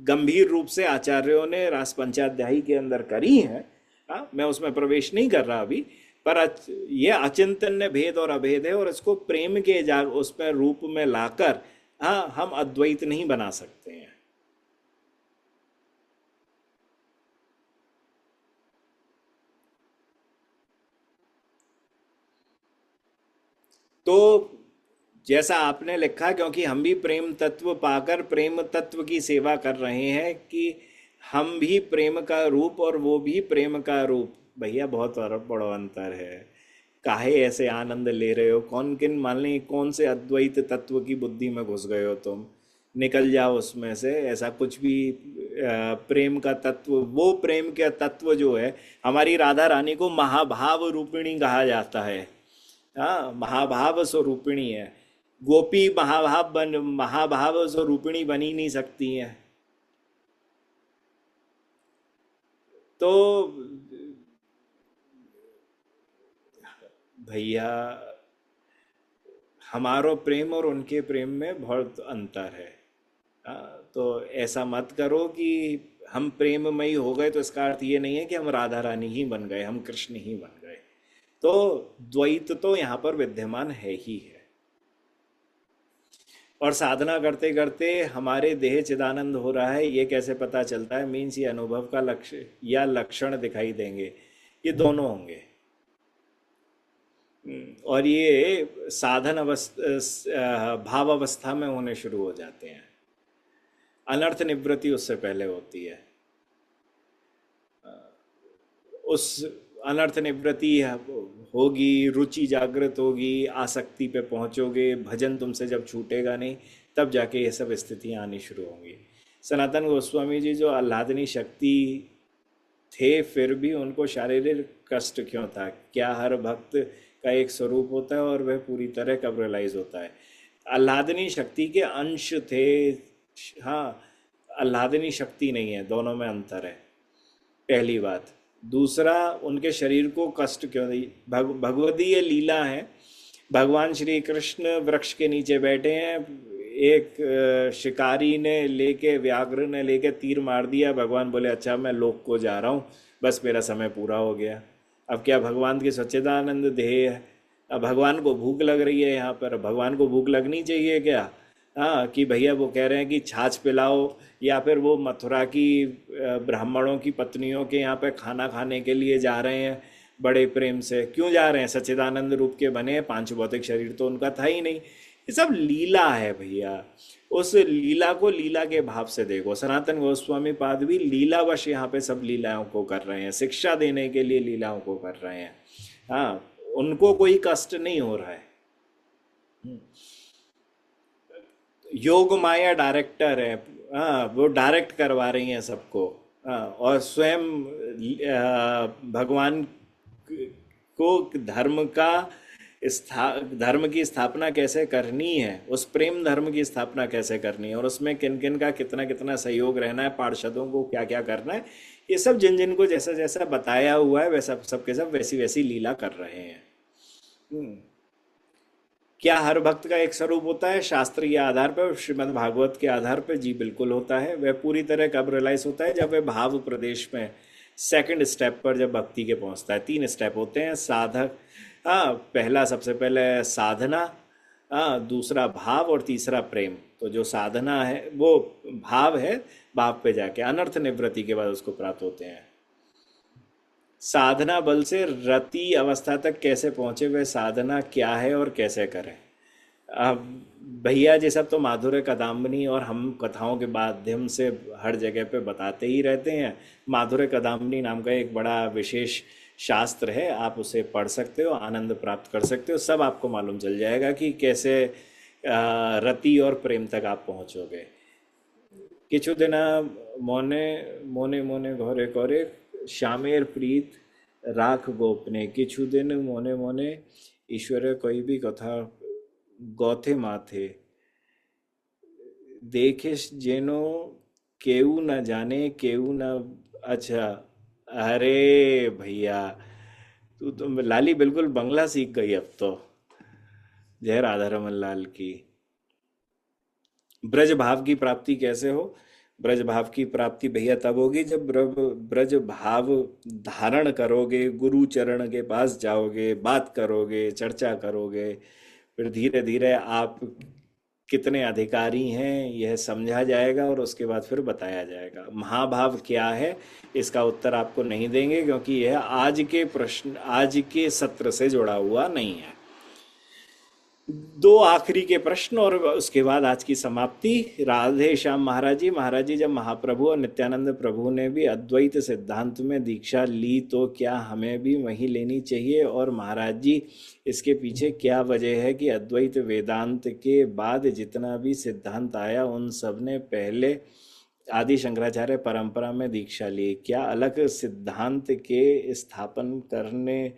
गंभीर रूप से आचार्यों ने रास पंचाध्यायी के अंदर करी है। हाँ, मैं उसमें प्रवेश नहीं कर रहा अभी, पर यह अचिंतन्य भेद और अभेद है, और इसको प्रेम के उसमें रूप में लाकर हाँ हम अद्वैत नहीं बना सकते हैं। तो जैसा आपने लिखा, क्योंकि हम भी प्रेम तत्व पाकर प्रेम तत्व की सेवा कर रहे हैं, कि हम भी प्रेम का रूप और वो भी प्रेम का रूप। भैया बहुत बड़ा अंतर है। काहे ऐसे आनंद ले रहे हो? कौन किन मान ली कौन से अद्वैत तत्व की बुद्धि में घुस गए हो तुम? निकल जाओ उसमें से। ऐसा कुछ भी प्रेम का तत्व, वो प्रेम का तत्व जो है, हमारी राधा रानी को महाभाव रूपिणी कहा जाता है। हाँ, महाभाव स्वरूपिणी है। गोपी महाभाव स्वरूपिणी बनी नहीं सकती है। तो भैया, हमारो प्रेम और उनके प्रेम में बहुत अंतर है। तो ऐसा मत करो कि हम प्रेममयी हो गए तो इसका अर्थ ये नहीं है कि हम राधा रानी ही बन गए, हम कृष्ण ही बन गए। तो द्वैत तो यहाँ पर विद्यमान है ही है। और साधना करते करते हमारे देह चिदानंद हो रहा है, ये कैसे पता चलता है? मीन्स ये अनुभव का लक्ष्य या लक्षण दिखाई देंगे, ये दोनों होंगे। और ये साधन अवस्था, भाव अवस्था में होने शुरू हो जाते हैं। अनर्थ निवृत्ति उससे पहले होती है। उस अनर्थ निवृत्ति होगी, रुचि जागृत होगी, आसक्ति पे पहुंचोगे, भजन तुमसे जब छूटेगा नहीं, तब जाके ये सब स्थितियां आनी शुरू होंगी। सनातन गोस्वामी जी जो आह्लादनी शक्ति थे, फिर भी उनको शारीरिक कष्ट क्यों था? क्या हर भक्त का एक स्वरूप होता है और वह पूरी तरह कब रियलाइज होता है। आह्लादनी शक्ति के अंश थे। हाँ, आह्लादनी शक्ति नहीं है, दोनों में अंतर है, पहली बात। दूसरा, उनके शरीर को कष्ट क्यों नहीं, भगवदीय लीला है। भगवान श्री कृष्ण वृक्ष के नीचे बैठे हैं, एक शिकारी ने लेके, व्याघ्र ने लेके तीर मार दिया, भगवान बोले अच्छा मैं लोक को जा रहा हूँ, बस मेरा समय पूरा हो गया। अब क्या भगवान की सच्चिदानंद देह है। अब भगवान को भूख लग रही है, यहाँ पर भगवान को भूख लगनी चाहिए क्या? हाँ, कि भैया वो कह रहे हैं कि छाछ पिलाओ, या फिर वो मथुरा की ब्राह्मणों की पत्नियों के यहाँ पे खाना खाने के लिए जा रहे हैं बड़े प्रेम से। क्यों जा रहे हैं? सच्चिदानंद रूप के बने हैं, पांच भौतिक शरीर तो उनका था ही नहीं। ये सब लीला है भैया। उस लीला को लीला के भाव से देखो। सनातन गोस्वामी पाद भी लीलावश यहाँ पे सब लीलाओं को कर रहे हैं, शिक्षा देने के लिए लीलाओं को कर रहे हैं। हाँ, उनको कोई कष्ट नहीं हो रहा है। योग माया डायरेक्टर है। हाँ, वो डायरेक्ट करवा रही हैं सबको। हाँ, और स्वयं भगवान को धर्म की स्थापना कैसे करनी है, उस प्रेम धर्म की स्थापना कैसे करनी है, और उसमें किन किन का कितना कितना सहयोग रहना है, पार्षदों को क्या क्या करना है, ये सब जिन जिन को जैसा जैसा बताया हुआ है वैसा सब के सब वैसी वैसी लीला कर रहे हैं। हम्म। क्या हर भक्त का एक स्वरूप होता है शास्त्रीय आधार पर, श्रीमद् भागवत के आधार पर? जी बिल्कुल होता है। वह पूरी तरह कब रियलाइज होता है? जब वह भाव प्रदेश में सेकंड स्टेप पर जब भक्ति के पहुंचता है। तीन स्टेप होते हैं साधक। हाँ, पहला सबसे पहले साधना, हाँ, दूसरा भाव और तीसरा प्रेम। तो जो साधना है वो भाव है, भाव पे जाके अनर्थ निवृत्ति के बाद उसको प्राप्त होते हैं। साधना बल से रति अवस्था तक कैसे पहुंचे, वह साधना क्या है और कैसे करें? अब भैया जी सब तो माधुर्य कदाम्बनी और हम कथाओं के माध्यम से हर जगह पे बताते ही रहते हैं। माधुर्य कदाम्बनी नाम का एक बड़ा विशेष शास्त्र है, आप उसे पढ़ सकते हो, आनंद प्राप्त कर सकते हो। सब आपको मालूम चल जाएगा कि कैसे रति और प्रेम तक आप पहुंचोगे। কিছুদিন মনে মনে মনে ঘরে করে শ্যামের প্রীত রাখ গোপনে, কিছুদিন মনে মনে ঈশ্বরের কইবি কথা গথে মাথে, देखिस जेनो केऊ न जाने केऊ न। अच्छा, अरे भैया, तू तो लाली बिल्कुल बंगला सीख गई अब तो। जय राधा रमन लाल की। ब्रज भाव की प्राप्ति कैसे हो? ब्रज भाव की प्राप्ति भैया तब होगी जब ब्रज भाव धारण करोगे, गुरु चरण के पास जाओगे, बात करोगे, चर्चा करोगे, फिर धीरे धीरे आप कितने अधिकारी हैं यह समझा जाएगा और उसके बाद फिर बताया जाएगा। महाभाव क्या है इसका उत्तर आपको नहीं देंगे, क्योंकि यह आज के प्रश्न, आज के सत्र से जुड़ा हुआ नहीं है। दो आखिरी के प्रश्न और उसके बाद आज की समाप्ति। राधे श्याम महाराज जी। महाराज जी, जब महाप्रभु और नित्यानंद प्रभु ने भी अद्वैत सिद्धांत में दीक्षा ली तो क्या हमें भी वही लेनी चाहिए? और महाराज जी, इसके पीछे क्या वजह है कि अद्वैत वेदांत के बाद जितना भी सिद्धांत आया उन सब ने पहले आदि शंकराचार्य परंपरा में दीक्षा ली? क्या अलग सिद्धांत के स्थापन करने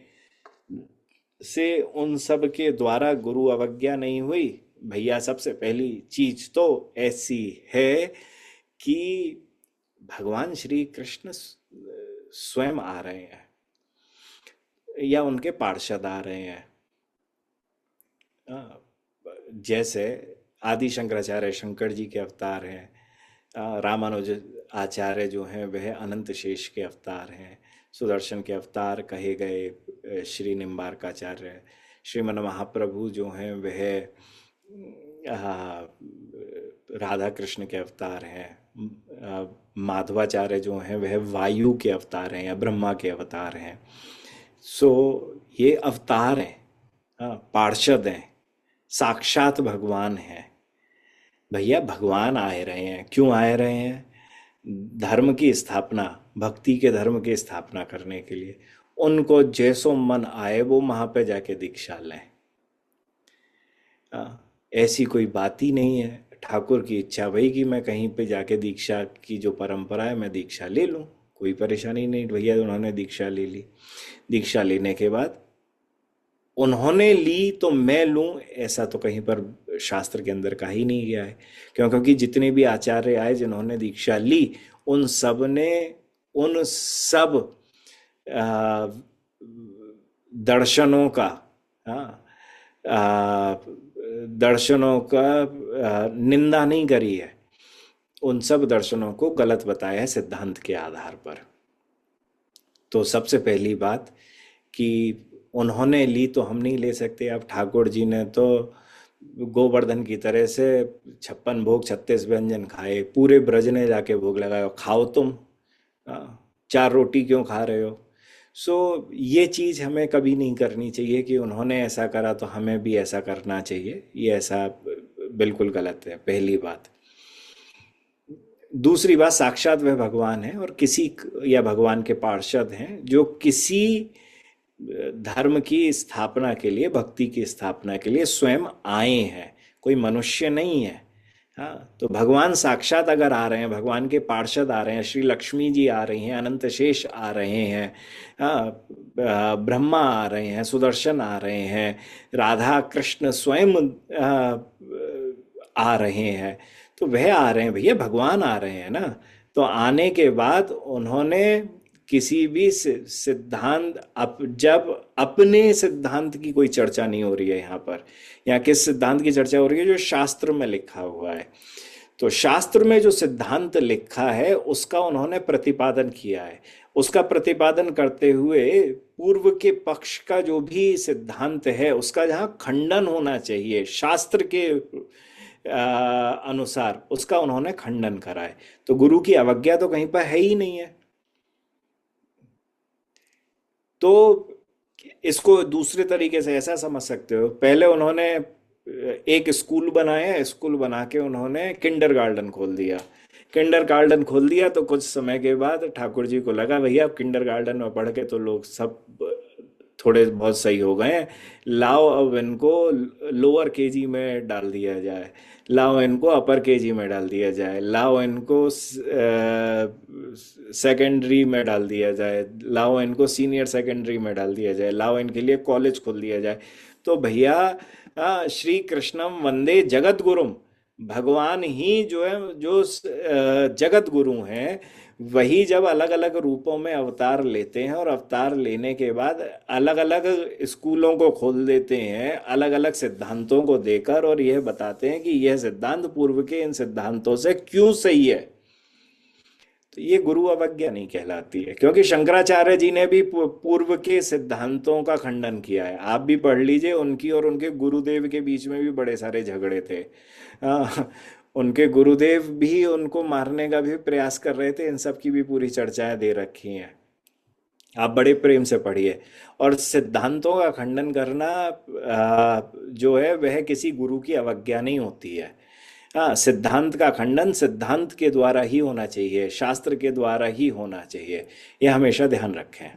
से उन सब के द्वारा गुरु अवज्ञा नहीं हुई? भैया, सबसे पहली चीज तो ऐसी है कि भगवान श्री कृष्ण स्वयं आ रहे हैं या उनके पार्षद आ रहे हैं। हाँ, जैसे आदि शंकराचार्य शंकर जी के अवतार हैं, रामानुज आचार्य जो हैं वह अनंत शेष के अवतार हैं, सुदर्शन के अवतार कहे गए श्री निम्बारकाचार्य, श्रीमन महाप्रभु जो हैं वह राधा कृष्ण के अवतार हैं, माधवाचार्य जो हैं वह वायु के अवतार हैं या ब्रह्मा के अवतार हैं। सो ये अवतार हैं, पार्षद हैं, साक्षात भगवान हैं। भैया, भगवान आए रहे हैं, क्यों आए रहे हैं? धर्म की स्थापना, भक्ति के धर्म की स्थापना करने के लिए। उनको जैसो मन आए वो वहां पे जाके दीक्षा लें। ऐसी कोई बात ही नहीं है। ठाकुर की इच्छा वही कि मैं कहीं पे जाके दीक्षा की जो परंपरा है मैं दीक्षा ले लूं, कोई परेशानी नहीं। भैया उन्होंने दीक्षा ले ली। दीक्षा लेने के बाद उन्होंने ली तो मैं लूं, ऐसा तो कहीं पर शास्त्र के अंदर कहा ही नहीं गया है। क्योंकि जितने भी आचार्य आए जिन्होंने दीक्षा ली, उन सब ने, उन सब आ, दर्शनों का, हाँ, आ, दर्शनों का निंदा नहीं करी है। उन सब दर्शनों को गलत बताया है सिद्धांत के आधार पर। तो सबसे पहली बात कि उन्होंने ली तो हम नहीं ले सकते। अब ठाकुर जी ने तो गोवर्धन की तरह से 56 भोग 36 व्यंजन खाए, पूरे ब्रज ने जाके भोग लगाया, खाओ तुम, चार रोटी क्यों खा रहे हो। सो ये चीज़ हमें कभी नहीं करनी चाहिए कि उन्होंने ऐसा करा तो हमें भी ऐसा करना चाहिए। ये ऐसा बिल्कुल गलत है, पहली बात। दूसरी बात, साक्षात वह भगवान है, और किसी या भगवान के पार्षद हैं जो किसी धर्म की स्थापना के लिए, भक्ति की स्थापना के लिए स्वयं आए हैं, कोई मनुष्य नहीं है। हाँ, तो भगवान साक्षात अगर आ रहे हैं, भगवान के पार्षद आ रहे हैं, श्री लक्ष्मी जी आ रही हैं, अनंत शेष आ रहे हैं, हाँ, ब्रह्मा आ रहे हैं, सुदर्शन आ रहे हैं, राधा कृष्ण स्वयं आ रहे हैं, तो वह आ रहे हैं भैया, भगवान आ रहे हैं ना। तो आने के बाद उन्होंने किसी भी सिद्धांत, जब अपने सिद्धांत की कोई चर्चा नहीं हो रही है यहाँ पर, यहाँ किस सिद्धांत की चर्चा हो रही है, जो शास्त्र में लिखा हुआ है। तो शास्त्र में जो सिद्धांत लिखा है उसका उन्होंने प्रतिपादन किया है। उसका प्रतिपादन करते हुए पूर्व के पक्ष का जो भी सिद्धांत है उसका जहाँ खंडन होना चाहिए शास्त्र के अनुसार, उसका उन्होंने खंडन करा है। तो गुरु की अवज्ञा तो कहीं पर है ही नहीं है। तो इसको दूसरे तरीके से ऐसा समझ सकते हो, पहले उन्होंने एक स्कूल बनाया, स्कूल बना के उन्होंने किंडरगार्टन खोल दिया। किंडरगार्टन खोल दिया तो कुछ समय के बाद ठाकुर जी को लगा भैया अब किंडरगार्टन में पढ़ के तो लोग सब थोड़े बहुत सही हो गए हैं, लाओ अब इनको लोअर केजी में डाल दिया जाए, लाओ इनको अपर केजी में डाल दिया जाए, लाओ इनको सेकेंडरी में डाल दिया जाए, लाओ इनको सीनियर सेकेंडरी में डाल दिया जाए, लाओ इनके लिए कॉलेज खोल दिया जाए। तो भैया श्री कृष्णम वंदे जगत गुरुम, भगवान ही जो है, जो जगत गुरु हैं, वही जब अलग अलग रूपों में अवतार लेते हैं और अवतार लेने के बाद अलग अलग स्कूलों को खोल देते हैं अलग अलग सिद्धांतों को देकर, और यह बताते हैं कि यह सिद्धांत पूर्व के इन सिद्धांतों से क्यों सही है, तो ये गुरु अवज्ञा नहीं कहलाती है। क्योंकि शंकराचार्य जी ने भी पूर्व के सिद्धांतों का खंडन किया है। आप भी पढ़ लीजिए, उनकी और उनके गुरुदेव के बीच में भी बड़े सारे झगड़े थे। उनके गुरुदेव भी उनको मारने का भी प्रयास कर रहे थे। इन सब की भी पूरी चर्चाएं दे रखी हैं, आप बड़े प्रेम से पढ़िए। और सिद्धांतों का खंडन करना जो है वह किसी गुरु की अवज्ञा नहीं होती है। हाँ, सिद्धांत का खंडन सिद्धांत के द्वारा ही होना चाहिए, शास्त्र के द्वारा ही होना चाहिए, यह हमेशा ध्यान रखें।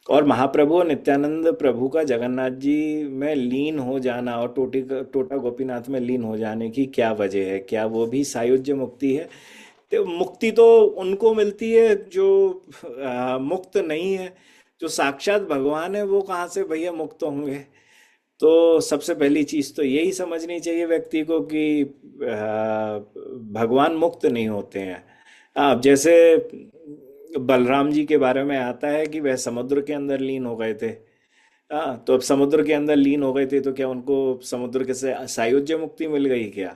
और महाप्रभु और नित्यानंद प्रभु का जगन्नाथ जी में लीन हो जाना और टोटा गोपीनाथ में लीन हो जाने की क्या वजह है? क्या वो भी सायुज्य मुक्ति है? तो मुक्ति तो उनको मिलती है जो मुक्त नहीं है। जो साक्षात भगवान है वो कहाँ से भैया मुक्त होंगे? तो सबसे पहली चीज तो यही समझनी चाहिए व्यक्ति को कि भगवान मुक्त नहीं होते हैं। अब जैसे बलराम जी के बारे में आता है कि वह समुद्र के अंदर लीन हो गए थे। हाँ, तो अब समुद्र के अंदर लीन हो गए थे तो क्या उनको समुद्र के से सायुज्य मुक्ति मिल गई क्या?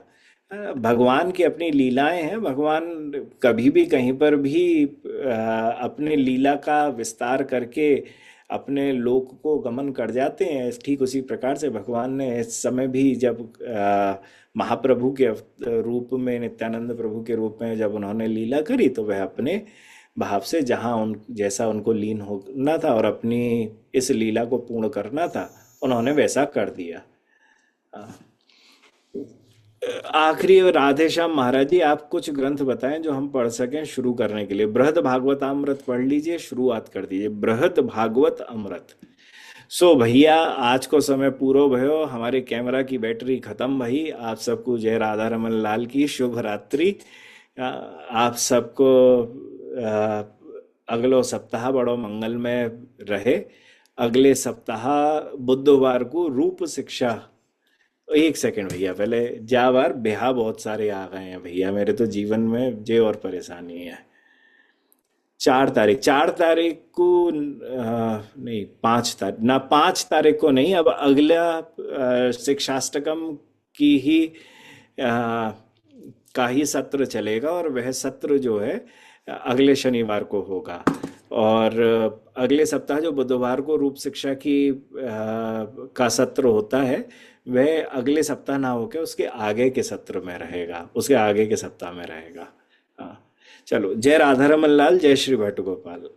भगवान की अपनी लीलाएं हैं। भगवान कभी भी कहीं पर भी अपने लीला का विस्तार करके अपने लोक को गमन कर जाते हैं। ठीक उसी प्रकार से भगवान ने इस समय भी जब महाप्रभु के रूप में, नित्यानंद प्रभु के रूप में जब उन्होंने लीला करी, तो वह अपने भाव से जहाँ उन जैसा उनको लीन होना था और अपनी इस लीला को पूर्ण करना था, उन्होंने वैसा कर दिया। आखिरी राधे श्याम महाराज जी, आप कुछ ग्रंथ बताएं जो हम पढ़ सकें शुरू करने के लिए। बृहद भागवतामृत पढ़ लीजिए, शुरुआत कर दीजिए बृहद भागवत अमृत। सो भैया, आज को समय पूरो भयो, हमारे कैमरा की बैटरी खत्म भई। आप सबको जय राधा रमन लाल की शुभ रात्रि। आप सबको अगलो सप्ताह बड़ो मंगलमय रहे। अगले सप्ताह बुधवार को रूप शिक्षा। एक सेकंड भैया, पहले जा बार ब्याह बहुत सारे आ गए हैं भैया मेरे तो जीवन में, जे और परेशानी है। 4 तारीख, 4 तारीख को नहीं, 5 तारीख ना, 5 तारीख को नहीं, अब अगला शिक्षाष्टकम की ही का ही सत्र चलेगा, और वह सत्र जो है अगले शनिवार को होगा। और अगले सप्ताह जो बुधवार को रूप शिक्षा की का सत्र होता है, वह अगले सप्ताह ना होके उसके आगे के सत्र में रहेगा, उसके आगे के सप्ताह में रहेगा। हाँ, चलो, जय राधा रमन लाल, जय श्री भट्ट गोपाल।